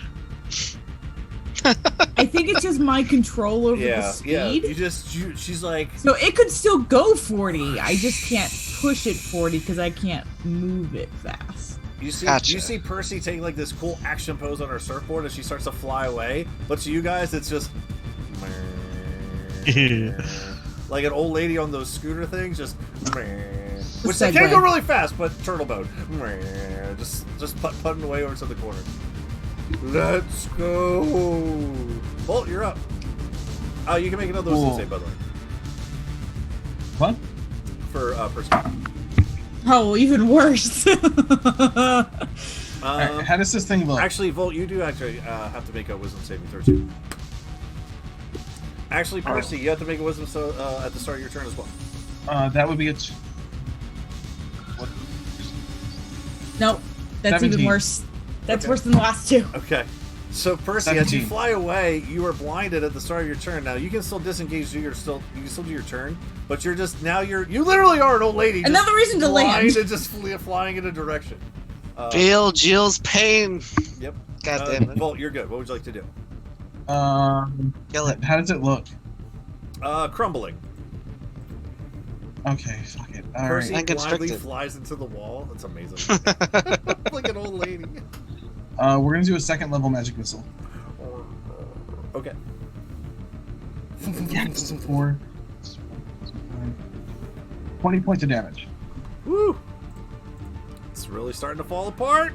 I think it's just my control over the
Yeah,
speed.
yeah. She's like,
So it could still go 40. I just can't push it 40 because I can't move it fast.
you see,
Gotcha.
you see Percy taking like this cool action pose on her surfboard as she starts to fly away. But to you guys, it's just like an old lady on those scooter things, just which they can go
Segue.
really fast, but turtle mode, just putting away over to the corner. Let's go. Bolt, you're up. You can make another wisdom
Cool.
save, by the way,
What?
for Percy.
Oh, even worse.
Alright, how does this thing look?
Actually, Volt, you do actually have to make a wisdom saving throw too. Actually, Percy, you have to make a wisdom at the start of your turn as well.
That would be a. What?
Nope, that's
17.
even worse. That's
Okay.
worse than the last two.
Okay. So Percy, as you
17.
fly away, you are blinded at the start of your turn. Now you can still disengage. You can still do your turn, but you're just now you literally are an old lady. just
Another reason to land.
blind and just flying in a direction.
Feel Jill's pain.
Yep.
God damn it.
Volt, you're good. What would you like to do?
Kill it.
How does it look?
Crumbling.
Okay, fuck it. All
Percy
right.
blindly
Unconstricted.
flies into the wall. That's amazing. Like an old lady.
We're gonna do a second level magic missile.
Okay.
Yes, 4. 20 points of damage.
Woo! It's really starting to fall apart.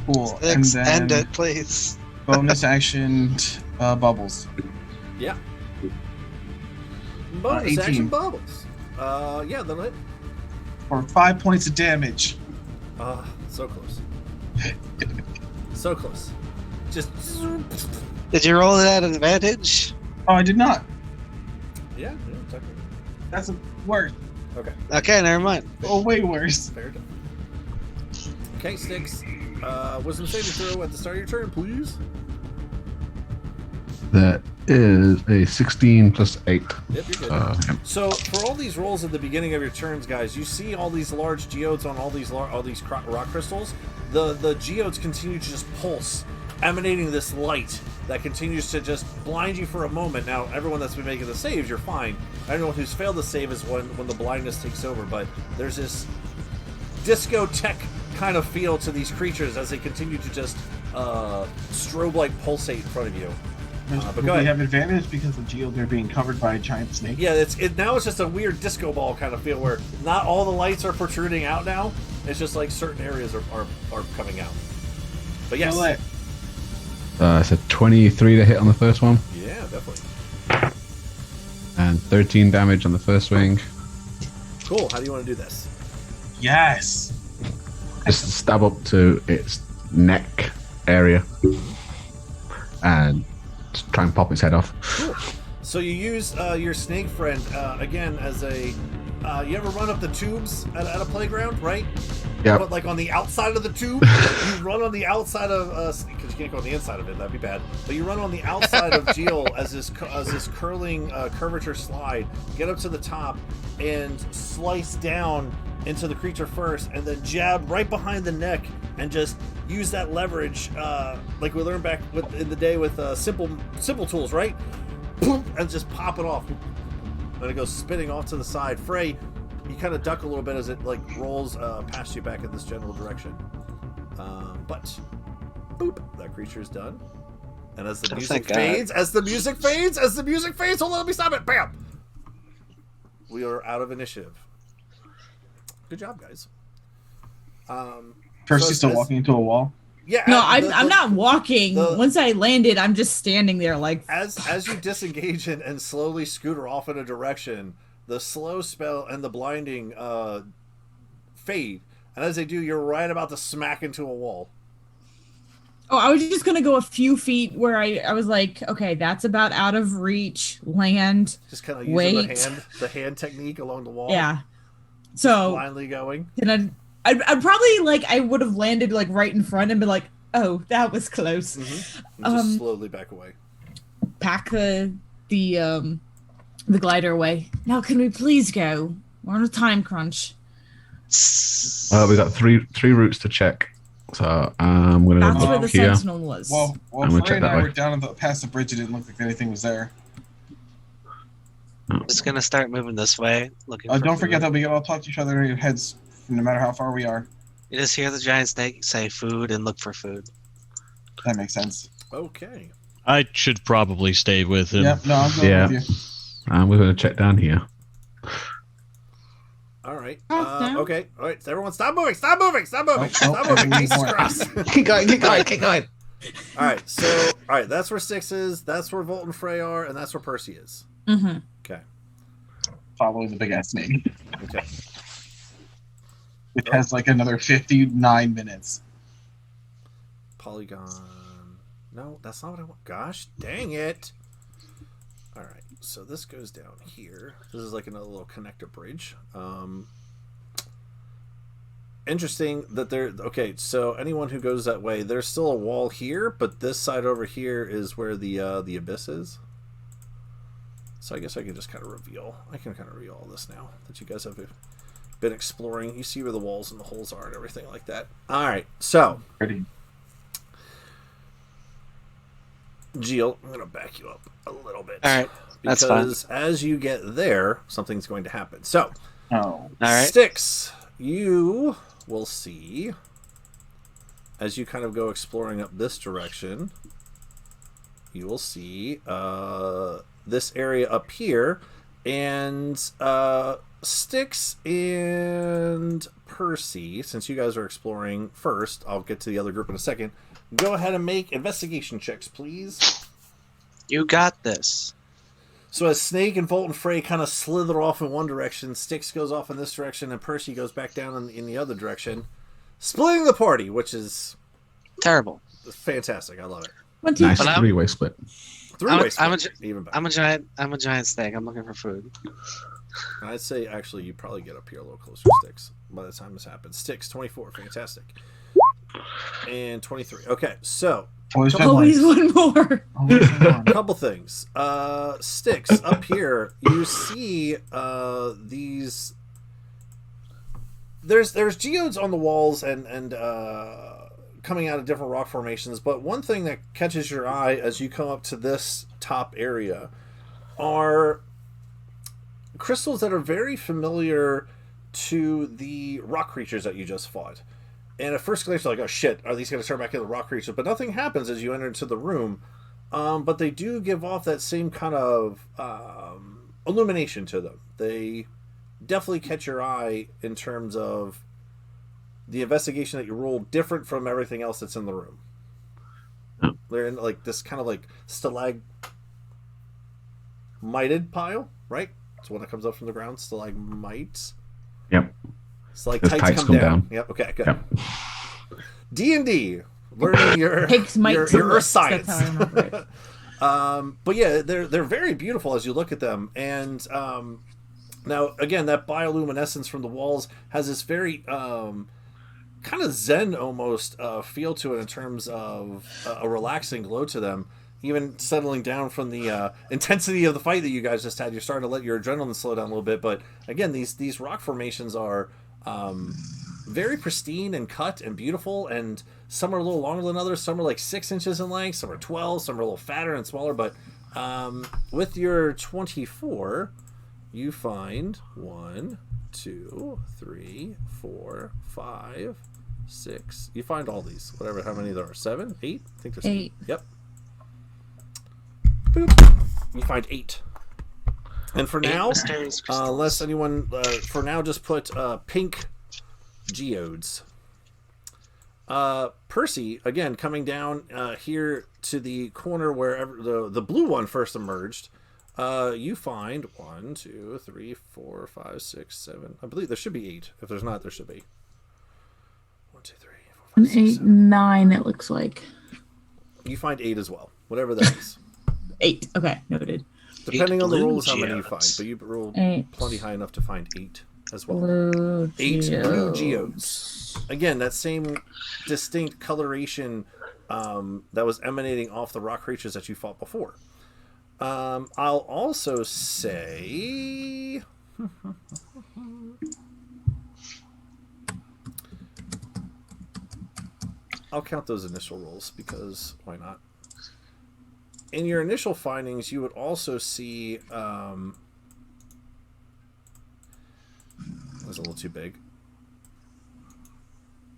Cool. And
Six,
then
end it, please.
bonus action bubbles.
Yeah. Bonus
18.
action bubbles. Yeah, that'll hit.
For 5 points of damage.
So close. So close. Just.
Did you roll it at an advantage?
Oh, I did not.
Yeah, technically.
That's worse.
Okay,
Okay, never mind.
Oh, way worse.
fair enough. Okay, Sticks. Wisdom saving throw at the start of your turn, please.
That is a 16 plus 8.
Yep, you're good.
Yep.
So for all these rolls at the beginning of your turns, guys, you see all these large geodes on all these rock crystals. The geodes continue to just pulse, emanating this light that continues to just blind you for a moment. Now, everyone that's been making the saves, you're fine. Everyone who's failed the save is when the blindness takes over. But there's this discotheque kind of feel to these creatures as they continue to just strobe-like pulsate in front of you. But
But
go
we
ahead.
have advantage because the geodes are being covered by a giant snake.
Yeah, now it's just a weird disco ball kind of feel where not all the lights are protruding out now. It's just like certain areas are coming out. But yes,
Kill it.
It's a 23 to hit on the first one,
yeah, definitely.
and 13 damage on the first swing.
Cool. How do you want to do this?
Yes.
Just stab up to its neck area and just try and pop its head off.
Cool. So you use your snake friend again as a. You ever run up the tubes at a playground, right?
Yep.
But like on the outside of the tube, you run on the outside of because you can't go on the inside of it. That'd be bad. But you run on the outside of Geo as this curling curvature slide. Get up to the top and slice down into the creature first, and then jab right behind the neck and just use that leverage, like we learned back in the day with simple tools, right? Boom, and just pop it off. And it goes spinning off to the side. Frey, you kind of duck a little bit as it like rolls past you back in this general direction. But boop, that creature is done. And as the music fades, hold on, let me stop it. Bam! We are out of initiative. Good job, guys.
Percy's still walking into a wall.
Yeah.
No, I'm not walking. Once I landed, I'm just standing there like.
As you disengage and slowly scooter off in a direction, the slow spell and the blinding fade, and as they do, you're right about to smack into a wall.
Oh, I was just gonna go a few feet where I was like, okay, that's about out of reach. Land.
Just kind of using the hand technique along the wall.
Yeah. So
blindly going.
And I'd probably like I would have landed like right in front and been like, oh, that was close.
Mm-hmm. And just slowly back away.
Pack the glider away. Now, can we please go? We're on a time crunch.
We got three routes to check. So I'm gonna
That's
go
where the
here.
Sentinel was.
Well, Frey and I were down past the bridge. It didn't look like anything was there.
I'm just gonna start moving this way. Looking.
Don't forget that we all talk to each other in your heads, no matter how far we are.
You just hear the giant snake say food and look for food.
That makes sense.
Okay.
I should probably stay with him.
Yep, no, I'm going with you.
And we're going to check down here.
All right. Okay. All right. So everyone, stop moving! Stop moving! Stop moving! Stop moving! Jesus Christ!
Keep going! Keep going! Keep going!
All right. So, all right. That's where Styx is. That's where Volt and Frey are, and that's where Percy is.
Mm-hmm.
Okay.
Following the big ass snake.
Okay.
It has like another 59 minutes.
Polygon. No, that's not what I want. Gosh, dang it! All right. So this goes down here. This is like another little connector bridge. Interesting that there. Okay, so anyone who goes that way, there's still a wall here, but this side over here is where the abyss is. So I guess I can just kind of reveal. I can kind of reveal all this now that you guys have been exploring. You see where the walls and the holes are and everything like that. All right, so.
Ready.
Gio, I'm going to back you up a little bit.
All right. That's
because as you get there, something's going to happen. So,
all
right.
Styx, you will see as you kind of go exploring up this direction, you will see this area up here, and Styx and Percy, since you guys are exploring first, I'll get to the other group in a second. Go ahead and make investigation checks, please.
You got this.
So as Snake and Volt and Frey kind of slither off in one direction, Styx goes off in this direction, and Percy goes back down in the other direction, splitting the party, which is
terrible.
Fantastic. I love it.
Nice three-way split.
Three-way split. Even better.
I'm a giant snake. I'm looking for food.
I'd say actually you probably get up here a little closer, Styx, by the time this happens. Styx 24, fantastic. And 23. Okay, so
always one more.
Couple things. Styx up here. You see these. There's geodes on the walls and coming out of different rock formations. But one thing that catches your eye as you come up to this top area are crystals that are very familiar to the rock creatures that you just fought. And at first glance, you're like, oh shit, are these going to turn back into rock creatures? But nothing happens as you enter into the room. But they do give off that same kind of illumination to them. They definitely catch your eye in terms of the investigation that you rolled, different from everything else that's in the room.
Oh.
They're in like this kind of like stalagmited pile, right? It's one that comes up from the ground, stalagmites.
Yep.
Stalactites come down. Yep. Okay. Good. Yep. D&D, learning your earth science. But yeah, they're very beautiful as you look at them, and now again, that bioluminescence from the walls has this very kind of zen almost feel to it in terms of a relaxing glow to them. Even settling down from the intensity of the fight that you guys just had, you're starting to let your adrenaline slow down a little bit. But again, these rock formations are very pristine and cut and beautiful, and some are a little longer than others. Some are like 6 inches in length, some are 12, some are a little fatter and smaller. But with your 24, you find 1, 2, 3, 4, 5, 6. You find all these, whatever, how many there are? 7, 8? I think there's
8.
Yep. Boop. You find 8. And for now, unless anyone, for now, just put pink geodes. Percy, again, coming down here to the corner where the blue one first emerged, you find 1, 2, 3, 4, 5, 6, 7. I believe there should be 8. If there's not, there should be. 1, 2, 3, 4, 5, 6,
8,
7.
9, it looks like.
You find 8 as well, whatever that is.
8. Okay, noted.
Depending on the
blue
rolls, how many you find,
geodes.
but you rolled
8
plenty high enough to find 8 as well.
blue
8 blue
geodes.
geodes. Again, that same distinct coloration that was emanating off the rock creatures that you fought before. I'll also say... I'll count those initial rolls because why not? In your initial findings, you would also see... That's a little too big.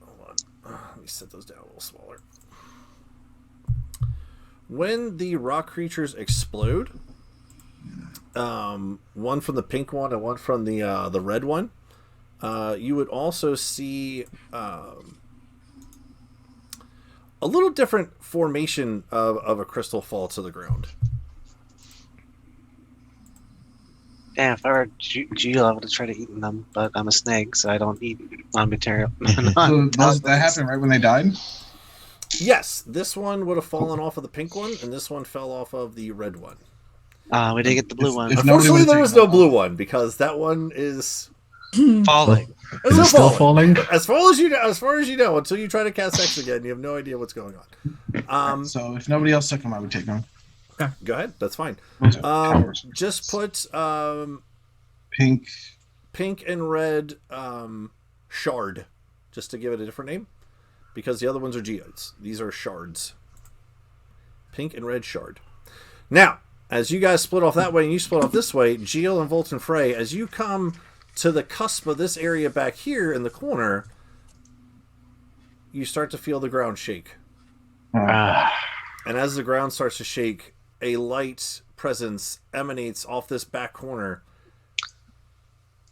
Hold on. Let me set those down a little smaller. When the rock creatures explode, one from the pink one and one from the red one, you would also see a little different formation of a crystal fall to the ground.
Yeah, if I were Geo, I would have tried to eat them, but I'm a snake, so I don't eat non-material.
So that happened right when they died?
Yes, this one would have fallen off of the pink one, and this one fell off of the red one.
We didn't get the blue one.
Unfortunately, there was no blue one because that one is
falling.
Is it still falling?
As far as you know, until you try to cast X again, you have no idea what's going on.
So if nobody else took them, I would take them.
Go ahead. That's fine. Just put
pink
and red shard, just to give it a different name, because the other ones are geodes. These are shards. Pink and red shard. Now, as you guys split off that way and you split off this way, Geo and Volt and Frey, as you come to the cusp of this area back here in the corner, you start to feel the ground shake. And as the ground starts to shake, a light presence emanates off this back corner.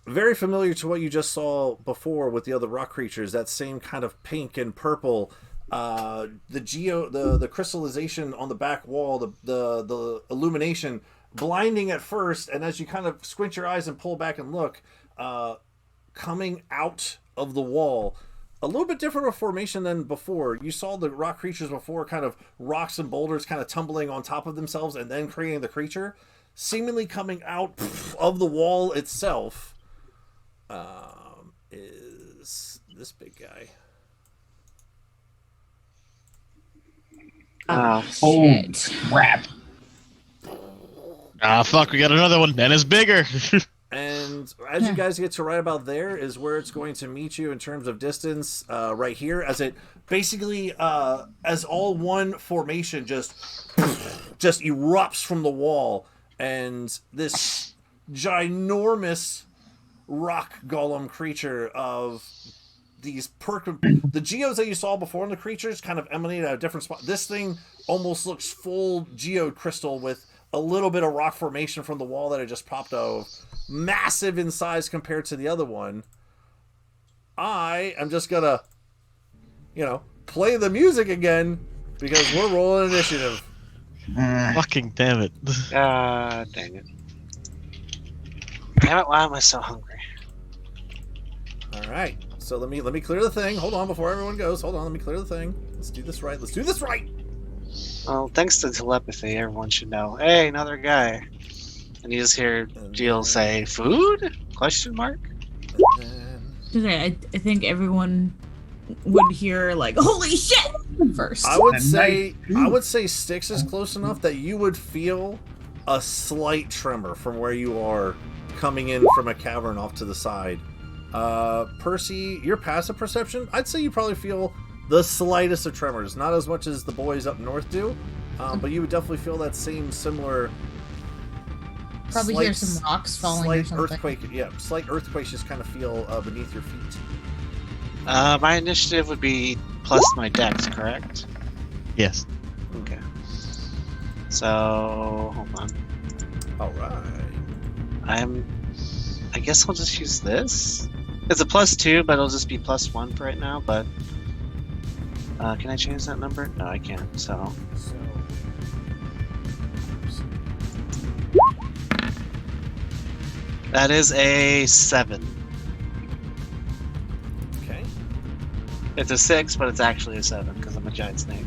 Very familiar to what you just saw before with the other rock creatures, that same kind of pink and purple. The crystallization on the back wall, the illumination, blinding at first, and as you kind of squint your eyes and pull back and look, coming out of the wall. A little bit different of a formation than before. You saw the rock creatures before, kind of rocks and boulders kind of tumbling on top of themselves and then creating the creature. Seemingly coming out of the wall itself is this big guy.
Oh,
Shit.
Crap.
Ah, fuck, we got another one, and it's bigger.
And as you guys get to right about there is where it's going to meet you in terms of distance, right here, as it basically, as all one formation just erupts from the wall, and this ginormous rock golem creature of these the geodes that you saw before in the creatures kind of emanate at a different spot. This thing almost looks full geode crystal with a little bit of rock formation from the wall that it just popped out of. Massive in size compared to the other one. I am just gonna, play the music again because we're rolling initiative.
Fucking damn it.
dang it. Damn it, why am I so hungry?
All right, so let me clear the thing. Hold on, before everyone goes. Hold on, let me clear the thing. Let's do this right. Let's do this right.
Well, thanks to telepathy, everyone should know. Hey, another guy. And you just hear Jill say, "Food?" Question mark.
Okay, I think everyone would hear like, "Holy shit!" first.
I would say Styx is close enough that you would feel a slight tremor from where you are coming in from a cavern off to the side. Percy, your passive perception, I'd say you probably feel the slightest of tremors. Not as much as the boys up north do, but you would definitely feel that same similar...
Probably hear some rocks falling or something.
Slight earthquakes just kind of feel beneath your feet.
My initiative would be plus my dex, correct?
Yes.
Okay. So, hold on.
Alright.
I guess I'll just use this. It's a +2, but it'll just be +1 for right now, but... Can I change that number? No, I can't. So that is a 7.
Okay.
It's a 6, but it's actually a 7 because I'm a giant snake.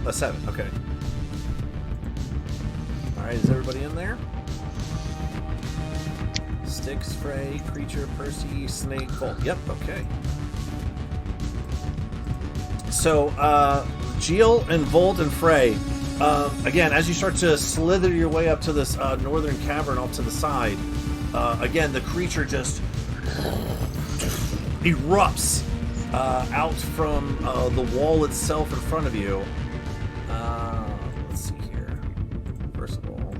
A 7. Okay. All right. Is everybody in there? Styx, Frey, Creature, Percy, Snake, Bolt. Yep. Okay. So, Geel and Volt and Frey, again, as you start to slither your way up to this northern cavern off to the side, again, the creature just erupts out from the wall itself in front of you. Let's see here. First of all,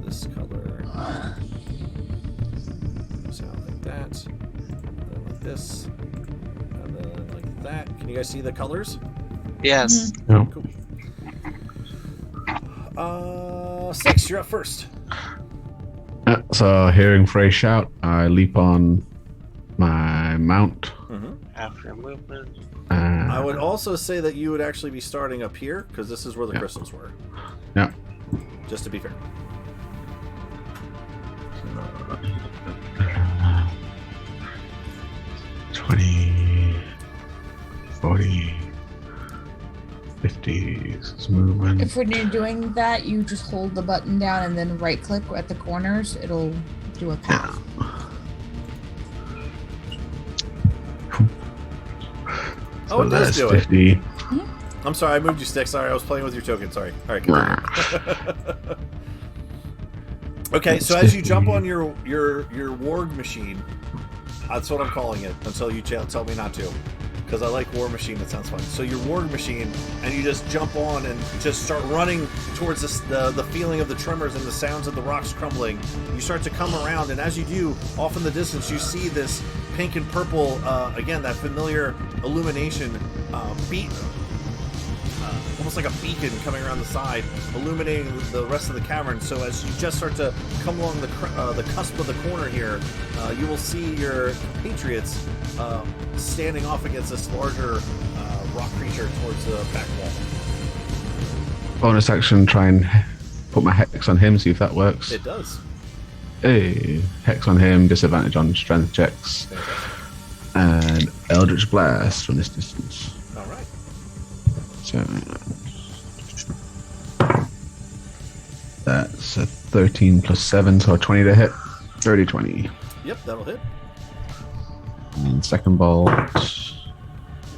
this color. Sound like that. Then like this. And then like that. Can you guys see the colors?
Yes.
No.
Cool. 6, you're up first.
So, hearing Frey shout, I leap on my mount.
After movement.
I would also say that you would actually be starting up here, because this is where the crystals were.
Yeah.
Just to be fair.
20, 40, 50. It's moving.
If when you're doing that, you just hold the button down and then right click at the corners. It'll do a path.
Oh, it does
that's
do it.
50.
I'm sorry, I moved you, Stick. Sorry, I was playing with your token. Sorry. All right, continue. Okay, so as you jump on your warg machine, that's what I'm calling it until you tell me not to, because I like war machine. It sounds fun. So your warg machine, and you just jump on and just start running towards the feeling of the tremors and the sounds of the rocks crumbling. You start to come around, and as you do, off in the distance, you see this pink and purple, again, that familiar illumination, almost like a beacon coming around the side, illuminating the rest of the cavern. So as you just start to come along the cusp of the corner here, you will see your compatriots standing off against this larger rock creature towards the back wall.
Bonus action, try and put my hex on him, see if that works.
It does.
Hey, hex on him, disadvantage on strength checks. And Eldritch Blast from this distance.
Alright.
So that's a 13 plus 7, so a 20 to hit. 30, 20.
Yep, that'll hit.
And second bolt,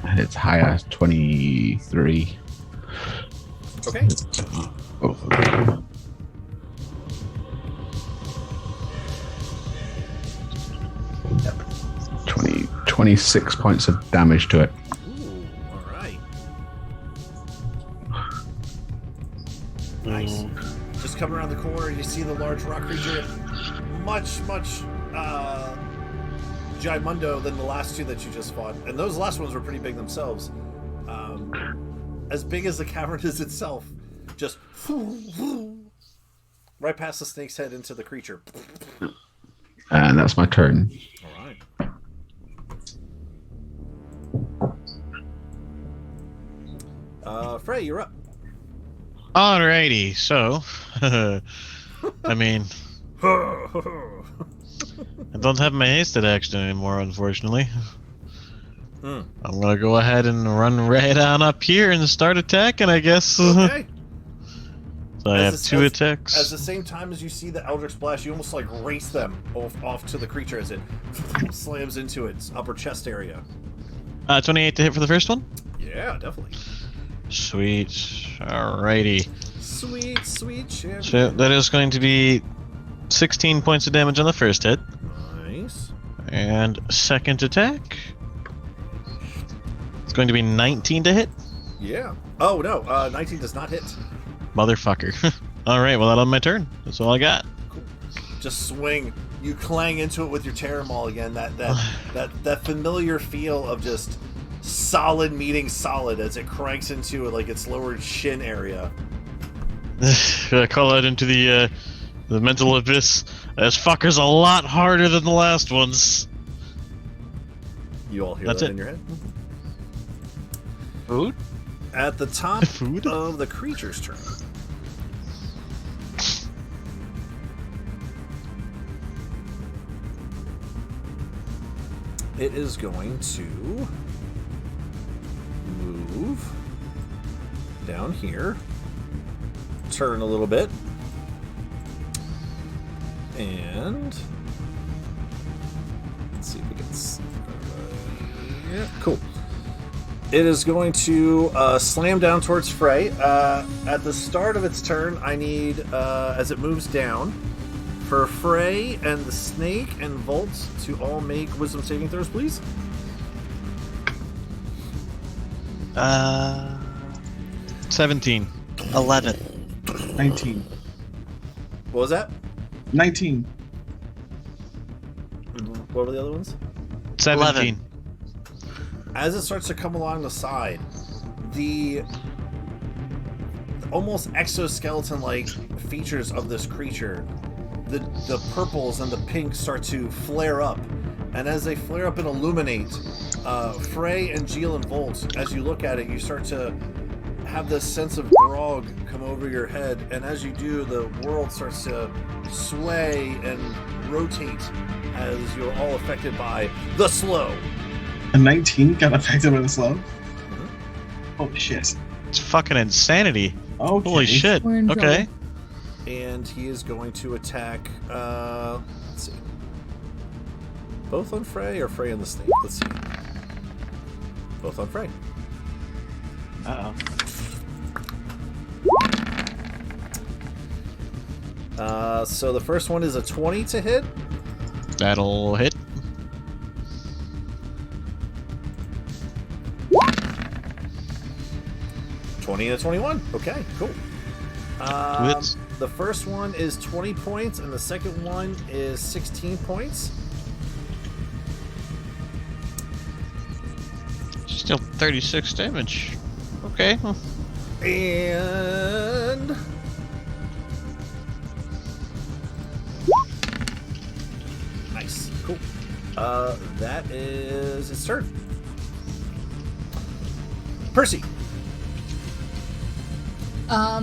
it's higher, 23.
Okay.
Both of them. Yep. 26 points of damage to it.
Ooh, alright. Nice. Just come around the corner, you see the large rock creature, much Gimundo than the last two that you just fought. And those last ones were pretty big themselves. As big as the cavern is itself. Just right past the snake's head into the creature.
And that's my turn.
Alright. Frey, you're up.
Alrighty, so I mean, I don't have my hasted action anymore, unfortunately. I'm gonna go ahead and run right on up here and start attacking, I guess.
Okay.
So I have two attacks.
At the same time as you see the Eldritch Blast, you almost like race them off to the creature as it slams into its upper chest area.
28 to hit for the first one?
Yeah, definitely.
Sweet. Alrighty.
Sweet champion.
So that is going to be 16 points of damage on the first hit.
Nice.
And second attack. It's going to be 19 to hit.
Yeah. Oh, no. 19 does not hit.
Motherfucker. Alright, well, that'll be my turn. That's all I got.
Cool. Just swing. You clang into it with your Terra Maul again. That familiar feel of just solid meeting solid as it cranks into like its lower shin area.
I call out into the mental abyss. This fucker's a lot harder than the last ones.
You all hear
That's
that
it.
in your head.
Food?
At the top
Food?
of the creature's turn. It is going to move down here, turn a little bit, and let's see if it gets. Yeah, cool. It is going to slam down towards Frey. At the start of its turn, I need, as it moves down, for Frey and the Snake and Volt to all make wisdom saving throws, please.
17.
11.
19.
What was that?
19.
What were the other ones?
17.
As it starts to come along the side, the almost exoskeleton-like features of this creature, the purples and the pinks start to flare up. And as they flare up and illuminate, Frey and Geel and Volt, as you look at it, you start to have this sense of grog come over your head. And as you do, the world starts to sway and rotate as you're all affected by the slow.
A 19 got affected by the slow? Holy shit.
It's fucking insanity.
Okay.
Holy shit.
We're in
Okay.
trouble.
And he is going to attack, let's see. Both on Frey or Frey and the Snake? Let's see. Both on Frey.
Uh-oh.
So the first one is a 20 to hit.
That'll hit.
Twenty to 21. Okay, cool.
Hits.
The first one is 20 points, and the second one is 16 points.
Still 36 damage. Okay. Well,
And nice, cool. That is its turn. Percy.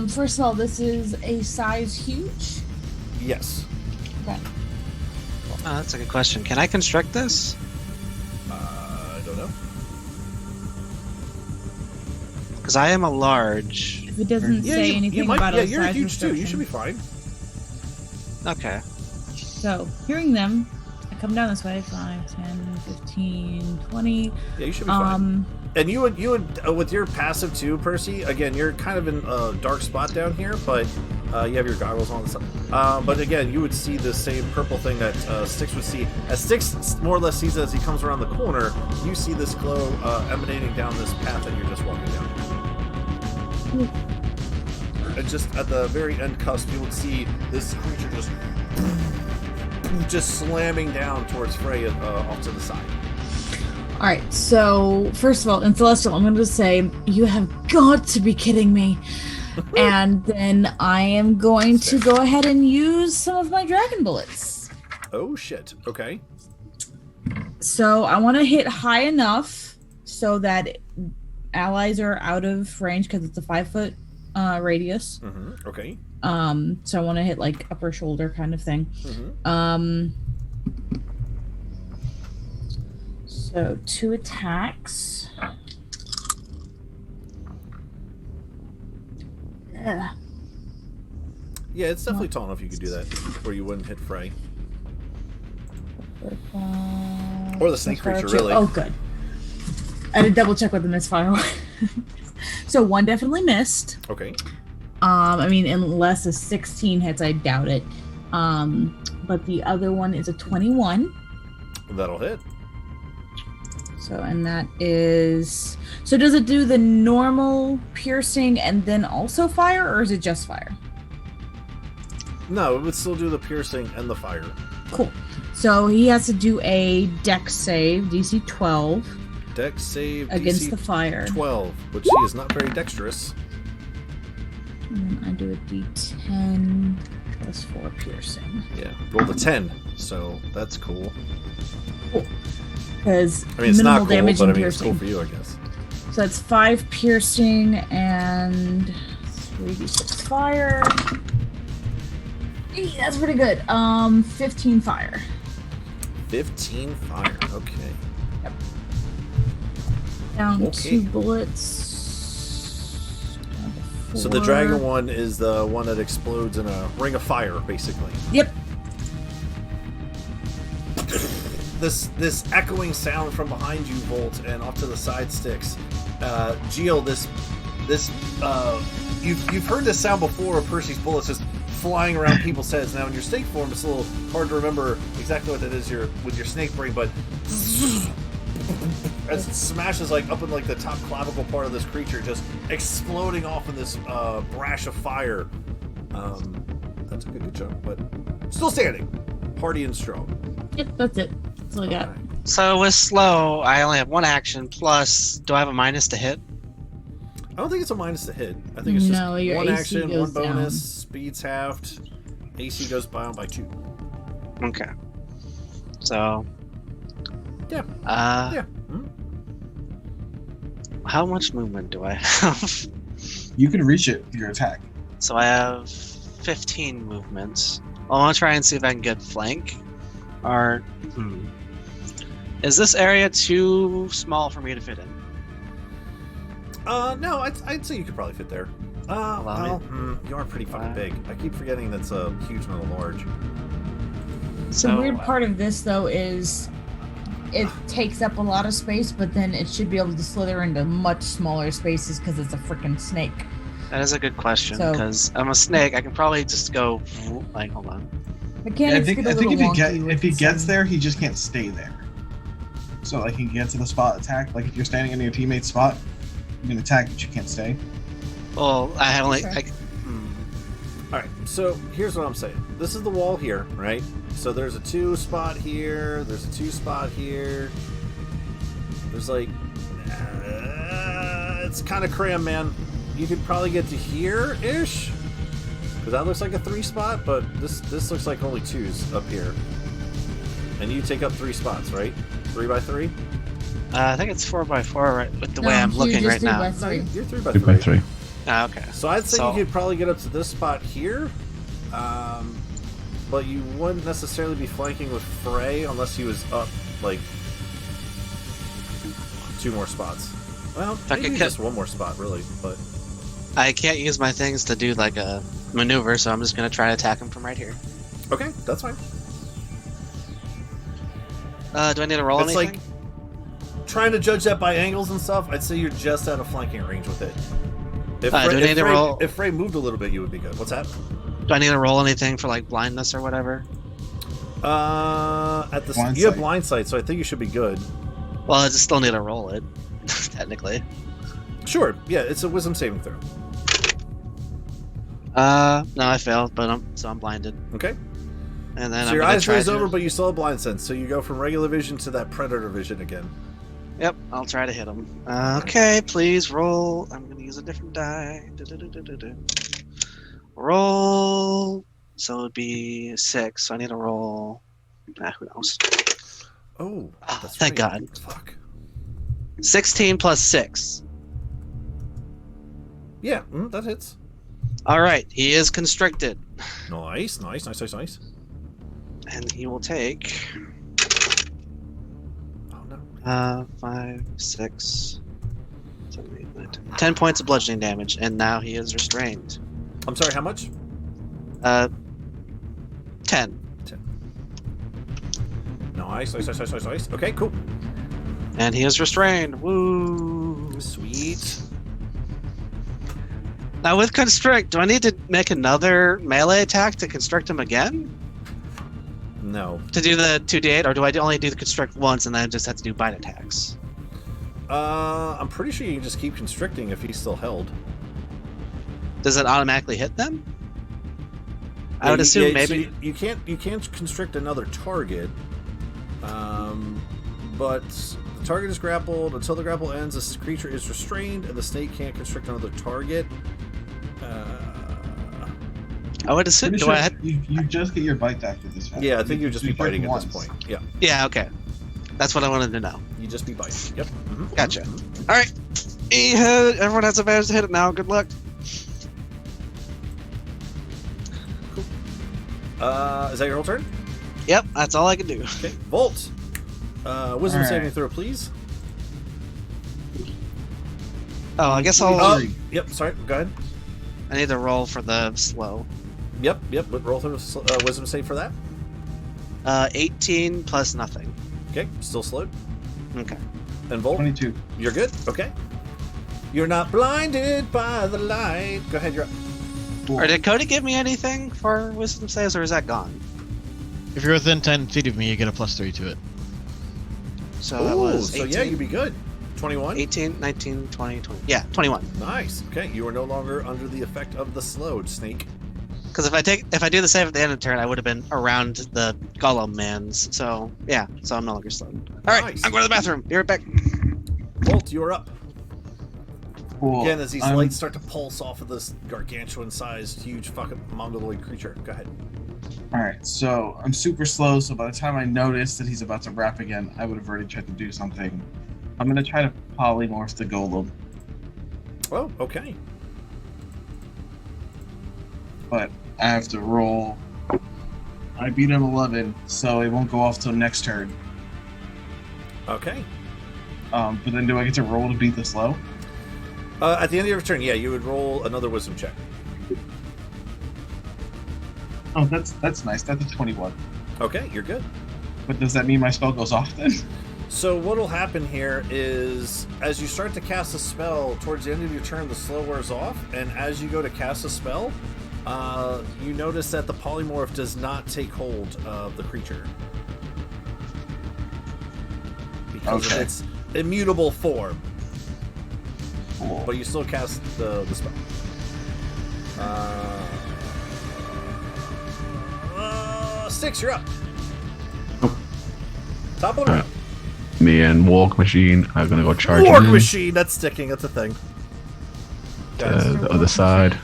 First of all, this is a size huge.
Yes.
Okay.
Oh, that's a good question. Can I construct this?
I don't know.
Because I am a large.
If it doesn't say anything about
yeah,
a
you're
size
huge too. You should
restriction.
be fine.
Okay.
So, hearing them, I come down this way. 5, 10, 15, 20.
Yeah, you should be fine. And you would with your passive too, Percy. Again, you're kind of in a dark spot down here, but you have your goggles on. But again, you would see the same purple thing that Styx would see. As Styx more or less sees it as he comes around the corner, you see this glow emanating down this path that you're just walking down. And just at the very end cusp, you would see this creature just slamming down towards Frey off to the side.
All right. So, first of all, in Celestial, I'm going to say, you have got to be kidding me. And then I am going to go ahead and use some of my dragon bullets.
Oh shit. Okay.
So I want to hit high enough so that allies are out of range because it's a 5-foot radius.
Mm-hmm. Okay.
So I want to hit like upper shoulder kind of thing.
Mm-hmm.
So 2 attacks. Ugh.
Yeah, it's definitely tall enough you could do that, where you wouldn't hit Frey. Or the snake creature, really.
Oh, good. I had to double check with the misfire. So 1 definitely missed.
Okay.
I mean, unless a 16 hits, I doubt it. But the other one is a 21.
That'll hit.
So, and that is... So does it do the normal piercing and then also fire, or is it just fire?
No, it would still do the piercing and the fire.
Cool. So he has to do a dex save, DC 12.
Dex save
against
DC
the fire.
12, which he is not very dexterous.
And then I do a d10 plus 4 piercing.
Yeah, rolled a 10, so that's cool.
Because
I mean, it's
minimal
not cool,
damage
but I
and
mean, it's
piercing.
cool for you, I guess.
So that's 5 piercing and 3d6 fire. Hey, that's pretty good. 15 fire.
15 fire, okay.
Down
Okay.
2 bullets. Down to
So the
4.
dragon one is the one that explodes in a ring of fire, basically.
Yep.
This echoing sound from behind you, Volt, and off to the side sticks. Geo, you've heard this sound before of Percy's bullets just flying around people's heads. Now in your snake form, it's a little hard to remember exactly what that is with your snake brain, but as it smashes like up in like the top clavicle part of this creature, just exploding off in this brash of fire. That's a good jump, but still standing, hardy and strong.
Yep, that's it. That's all I got.
So with slow, I only have 1 action, plus, do I have a minus to hit?
I don't think it's a minus to hit. I think it's just
No, your
one
AC
action,
goes
one bonus,
down.
speed's halved, AC goes down by 2.
Okay. So.
Yeah.
Yeah.
Mhm.
How much movement do I have?
You can reach it with your attack.
So I have 15 movements. I want to try and see if I can get flank. Or, is this area too small for me to fit in?
No, I'd say you could probably fit there. You are pretty fucking big. I keep forgetting that's a huge, not a large.
The weird part of this, though, is it takes up a lot of space, but then it should be able to slither into much smaller spaces because it's a freaking snake.
That is a good question,
So-
because I'm a snake. I can probably just go, like, hold on.
Mechanics get a little wonky with
if he gets
some-
there, he just can't stay there. So like he can get to the spot attack. Like if you're standing in your teammate's spot, you can attack, but you can't stay.
Well, I have only.
Okay.
Alright, so here's what I'm saying. This is the wall here, right? So there's a 2 spot here, there's a 2 spot here. There's like... it's kind of crammed, man. You could probably get to here-ish. Because that looks like a 3 spot, but this looks like only 2s up here. And you take up 3 spots, right? 3 by 3?
I think it's 4x4 right, with the
No,
way I'm
you
looking
just
right
do
now.
by
No,
3.
you're 3 by
2 by
3.
3.
Ah, okay.
So I'd say
So-
you could probably get up to this spot here, but you wouldn't necessarily be flanking with Frey unless he was up, like, 2 more spots. Well,
I
maybe
could
just 1 more spot, really, but...
I can't use my things to do like a maneuver, so I'm just gonna try to attack him from right here.
Okay, that's fine.
Do I need to roll
It's
anything?
like, trying to judge that by angles and stuff, I'd say you're just out of flanking range with it. If,
do I need to roll-
if Frey moved a little bit, you would be good. What's that?
Do I need to roll anything for like blindness or whatever?
At the
Blind
you have
sight.
blind sight, so I think you should be good.
Well, I just still need to roll it, technically.
Sure, yeah, it's a wisdom saving throw.
No, I failed, but I'm blinded.
Okay.
And then
So
I'm
your
gonna
eyes
try
glaze
to...
over, but you still have blind sense, so you go from regular vision to that predator vision again.
Yep, I'll try to hit him. Okay, please roll. I'm gonna use a different die. Du-du-du-du-du-du. Roll. So it'd be 6. So I need to roll. Who knows?
Oh,
Oh,
that's
thank
right.
God.
Fuck.
16 plus 6.
Yeah, that hits.
All right, he is constricted,
Nice.
and he will take
Oh no.
5, 6, 7, 8, 9, 10. 10 points of bludgeoning damage, and now he is restrained.
I'm sorry, how much?
10.
Nice. Okay, cool.
And he is restrained. Woo!
Sweet.
Now with constrict, do I need to make another melee attack to constrict him again?
No.
To do the 2d8, or do I only do the constrict once and then I just have to do bite attacks?
I'm pretty sure you can just keep constricting if he's still held.
Does it automatically hit them? I
Yeah,
would assume
so
maybe.
you can't constrict another target. But the target is grappled. Until the grapple ends, this creature is restrained, and the snake can't constrict another target.
I would assume.
Pretty
Do
sure
I?
you just get your bite after this one.
Yeah, I think you'd just be
You
biting
hit
at this
once.
point. Yeah,
Yeah. Okay. That's what I wanted to know.
you just be biting. Yep. Mhm.
Gotcha. All right. Everyone has advantage to hit it now. Good luck.
Is that your whole turn?
Yep. That's all I can do.
Okay, Volt. Wisdom
Alright.
saving throw, please.
Oh, I guess I'll.
Oh, yep. Sorry. Go ahead.
I need to roll for the slow.
Yep. But roll through wisdom save for that.
18 plus nothing.
Okay, still slowed.
Okay.
And Volt,
22.
you're good. Okay. You're not blinded by the light. Go ahead. You're up.
Or did Cody give me anything for wisdom saves, or is that gone?
If you're within 10 feet of me, you get a +3 to it.
So that
Ooh,
was
so
18,
yeah, you'd be good. 21.
18, 19, 20, 20. Yeah, 21.
Nice. Okay, you are no longer under the effect of the slowed snake.
Because if I do the save at the end of the turn, I would have been around the golem man's. So yeah, so I'm no longer slowed. All right,
Nice.
I'm going to the bathroom. Be right back.
Volt, you're up.
Cool.
Again, as these
I'm-
lights start to pulse off of this gargantuan-sized, huge fucking mongoloid creature. Go ahead.
Alright, so I'm super slow, so by the time I notice that he's about to wrap again, I would have already tried to do something. I'm gonna try to polymorph the golem,
Oh, okay.
but I have to roll. I beat an 11, so it won't go off till next turn.
Okay.
But then do I get to roll to beat the slow?
At the end of your turn, yeah, you would roll another wisdom check.
Oh, that's nice. That's a 21.
Okay, you're good.
But does that mean my spell goes off then?
So what'll happen here is, as you start to cast a spell, towards the end of your turn, the slow wears off, and as you go to cast a spell, you notice that the polymorph does not take hold of the creature. Because of
Okay.
its immutable form.
Cool.
But you still cast the spell. Six, you're up. Top of the round.
Me and Walk Machine are going to go charging
Warg
in
machine, that's sticking, that's a thing.
to the other side.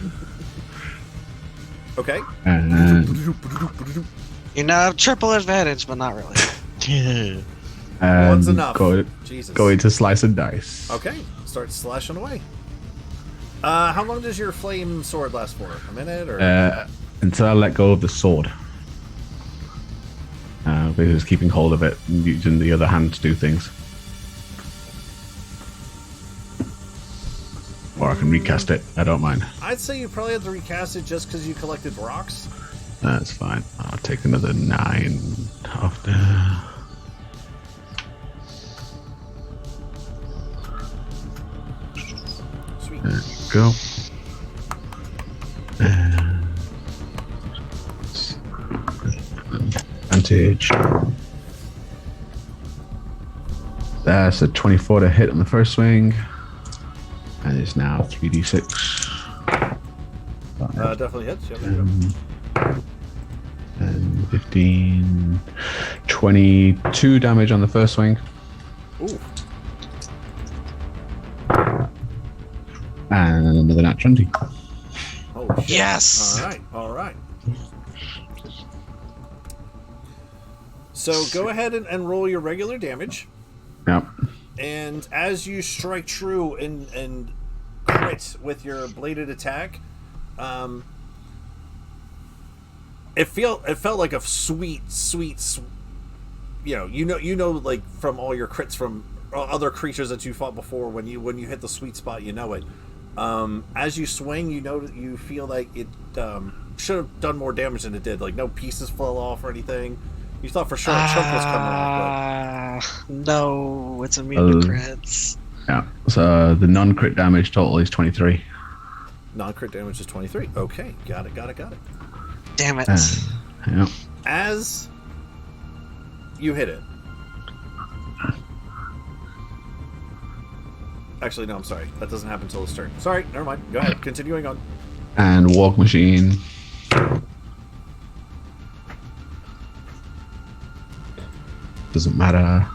Okay.
And,
You now have triple advantage, but not really.
and
One's enough.
Go,
Jesus.
going to slice and dice.
Okay, start slashing away. How long does your flame sword last for? A minute or?
Until I let go of the sword. Because it's keeping hold of it and using the other hand to do things. Or I can recast it. I don't mind.
I'd say you probably have to recast it just because you collected rocks.
That's fine. I'll take another 9 off the...
Sweet.
There we go. Advantage. That's a 24 to hit on the first swing. And it's now 3d6.
Definitely hits. Yeah, there you go.
And 15, 22 damage on the first swing.
Ooh.
And another nat 20.
Oh, shit.
Yes!
All right. So go ahead and roll your regular damage.
Yep.
And as you strike true and crit with your bladed attack, it felt like a sweet, you know, like from all your crits from other creatures that you fought before, when you hit the sweet spot, you know it. As you swing, you feel like it should have done more damage than it did. Like no pieces fell off or anything. You thought for sure a chunk was coming off,
No, it's immune to crits.
Yeah. So the non-crit damage total is 23.
but non-crit damage is 23. Okay, got it.
Damn it.
Yeah.
As you hit it. Actually, no, I'm sorry. That doesn't happen until this turn. Sorry, never mind. Go ahead. Continuing on.
And Walk Machine. Doesn't matter.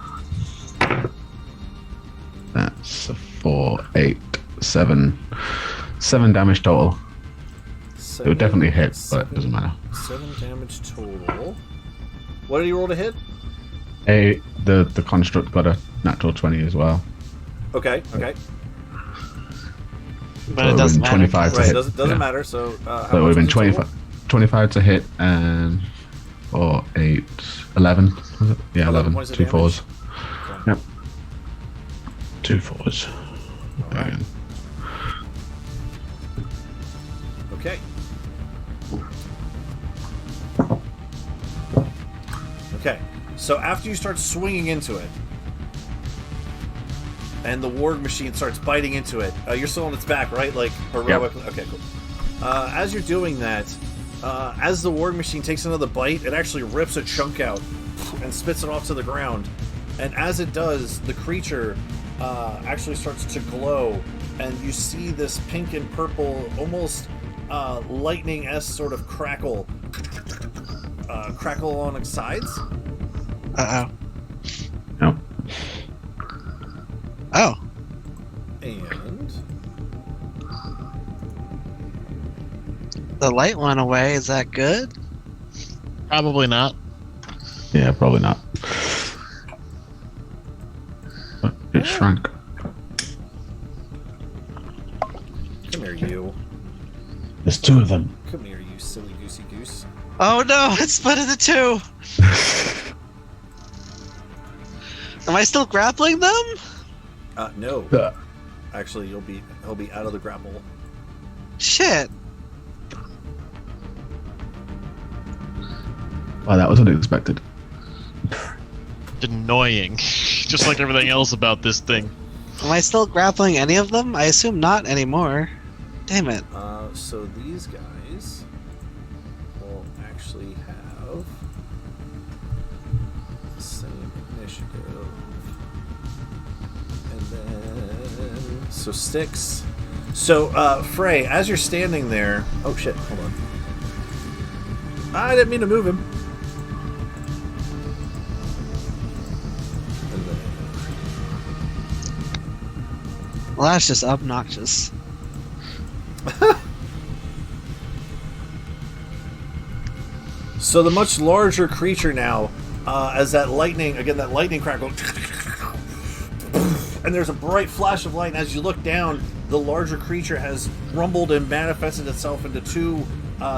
That's a 4, 8, 7. 7 damage total. It would definitely hit, but it doesn't matter.
7 damage total. What did you roll to hit?
The construct got a natural 20 as well.
Okay.
But it doesn't matter.
25 to
Right,
hit.
doesn't matter. So, how
So it would have
much
been
was it total?
25 to hit and 4, 8, 11. Was it? Yeah, 11.
points of
2
damage.
fours.
Okay.
Yep. 2 fours.
Alright.
And
Okay. Okay. So after you start swinging into it, and the warg machine starts biting into it, you're still on its back, right? Like heroically. Okay, cool. As you're doing that, as the warg machine takes another bite, it actually rips a chunk out and spits it off to the ground. And as it does, the creature actually starts to glow, and you see this pink and purple, almost lightning-esque sort of crackle on its sides.
Uh-oh.
Yep.
Oh.
And
The light went away. Is that good?
Probably not.
Yeah, probably not. But it shrank.
come here, you.
There's 2 of them.
Come here, you silly goosey goose.
Oh no, it's split into 2. Am I still grappling them?
No.
Uh,
Actually, he'll be out of the grapple.
Shit.
Wow, that was unexpected.
Annoying. Just like everything else about this thing.
Am I still grappling any of them? I assume not anymore. Damn it.
So these guys will actually have the same initiative. And then... So Styx. So, Frey, as you're standing there... Oh, shit. Hold on. I didn't mean to move him. And then...
Well, that's just obnoxious.
So the much larger creature now, as that lightning crackle, and there's a bright flash of light, and as you look down, the larger creature has rumbled and manifested itself into 2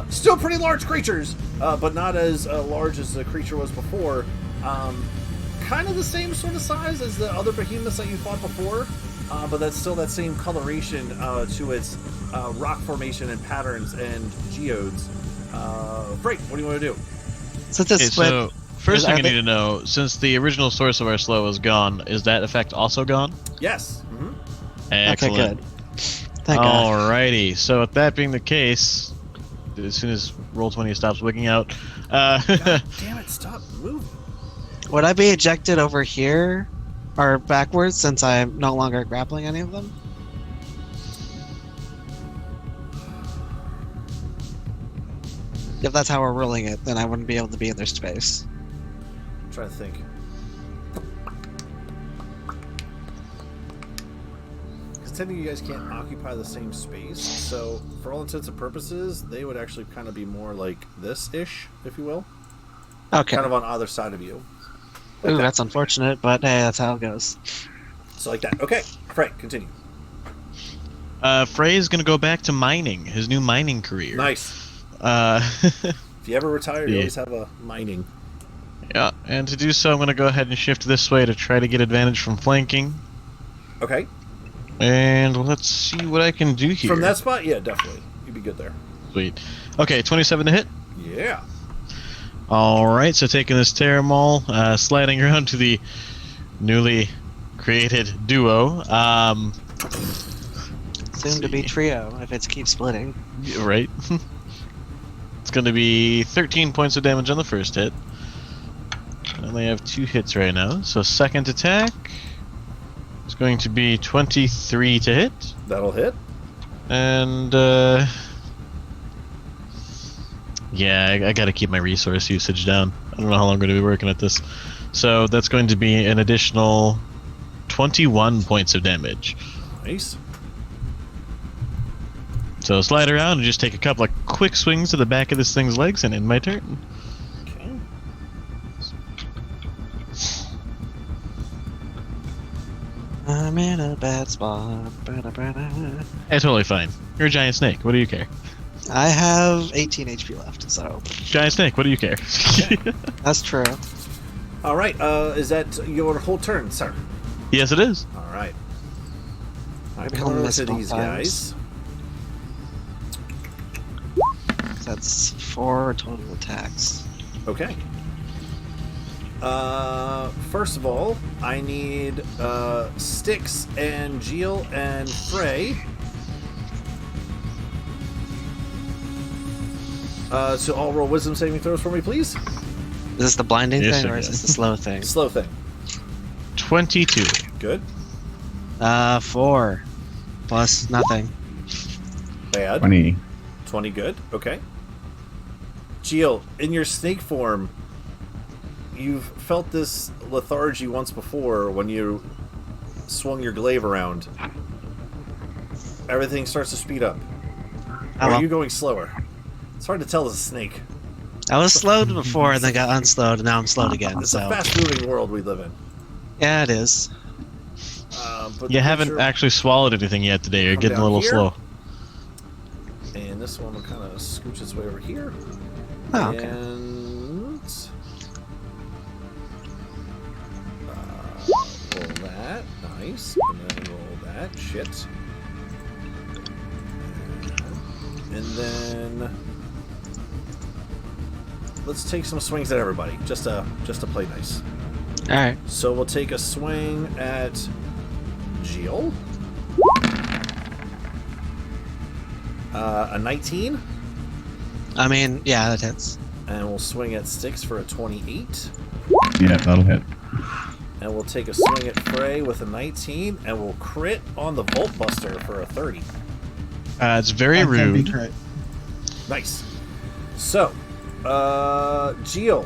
still pretty large creatures, but not as large as the creature was before. Kind of the same sort of size as the other behemoths that you fought before, but that's still that same coloration to its rock formation and patterns and geodes. Frank, what do you want to do?
So it's split.
So first thing
Are
you
they-
need to know, since the original source of our slow is gone, is that effect also gone?
Yes. Mm-hmm.
Excellent.
Okay, good. Thank God.
Alrighty, so with that being the case, as soon as Roll20 stops wigging out,
God damn it! Stop moving.
Would I be ejected over here or backwards since I'm no longer grappling any of them? If that's how we're ruling it, then I wouldn't be able to be in their space.
I'm trying to think. Because technically you guys can't occupy the same space, so for all intents and purposes, they would actually kind of be more like this-ish, if you will.
Okay.
Kind of on either side of you.
Ooh, that's unfortunate, but hey, that's how it goes.
So like that. Okay, Frank, continue.
Frey's gonna go back to mining, his new mining career.
Nice.
If
If you ever retire, you
Yeah.
always have a mining.
Yeah, and to do so, I'm gonna go ahead and shift this way to try to get advantage from flanking.
Okay.
And let's see what I can do here.
From that spot, yeah, definitely. You'd be good there.
Sweet. Okay, 27 to hit.
Yeah.
Alright, so taking this Terror Maul, sliding around to the newly created duo.
Soon to be trio if it keeps splitting.
Right. It's going to be 13 points of damage on the first hit. I only have 2 hits right now. So second attack is going to be 23 to hit.
That'll hit.
And, yeah, I got to keep my resource usage down. I don't know how long I'm going to be working at this. So that's going to be an additional 21 points of damage.
Nice.
So slide around and just take a couple of quick swings to the back of this thing's legs and end my turn.
Okay.
I'm in a bad spot.
It's totally fine. You're a giant snake. What do you care?
I have 18 HP left, so
Giant snake. What do you care?
that's true.
All right. Is that your whole turn, sir?
Yes, it is.
All right. I
Maybe
come
I'll
over
miss
to
both
these
times.
guys.
That's 4 total attacks.
Okay. First of all, I need Styx and Jill and Frey. So all roll wisdom saving throws for me, please.
Is this the blinding
Yes,
thing,
sir,
or is
yeah.
this the slow thing?
Slow thing.
22.
Good.
4 plus nothing.
Bad.
20.
20 good. Okay. Jill, in your snake form, you've felt this lethargy once before when you swung your glaive around. Everything starts to speed up.
Oh,
Or
well.
are you going slower? It's hard to tell as a snake.
I was slowed before and then got unslowed, and now I'm slowed again.
It's
So
a fast-moving world we live in.
yeah, it is.
But
You
the
haven't
creature-
actually swallowed anything yet today. You're
Come
getting a
down
little
here.
slow.
And this one will kind of scooch its way over here.
Oh, okay.
And roll that. Nice. And then roll that. Shit. And then let's take some swings at everybody, just to play nice.
All right.
So we'll take a swing at Jill. A 19.
I mean, yeah, that hits.
And we'll swing at Styx for a 28.
Yeah, that'll hit.
And we'll take a swing at Frey with a 19. And we'll crit on the Volt Buster for a 30.
It's very
I can be
rude.
crit.
Nice. So, Jill,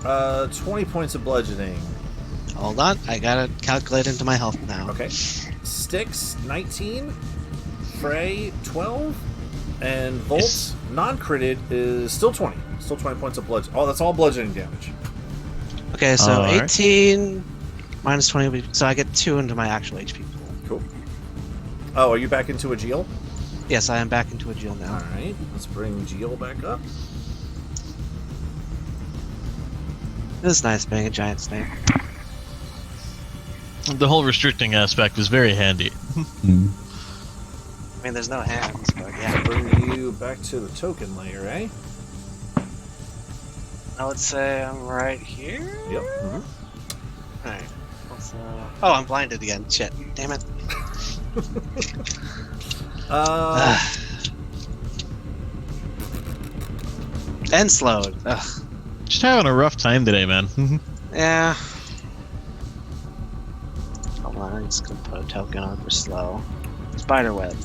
20 points of bludgeoning.
Hold on, I gotta calculate into my health now.
Okay. Styx, 19. Frey, 12. And Volt,
Yes.
non-critted, is still 20. Still 20 points of bludgeoning. Oh, that's all bludgeoning damage.
Okay, so
Alright.
18 minus 20, so I get 2 into my actual HP pool.
Cool. Oh, are you back into a Jill?
Yes, I am back into a Jill now.
Alright, let's bring Jill back up.
It is nice being a giant snake.
The whole restricting aspect is very handy.
Mm.
I mean, there's no hands, but yeah.
Bring you back to the token layer, eh?
I would say I'm right here.
Yep. Mm-hmm.
Alright. Oh, I'm blinded again. Shit. Damn it. And slowed. Ugh.
Just having a rough time today, man.
Yeah. Hold on, I'm just gonna put a token on for slow. Spiderweb.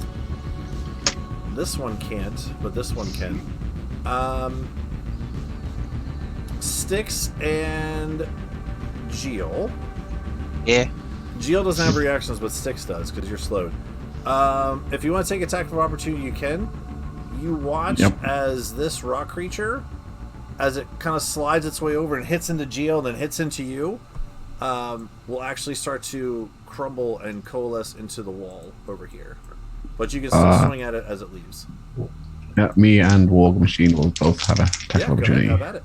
This one can't, but this one can. Styx and Jill.
Yeah.
Jill doesn't have reactions, but Styx does, because you're slowed. If you want to take attack of opportunity, you can. You watch as this rock creature, as it kind of slides its way over and hits into Jill and then hits into you, will actually start to crumble and coalesce into the wall over here. But you can still swing at it as it leaves.
Yeah, me and War Machine will both have a attack
Yeah, go ahead,
opportunity.
have at it.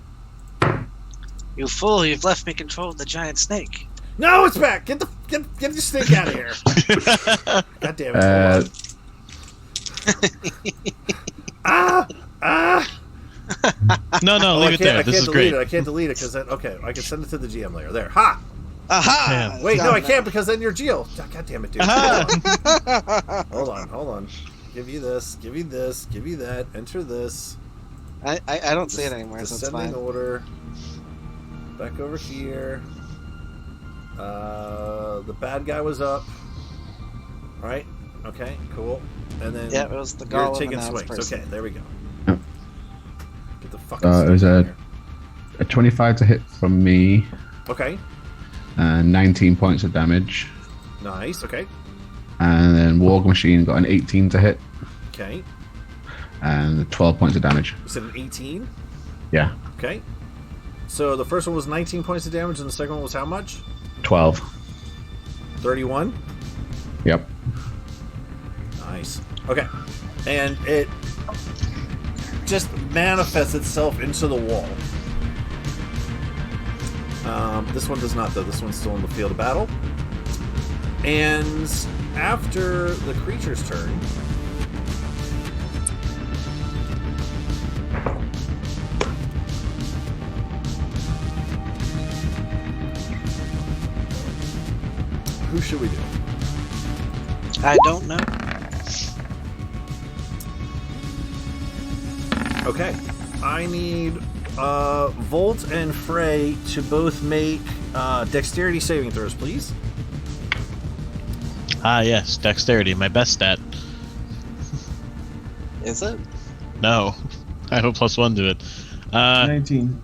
You fool, you've left me control of the giant snake.
No, it's back! Get your snake out of here! God damn it.
No,
Oh,
leave it there. This is great.
I can't delete it because okay, I can send it to the GM layer. There. Ha!
Aha!
Man.
Wait, no, I can't because then you're Geo. God damn it, dude.
Aha!
Hold on. Give you this, give you that, enter this.
I don't see it anymore, so it's
Descending
fine.
order. Back over here. The bad guy was up. Alright, okay, cool. And then
Yeah, it was the
you're
golem
taking
and now it's
swings.
person.
Okay, there we go.
Yep.
Get the fucking
It was
snake in here.
a 25 to hit from me,
Okay,
and 19 points of damage.
nice, okay.
And then War Machine got an 18 to hit.
Okay.
And 12 points of damage.
You said an 18?
Yeah.
Okay. So the first one was 19 points of damage, and the second one was how much?
12.
31?
Yep.
Nice. Okay. And it just manifests itself into the wall. This one does not, though. This one's still in the field of battle. And after the creature's turn, who should we do?
I don't know.
Okay. I need Volt and Frey to both make dexterity saving throws, please.
Ah, yes, dexterity, my best stat.
Is it?
No, I have a +1 to it.
19.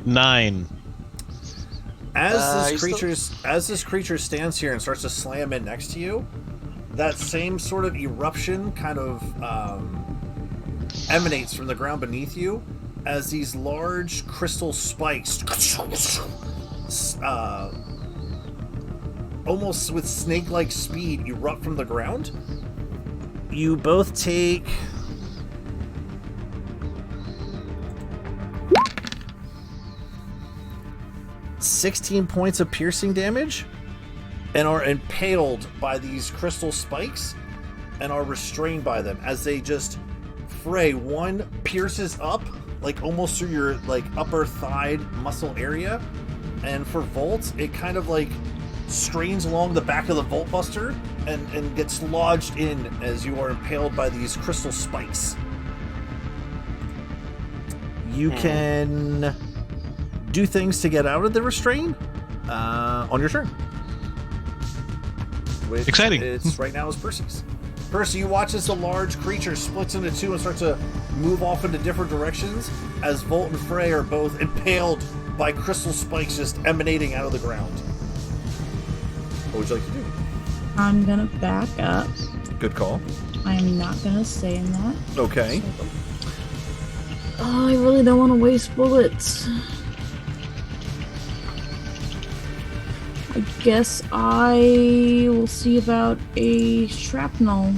9.
As this creature stands here and starts to slam in next to you, that same sort of eruption kind of emanates from the ground beneath you as these large crystal spikes, almost with snake-like speed, erupt from the ground. You both take 16 points of piercing damage and are impaled by these crystal spikes and are restrained by them as they just fray. One pierces up, like almost through your like upper thigh muscle area, and for Volt, it kind of like strains along the back of the Volt Buster and gets lodged in as you are impaled by these crystal spikes. You can do things to get out of the restraint on your turn. Which
Exciting.
It's right now is Percy's. Percy, you watch as the large creature splits into two and starts to move off into different directions as Volt and Frey are both impaled by crystal spikes just emanating out of the ground. What would you like to do?
I'm gonna back up.
Good call.
I'm not gonna stay in that.
Okay.
Oh, I really don't want to waste bullets. I guess I will see about a shrapnel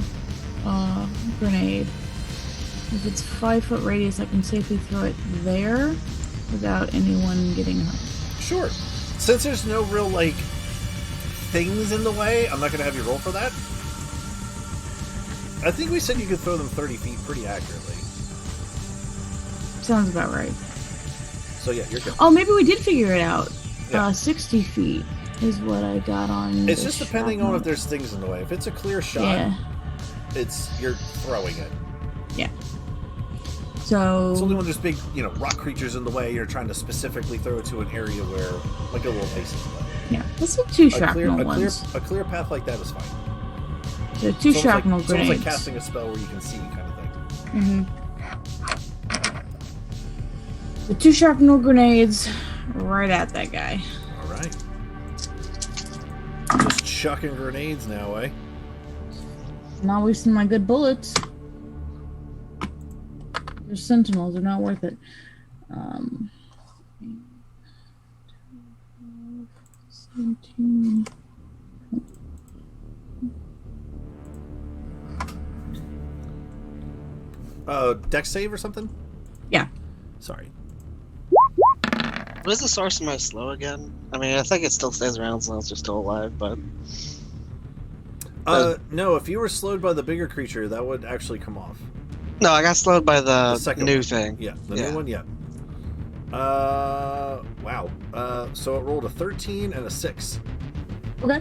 grenade. If it's 5-foot radius, I can safely throw it there without anyone getting hurt.
Sure. Since there's no real, like, things in the way, I'm not going to have you roll for that. I think we said you could throw them 30 feet pretty accurately.
Sounds about right.
So yeah, you're good.
Oh, maybe we did figure it out.
Yeah.
60 feet is what I got on.
It's
the
just depending on
shrapnel.
if there's things in the way. If it's a clear shot,
Yeah.
you're throwing it.
Yeah. So.
It's only when there's big, rock creatures in the way, you're trying to specifically throw it to an area where, like a little face in the way.
Yeah, let's do two shrapnel ones.
A clear path like that is fine.
So two shrapnel
It's
grenades.
almost like casting a spell where you can see kind of thing.
The two shrapnel grenades right at that guy.
All right. Just chucking grenades now, eh?
Not wasting my good bullets. They're sentinels, they're not worth it. 17.
Dex save or something?
Yeah.
Sorry.
What is the source of my slow again? I mean, I think it still stays around as long as you're still alive, but...
No, if you were slowed by the bigger creature, that would actually come off.
No, I got slowed by the
second
new
one.
thing.
Yeah, the new one, yeah. Wow. So it rolled a 13 and a 6.
Okay.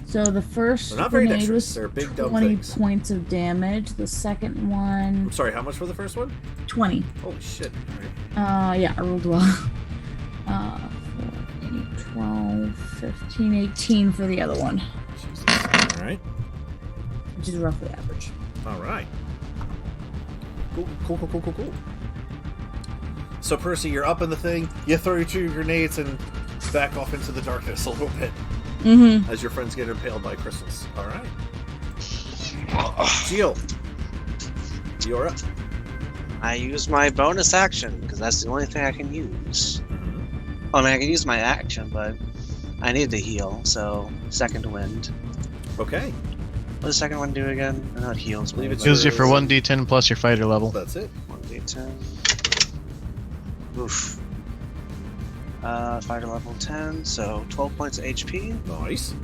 So the first
They're not very
grenade
dexterous.
was
They're big, dumb
20
things.
points of damage. The second one,
I'm sorry, how much for the first one?
20.
Holy shit. All right.
Yeah, I rolled well. 4, 8, 12, 15, 18 for the other one,
Jesus. All right.
which is roughly average.
All right. Cool. So, Percy, you're up in the thing. You throw your 2 grenades and back off into the darkness a little bit
Mm-hmm.
as your friends get impaled by crystals. All right. Jill. You're up.
I use my bonus action because that's the only thing I can use.
Mhm.
I mean, I can use my action, but I need to heal. So second wind.
Okay.
What does second wind do again? I know it heals.
Believe
me,
it's
but-
Heals you for 1d10 plus your fighter level.
That's it.
1d10. Oof. Fighter level 10, so 12 points of HP.
Nice.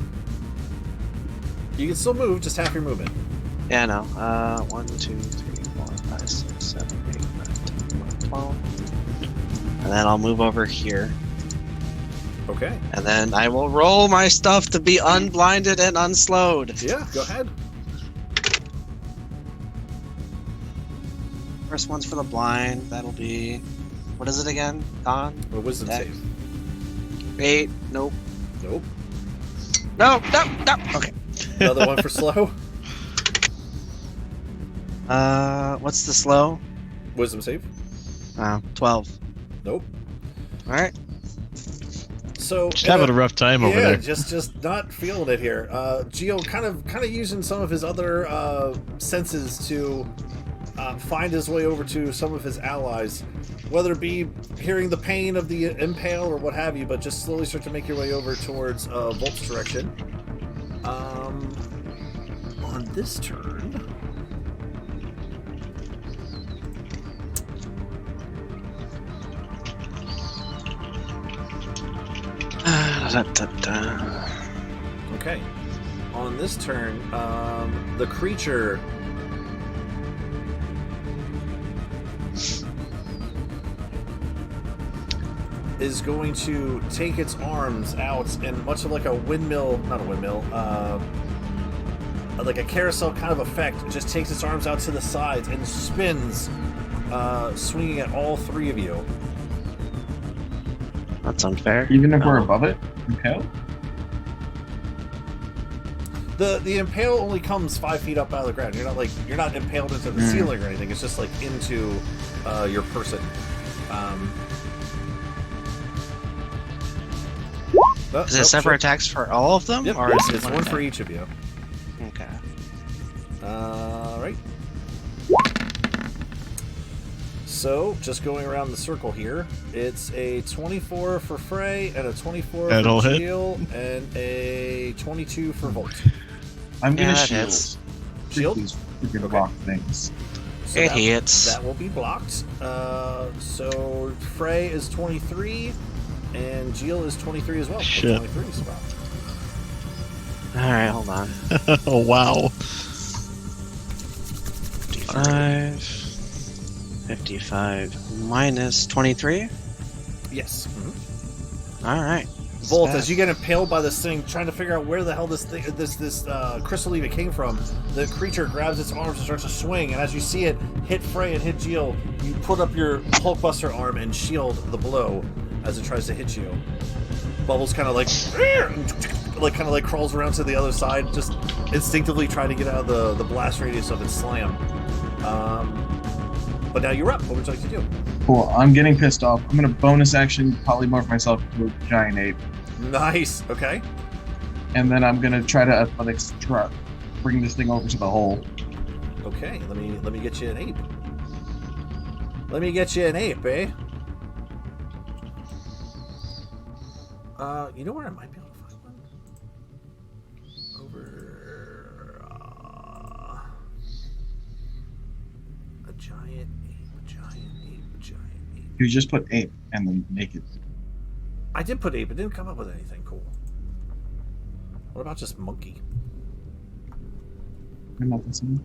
You can still move, just half your movement.
Yeah, no. 1, 2, 3, 4, 5, 6, 7, 8, 9, 10, 11, 12. And then I'll move over here.
Okay.
And then I will roll my stuff to be unblinded and unslowed.
Yeah, go ahead.
First one's for the blind. That'll be... What is it again? Con?
A wisdom
Dex.
save.
8. Nope.
Nope.
No, no, no. Okay.
Another one for slow.
What's the slow?
Wisdom save.
12.
Nope.
Alright.
So
Just having a rough time over
yeah,
there.
just not feeling it here. Gio kind of using some of his other senses to find his way over to some of his allies, whether it be hearing the pain of the impale or what have you, but just slowly start to make your way over towards Volt's direction. On this turn, okay. On this turn, the creature is going to take its arms out and much like a windmill, not a windmill, like a carousel kind of effect, it just takes its arms out to the sides and spins, swinging at all three of you.
That's unfair.
Even if we're above it? Okay.
The impale only comes 5 feet up out of the ground. You're not impaled into the ceiling or anything. It's just like into your person.
Is it separate attacks for all of them?
Yep,
Or is it
it's one for each of you.
Okay.
Right. So, just going around the circle here, it's a 24 for Frey, and a 24
That'll
for
hit.
Geo, and a 22 for Volt.
I'm gonna
that
shield.
hits.
Shield?
These freaking
Okay.
rock things.
So
It hits.
That will be blocked. So, Frey is 23, and Geo is 23 as well. So
Shit.
23 spot.
Alright, hold on.
Oh, wow.
55. 55 minus 23?
Yes.
Alright.
Volt, as you get impaled by this thing, trying to figure out where the hell this crystal even came from, the creature grabs its arms and starts to swing, and as you see it hit Frey and hit Geo, you put up your Hulkbuster arm and shield the blow as it tries to hit you. Bubbles kind of like crawls around to the other side, just instinctively trying to get out of the blast radius of its slam. But now you're up. What would you like to do?
Cool. I'm getting pissed off. I'm gonna bonus action polymorph myself into a giant ape,
Nice. Okay.
and then I'm gonna try to athletics truck, bring this thing over to the hole.
Okay. Let me get you an ape. Let me get you an ape, eh? You know where I might be able to find one? Over a giant ape, a giant ape, a giant ape.
You just put ape and then make it.
I did put ape. It didn't come up with anything cool. What about just monkey?
I'm not listening.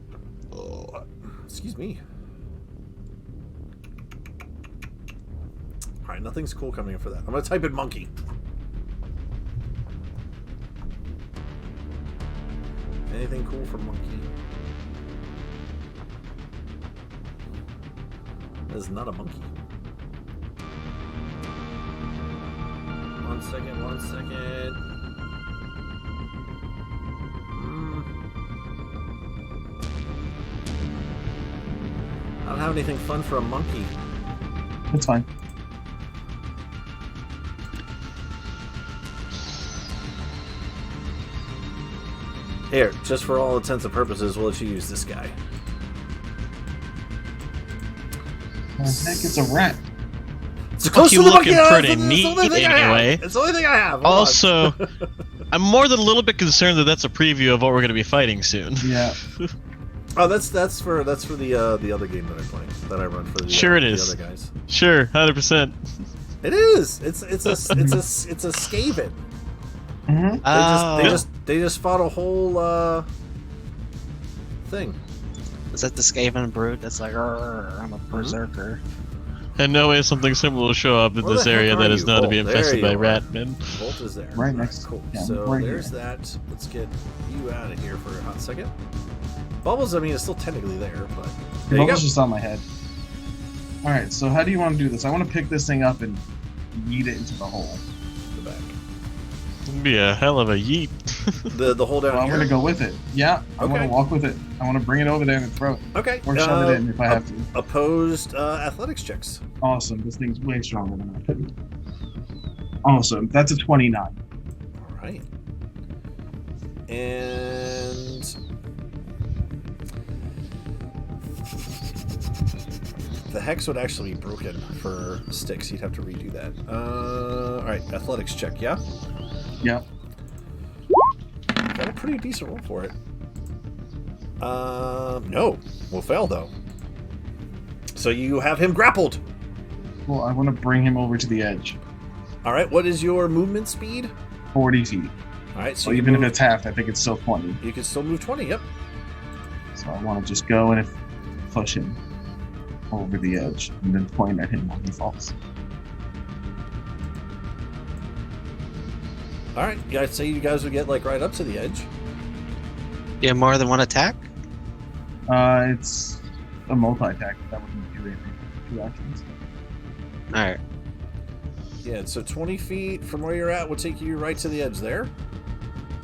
Excuse me. All right, nothing's cool coming in for that. I'm gonna type in monkey. Anything cool for monkey? That is not a monkey. One second. I don't have anything fun for a monkey.
That's fine.
Here, just for all intents and purposes, we'll let you use this guy.
heck, it's a rat.
It's close
you
to the
looking
monkey
pretty
eyes, and it's the
neat
only thing I have.
anyway.
It's the only thing I have. Hold
Also,
on.
I'm more than a little bit concerned that that's a preview of what we're going to be fighting soon.
Yeah.
Oh, that's for the other game that I play, that I run for the
Sure it
the
is.
other guys.
Sure, 100%.
It is. It's a Skaven.
Mm-hmm.
They just fought a whole thing.
Is that the Skaven brood that's like, I'm a berserker?
And no way something similar will show up in
Where
this
the heck
area
are
that is
you?
not to be
Oh, there
infested
you
by
are.
ratmen.
Bolt is there.
Right
Alright,
next-
Cool.
yeah,
So
right
there's
here.
that. Let's get you out of here for a hot second. Bubbles, I mean, it's still technically there, but there you go.
Bubbles just on my head. Alright, so how do you want to do this? I want to pick this thing up and yeet it into the hole.
The back.
It'd be a hell of a yeet.
The hole down
Well, I'm
here.
going to go with it. Yeah, I want
Okay.
to walk with it. I want to bring it over there and throw it.
Okay.
Or shove it in if I have to.
Opposed athletics checks.
Awesome. This thing's way stronger than that. Awesome. That's a 29.
All right. And the hex would actually be broken for sticks. You'd have to redo that. All right. Athletics check. Yeah.
Yeah.
Got a pretty decent roll for it. No. We'll fail though. So you have him grappled.
Well, I want to bring him over to the edge.
All right. What is your movement speed?
40 feet.
All right. So
So
you
even if
move-
it's half, I think it's still 20.
you can still move 20. Yep.
So I want to just go and push him over the edge and then point at him when he falls.
All right. Yeah, I'd say you guys would get like right up to the edge.
You have more than one attack?
It's a multi-attack. That wouldn't do anything. 2 actions.
Alright.
Yeah. So 20 feet from where you're at would take you right to the edge there.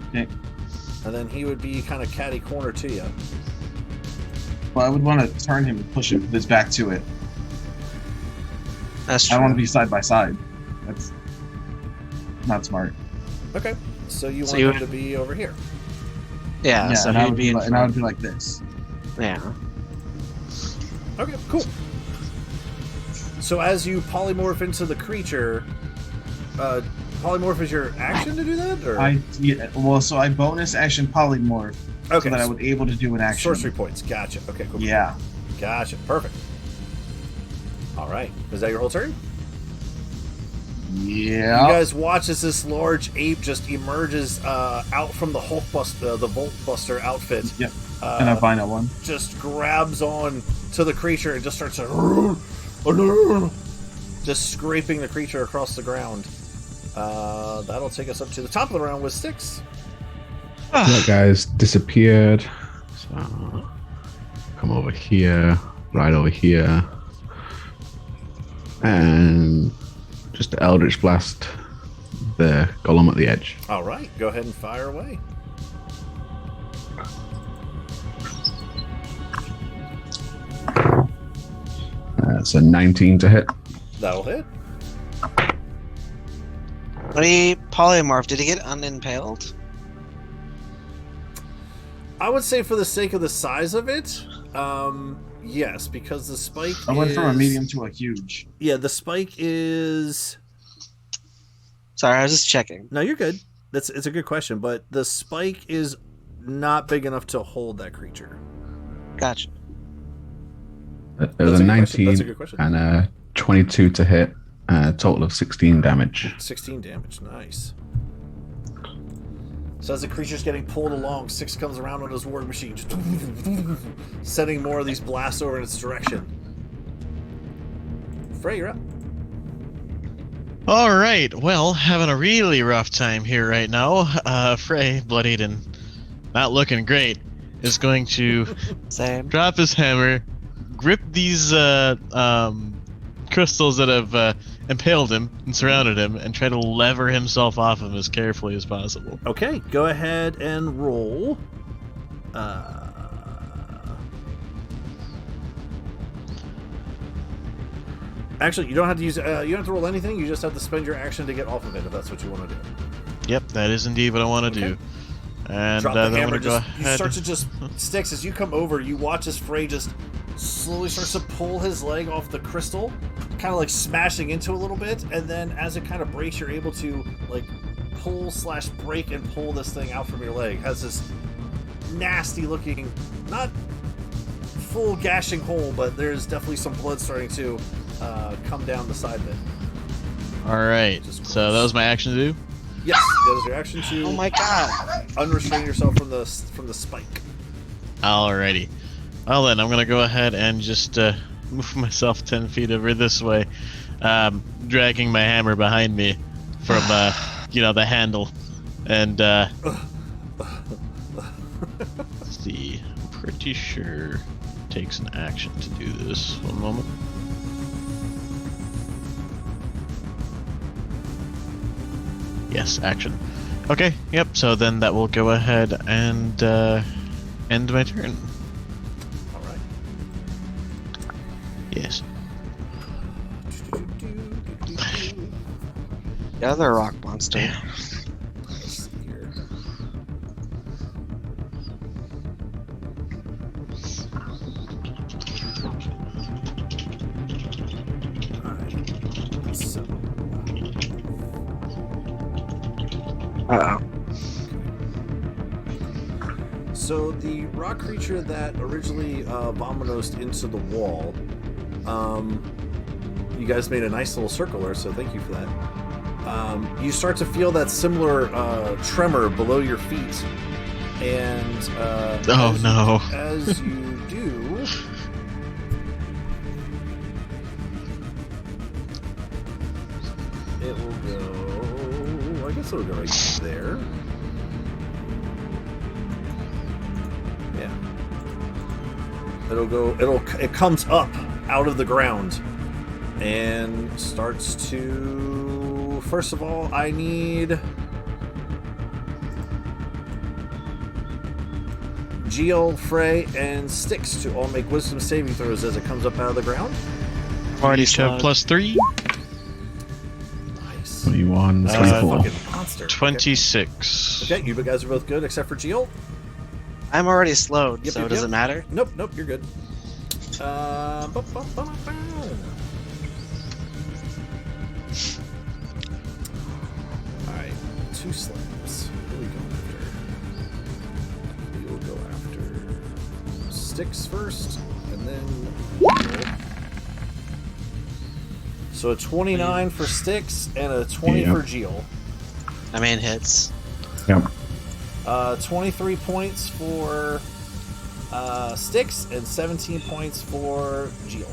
Okay.
And then he would be kind of catty corner to you.
Well, I would want to turn him and push him with his back to it.
That's
I
true.
want to be side by side. That's not smart.
Okay. So you
So
want
you-
him to be over here.
Yeah, so
and I
he'd
would
be in
like, and I would
front.
be like this.
Yeah.
Okay. Cool. So as you polymorph into the creature, polymorph is your action to do that, or
So I bonus action polymorph
okay?
so that I would able to do an action.
Sorcery points. Gotcha. Okay. Cool.
Yeah.
Gotcha. Perfect. All right. Is that your whole turn?
Yeah.
You guys watch as this large ape just emerges out from the Hulk Buster, the Volt Buster outfit.
Yep. And I find that one.
Just grabs on to the creature and just starts just scraping the creature across the ground. That'll take us up to the top of the round with sticks.
That guy's disappeared. So come over here, right over here, and just Eldritch Blast the golem at the edge.
All right, go ahead and fire away.
It's a 19 to hit.
That'll hit.
When he polymorphed, did he get unimpaled?
I would say for the sake of the size of it, yes, because the spike
I went from a
is-
medium to a huge.
Yeah, the spike is...
Sorry, I was just checking.
No, you're good. It's a good question, but the spike is not big enough to hold that creature.
Gotcha.
It
That's
was
a
a
good question.
19
That's a good question.
and a 22 to hit, a total of 16 damage.
16 damage, nice. So as the creature's getting pulled along, Six comes around on his ward machine, just sending more of these blasts over in its direction. Frey, you're up.
All right. Well, having a really rough time here right now. Frey, bloodied and not looking great, is going to
Same.
drop his hammer, grip these crystals that have impaled him and surrounded him, and try to lever himself off of them as carefully as possible.
Okay, go ahead and roll. Actually, you don't have to use. You don't have to roll anything. You just have to spend your action to get off of it, if that's what you want to do.
Yep, that is indeed what I want to
Okay.
do. And
Drop the
then I'm
hammer.
going to go
You
ahead.
start to just Sticks as you come over. You watch as Frey just slowly starts to pull his leg off the crystal, kind of like smashing into a little bit, and then as it kind of breaks, you're able to like pull/break and pull this thing out from your leg. It has this nasty looking, not full gashing hole, but there's definitely some blood starting to come down the side of it.
Alright, so that was my action to do?
Yes, that is your action to
Oh my god!
unrestrain yourself from the spike.
Alrighty. Well then, I'm gonna go ahead and just move myself 10 feet over this way, dragging my hammer behind me from, the handle. And, let's see, I'm pretty sure it takes an action to do this. One moment. Yes, action. Okay, yep, so then that will go ahead and end my turn.
Alright.
Yes.
The other rock monster.
Let's see here. Alright. So.
Uh-oh.
So the rock creature that originally vominosed into the wall, you guys made a nice little circle there, so thank you for that. You start to feel that similar tremor below your feet, and as you do, it will go. I guess it'll go right there. Yeah. It comes up out of the ground and starts to. First of all, I need Geo, Frey, and Styx to all make wisdom saving throws as it comes up out of the ground.
Already have +3.
Nice.
21,
That was a
24.
fucking monster.
26.
Okay, you guys are both good except for Geo.
I'm already slowed,
Yep,
so
yep,
does
yep.
it matter?
Nope, you're good. Alright, 2 slams. Who are we going after? We will go after Styx first, and then Geo. So a 29 for Styx and a 20
Yeah.
for Geo.
I mean, hits.
Yep.
23 points for Styx and 17 points for Geo.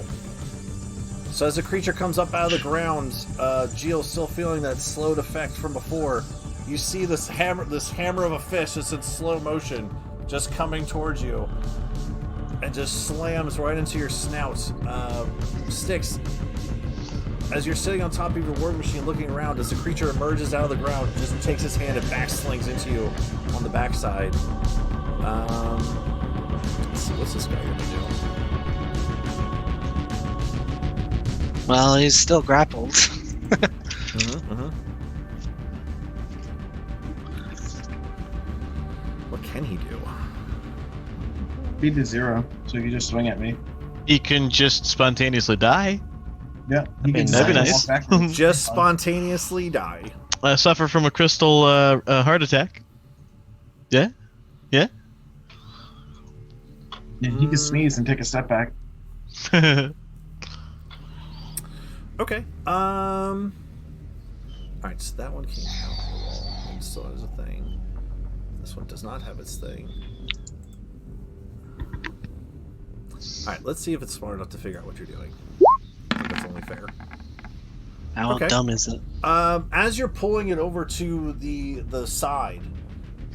So as the creature comes up out of the ground, Geo's still feeling that slowed effect from before. You see this hammer of a fish that's in slow motion, just coming towards you, and just slams right into your snout. Styx, as you're sitting on top of your war machine looking around, as the creature emerges out of the ground, just takes his hand and backslings into you on the backside. Let's see, what's this guy gonna do?
Well, he's still grappled.
What can he do?
Speed to 0, so you can just swing at me.
He can just spontaneously die.
Yeah, he can
that'd be
walk
nice.
backwards.
Just spontaneously die.
Suffer from a crystal heart attack. Yeah? Yeah?
Yeah, he can sneeze and take a step back.
Okay. Alright, so that one can't count at all. It still has a thing. This one does not have its thing. Alright, let's see if it's smart enough to figure out what you're doing. I think that's only fair.
How
Okay.
dumb is it?
As you're pulling it over to the side,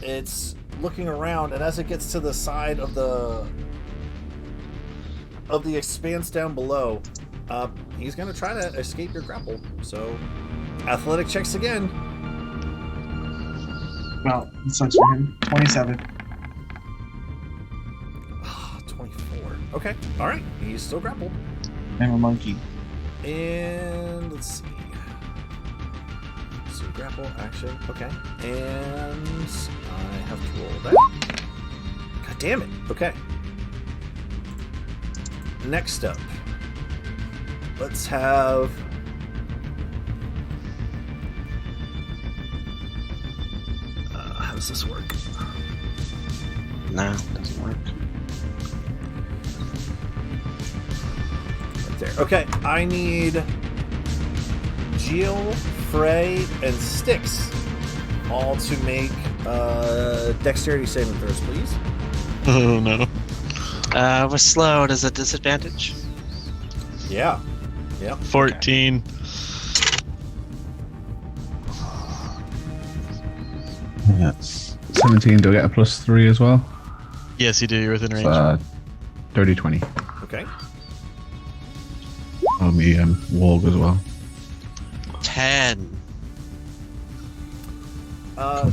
it's looking around, and as it gets to the side of the expanse down below, he's gonna try to escape your grapple. So, athletic checks again.
Well, it sucks for him. 27.
24. Okay, all right, he's still grappled.
I'm a monkey.
And let's see. So grapple action. Okay, and I have to roll that. God damn it. Okay. next up, let's have. How does this work?
No, it doesn't work.
Right there. Okay, I need Jill, Frey, and Styx all to make dexterity saving throws, please.
Oh no.
We're slowed. Is it disadvantage?
Yeah. Yep.
14.
That's 17. Do I get a +3 as well?
Yes, you do. You're within range.
Dirty 20.
Okay.
Oh, me and Warg as well.
10.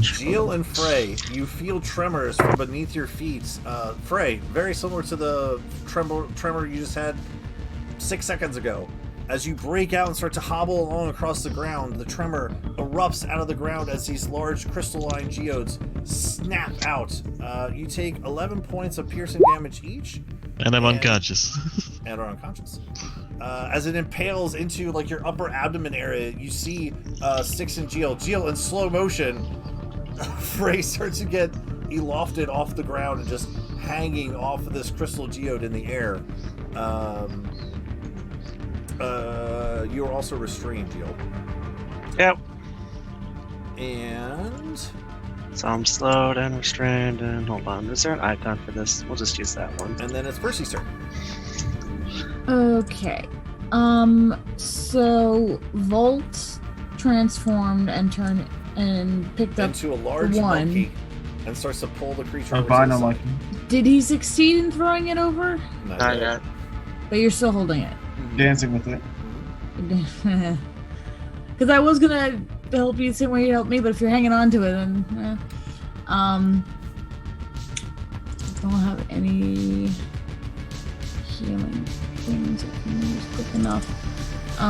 Jill and Frey, you feel tremors from beneath your feet. Frey, very similar to the tremor you just had 6 seconds ago. As you break out and start to hobble along across the ground, the tremor erupts out of the ground as these large crystalline geodes snap out. You take 11 points of piercing damage each.
And I'm unconscious.
And are unconscious. As it impales into like your upper abdomen area, you see Styx and Jill. Jill in slow motion, Frey starts to get elofted off the ground and just hanging off of this crystal geode in the air. You are also restrained, Jill.
Yep.
And
So I'm slowed and restrained, and hold on. Is there an icon for this? We'll just use that one.
then it's Percy's turn.
Okay. So Volt transformed and turned and picked up
Into a large
one.
monkey and starts to pull the creature over to
Albino
the side.
monkey.
Did he succeed in throwing it over?
Not
Not
yet.
yet.
But you're still holding it.
Dancing with it.
Because I was gonna help you the same way you helped me, but if you're hanging on to it, then I don't have any healing things I can use quick enough. So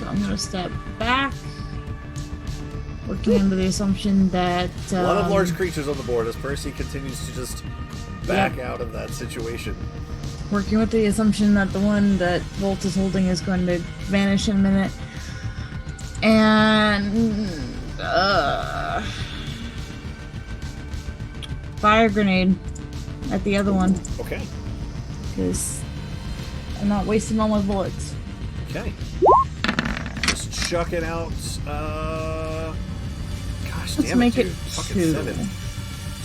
I'm gonna step back, working under the assumption that
A lot of large creatures on the board as Percy continues to just back out of that situation.
working with the assumption that the one that Volt is holding is going to vanish in a minute. And fire grenade at the other one
Okay.
because I'm not wasting all my bullets.
Okay. Just chucking out. Gosh
Let's
damn
make
it,
it
dude. Fucking
2.
7.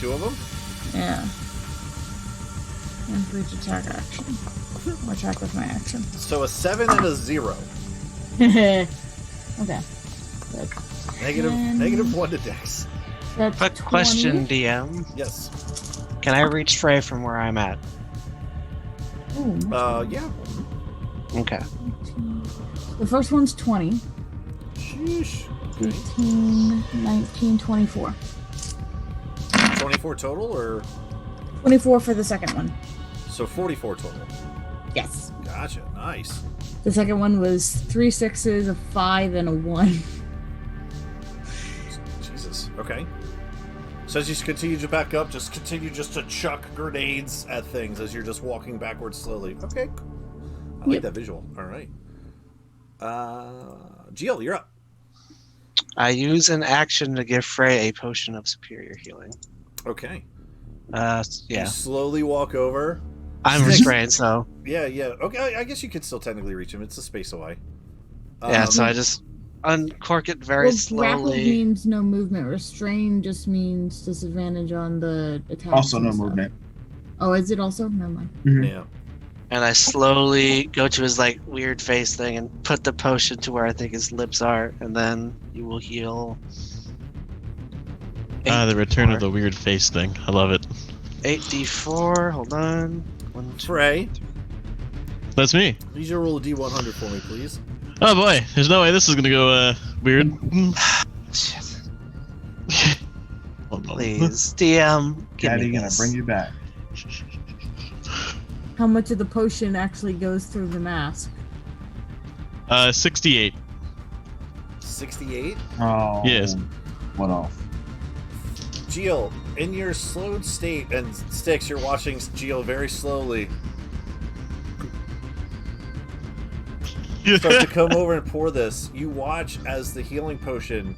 2 of them?
Yeah. And for each attack action. Or attack with my action.
So a 7 and a 0.
Okay.
Negative 1 to Dex.
That's
Quick
20.
question, DM.
Yes.
Can I reach Frey from where I'm at?
Ooh,
Yeah.
Okay.
the first one's 20.
Sheesh. Okay.
18, 19, 24.
24 total, or
24 for the second one.
so 44 total.
Yes.
Gotcha. Nice.
The second one was 3 6s, a 5, and a 1.
Jesus. Okay. So as you continue to back up, just continue just to chuck grenades at things as you're just walking backwards slowly. Okay. Cool. I like that visual. All right. Jill, you're up.
I use an action to give Frey a potion of superior healing.
Okay.
Yeah.
You slowly walk over.
I'm restrained, so
Yeah. Okay. I guess you could still technically reach him. It's a space away.
yeah. So I just uncork it very
Well, grappled
slowly.
means no movement. Restrained just means disadvantage on the attack.
Also no movement.
Oh, is it also? Never mind.
Yeah.
And I slowly go to his like weird face thing and put the potion to where I think his lips are, and then you will heal.
The return of
8d4.
the weird face thing. I love it.
8d4. Hold on. 1, 2.
Frey,
That's me.
need you to roll a D100 for me, please.
Oh boy, there's no way this is gonna go weird.
Shit.
Hold on.
Please, DM. Give
Daddy
me
gonna
this.
bring you back.
How much of the potion actually goes through the mask?
68.
68.
Oh.
Yes.
What off?
Jill, in your slowed state, and Styx, you're watching Jill very slowly starts to come over and pour this. You watch as the healing potion,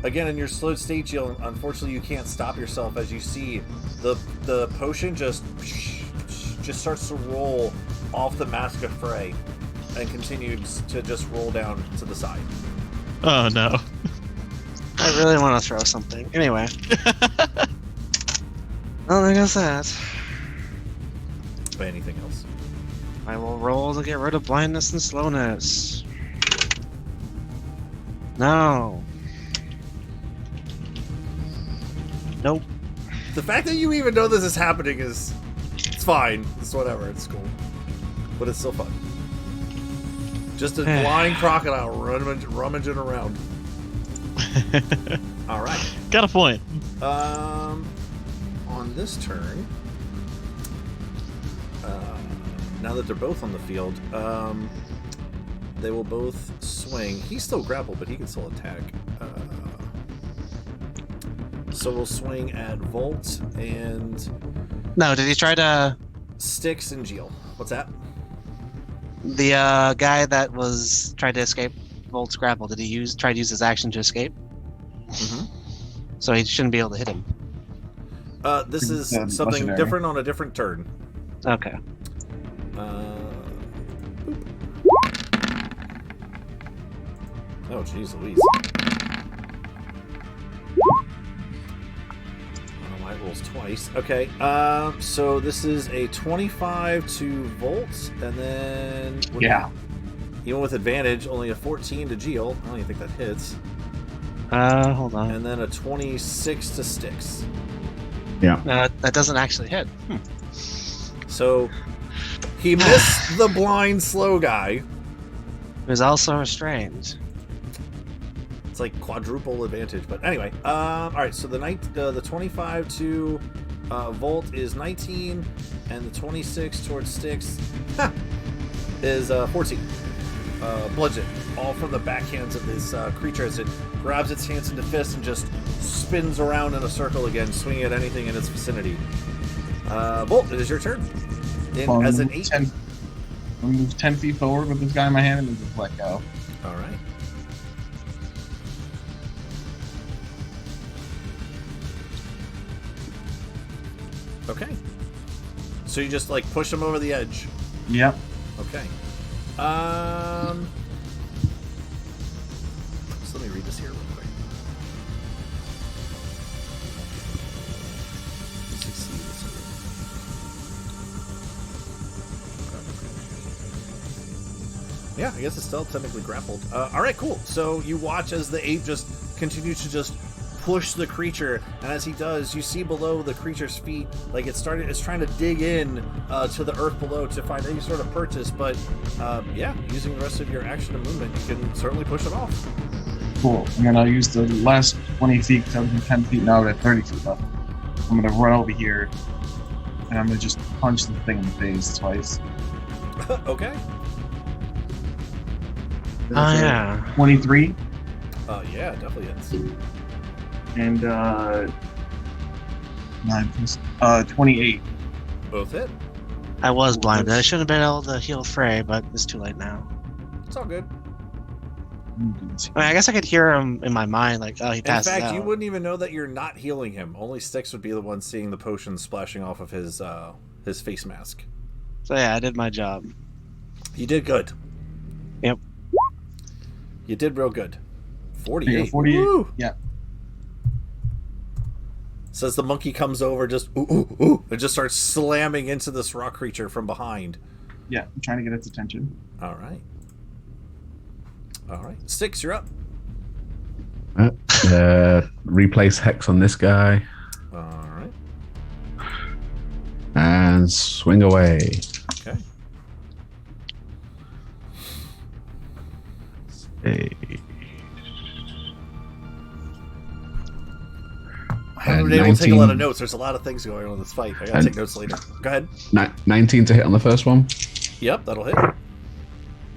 again in your slowed state heal, unfortunately you can't stop yourself as you see the potion just starts to roll off the Mask of Frey and continues to just roll down to the side.
Oh no.
I really want to throw something. Anyway. Well, I guess that.
By anything else.
I will roll to get rid of blindness and slowness. No. Nope.
The fact that you even know this is happening it's fine. It's whatever. It's cool. But it's still fun. Just a blind crocodile rummaging around. All right.
Got a point.
On this turn, now that they're both on the field, they will both swing. He's still grappled, but he can still attack. So we'll swing at Volt and...
No, did he try to...
Styx and Geel. What's that?
The guy that was trying to escape Volt's grapple, did he try to use his action to escape?
Mm-hmm.
So he shouldn't be able to hit him.
This is something
legendary.
different on a different turn.
Okay.
Oh, jeez Louise. My rolls twice. Okay, so this is a 25 to Volt, and then... Even with advantage, only a 14 to Geel. I don't even think that hits.
Hold on.
And then a 26 to Styx.
Yeah.
That doesn't actually hit.
So, he missed the blind slow guy.
He was also restrained.
It's like quadruple advantage, but anyway. Alright, so the 25 to Volt is 19, and the 26 towards Styx is 14. Bludgeon, all from the backhands of this creature as it grabs its hands into fists and just spins around in a circle again, swinging at anything in its vicinity. Volt, it is your turn. As an 8.
I'm gonna move 10 feet forward with this guy in my hand and then just let go.
All right. Okay. So you just like push him over the edge.
Yep.
Okay. So let me read this here real quick. Yeah, I guess it's still technically grappled. All right, cool. So you watch as the ape just continues to just push the creature, and as he does, you see below the creature's feet, like it's trying to dig in to the earth below to find any sort of purchase. But yeah, using the rest of your action and movement, you can certainly push it off.
Cool. I'm gonna use the last 20 feet because I was in 10 feet now. We're at 30 feet left. I'm gonna run over here, and I'm gonna just punch the thing in the face twice.
Okay.
Oh yeah.
23
Yeah, definitely is.
and 28.
Both hit.
I was blinded. I should have been able to heal Frey, but it's too late now.
It's all good.
I mean, I guess I could hear him in my mind, like, oh, he
In
passed
fact,
out.
you wouldn't even know that you're not healing him. Only Styx would be the one seeing the potion splashing off of his face mask.
So yeah, I did my job.
You did good.
Yep.
You did real good. 48.
48.
Woo!
Yeah.
Says the monkey comes over, just ooh, ooh, ooh, and just starts slamming into this rock creature from behind.
Yeah, I'm trying to get its attention.
All right. All right. Styx, you're up.
Replace Hex on this guy.
All right.
And swing away.
Okay.
Hey.
I haven't been able to take a lot of notes. There's a lot of things going on in this fight. I gotta take notes later. Go ahead.
19 to hit on the first one.
Yep, that'll hit.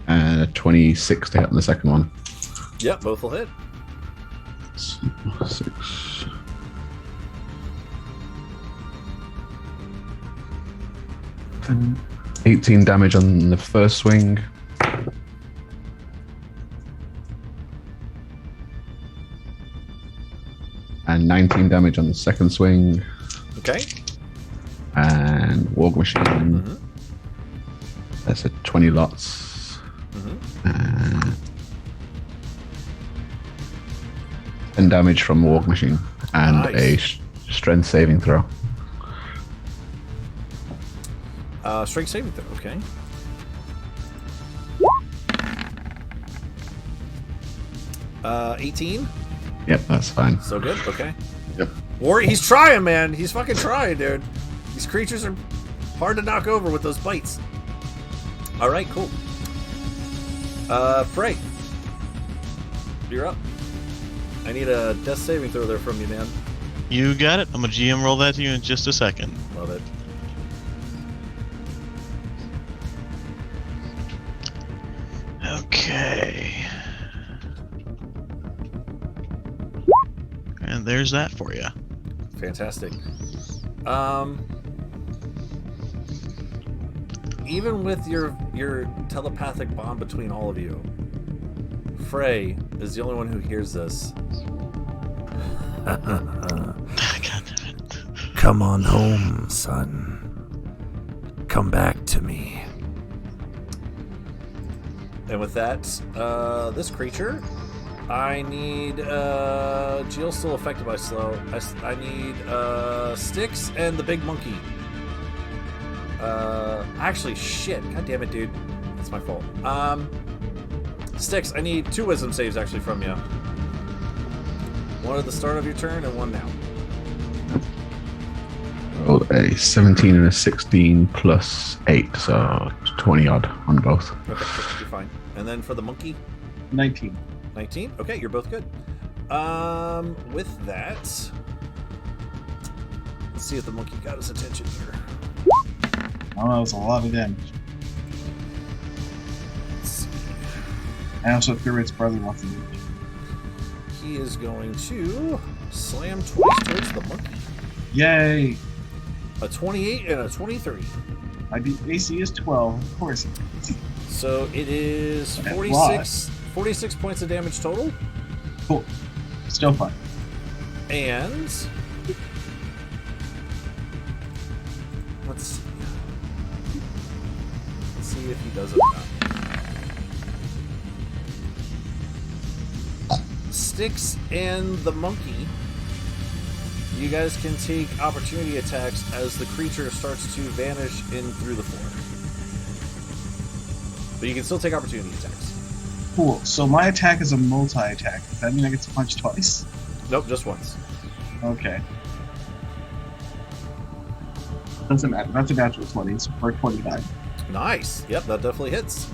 And a 26 to hit on the second one.
Yep, both will hit.
6. And 18 damage on the first swing. and 19 damage on the second swing.
Okay.
And Warg Machine.
Mm-hmm.
That's a 20 lots.
Mm-hmm.
10 damage from Warg Machine. And
Nice.
a strength saving throw.
Strength saving throw, okay. Uh, 18?
Yep, that's fine.
So good, okay.
Yep.
He's trying, man. He's fucking trying, dude. These creatures are hard to knock over with those bites. Alright, cool. Frey. You're up. I need a death saving throw there from you, man.
You got it. I'm gonna GM roll that to you in just a second.
Love it.
Okay. And there's that for you.
Fantastic. Even with your telepathic bond between all of you, Frey is the only one who hears this.
God damn it.
Come on home, son. Come back to me. And with that, this creature, I need, Jill's still affected by slow. I need, Styx and the big monkey. Actually, shit. God damn it, dude. That's my fault. Styx, I need 2 wisdom saves, actually, from you. One at the start of your turn and one now.
Rolled a 17 and a 16 plus 8, so 20 odd on both.
Okay, you're fine. And then for the monkey?
19.
19? Okay, you're both good. With that, let's see if the monkey got his attention here.
Oh, that was a lot of damage.
Let's see.
I also threw its brother off the ridge.
He is going to slam twice towards the monkey.
Yay!
A 28 and a 23.
My AC is 12, of course.
So it is
That's
46 points of damage total.
Cool. Still fun.
And let's see if he does it or not. Styx and the monkey, you guys can take opportunity attacks as the creature starts to vanish in through the floor. But you can still take opportunity attacks.
Cool. So my attack is a multi-attack. Does that mean I get to punch twice?
Nope, just once.
Okay. Doesn't matter. That's a natural 20 for 29.
Nice. Yep, that definitely hits.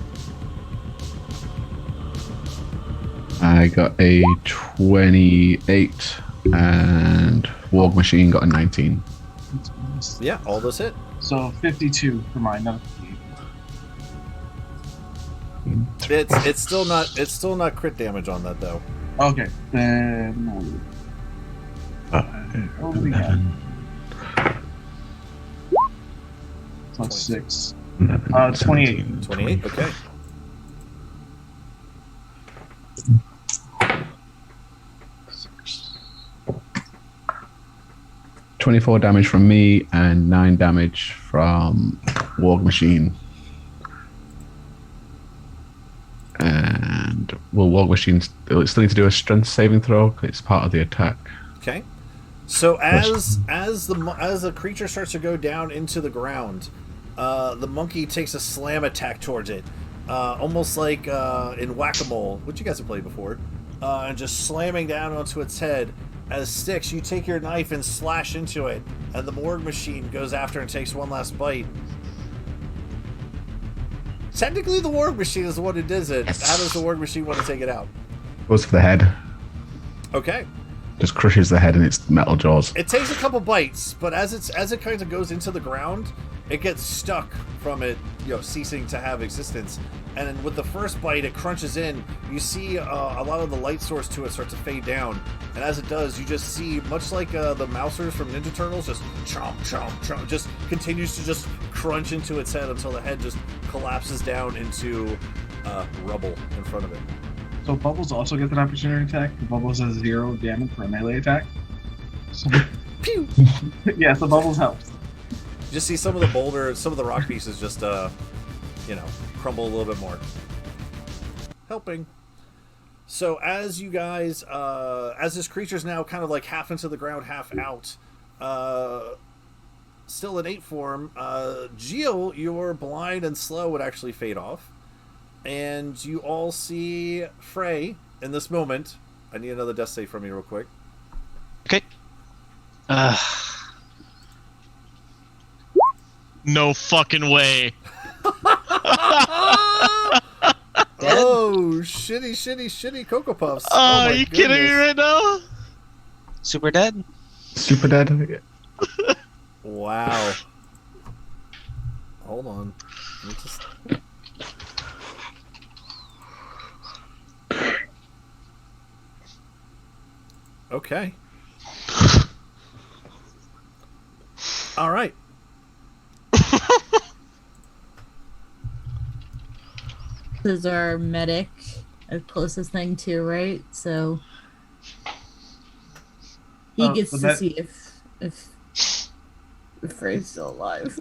I got a 28 and Warg Machine got a 19.
Yeah, all those hit.
So 52 for mine, not 58.
It's still not crit damage on that though.
Okay, then what do we have? Plus 6. 28.
28. Okay.
$24 damage from me and 9 damage from Warg Machine. And will Warg Machine still need to do a strength saving throw? It's part of the attack.
Okay. So as the creature starts to go down into the ground, the monkey takes a slam attack towards it, almost like in Whack-A-Mole, which you guys have played before, and just slamming down onto its head. As Styx, you take your knife and slash into it, and the Warg Machine goes after and takes one last bite. Technically, the Warg Machine is the one who does it. How does the Warg Machine want to take it out?
Goes for the head.
Okay.
Just crushes the head in its metal jaws.
It takes a couple bites, but as it kind of goes into the ground, it gets stuck from it, ceasing to have existence. And then with the first bite, it crunches in. You see a lot of the light source to it start to fade down, and as it does, you just see, much like the Mousers from Ninja Turtles, just chomp, chomp, chomp, just continues to just crunch into its head until the head just collapses down into rubble in front of it.
So Bubbles also gets an opportunity attack. Bubbles has 0 damage for a melee attack.
Pew!
Yes, the bubbles helps.
You just see some of the boulders, some of the rock pieces just, crumble a little bit more. Helping. So as you guys, as this creature's now kind of like half into the ground, half out, still in ape form, Geo, your blind and slow would actually fade off. And you all see Frey in this moment. I need another death save from you real quick.
Okay.
No fucking way.
Oh, shitty Cocoa Puffs.
Are
my
you kidding me
goodness.
right now?
Super dead?
Super dead.
Wow. Hold on. Let me just... Okay. All right.
This is our medic, our closest thing to, right? So he gets
the
to see if Frey's still alive.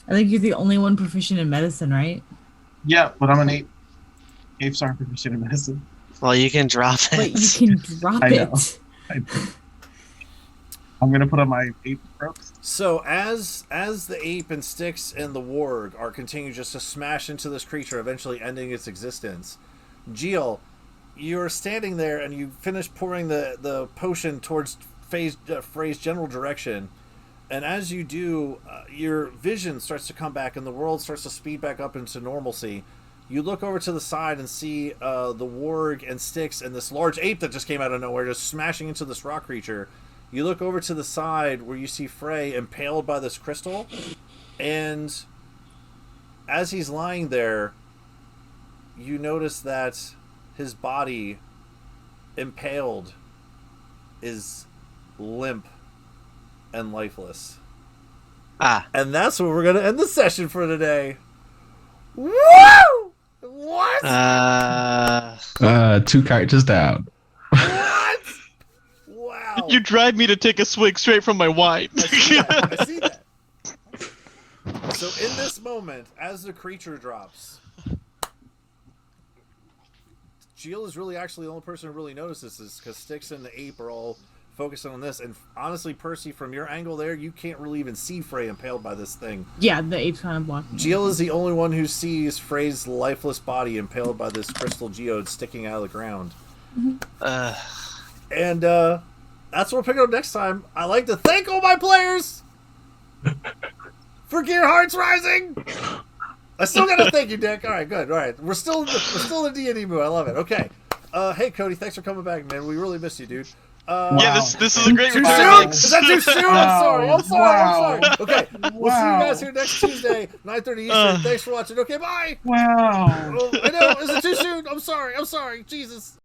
I think you're the only one proficient in medicine, right?
Yeah, but I'm an ape. Apes aren't proficient in medicine.
Well, you can drop it.
But you can drop
I know.
it.
I'm gonna put on my ape ropes.
So as the ape and Styx and the warg are continuing just to smash into this creature, eventually ending its existence, Geel, you're standing there and you finish pouring the potion towards Frey's general direction, and as you do, your vision starts to come back and the world starts to speed back up into normalcy. You look over to the side and see the warg and Styx and this large ape that just came out of nowhere just smashing into this rock creature. You look over to the side where you see Frey impaled by this crystal, and as he's lying there, you notice that his body, impaled, is limp and lifeless.
Ah.
And that's where we're going to end the session for today. Woo! What?
2 characters down.
What? Wow.
You drive me to take a swig straight from my wine.
I see that. So in this moment, as the creature drops, Geel is really actually the only person who really notices this, because Styx and the ape are all focusing on this. And honestly, Percy, from your angle there, you can't really even see Frey impaled by this thing.
Yeah, the ape's kind of blocking.
Geel is the only one who sees Frey's lifeless body impaled by this crystal geode sticking out of the ground. And that's what we'll pick up next time. I'd like to thank all my players for Gearhearts Rising. I still gotta thank you, Dick. All right, good. All right, we're still in the D&D mood. I love it. Okay. Hey, Cody, thanks for coming back, man. We really missed you, dude.
Yeah, this is a great
Too
return.
soon? Is that too soon? I'm sorry. Okay, we'll see you guys here next Tuesday, 9:30 Eastern. Thanks for watching. Okay, bye.
Wow.
Oh, I know. Is it too soon? I'm sorry. Jesus.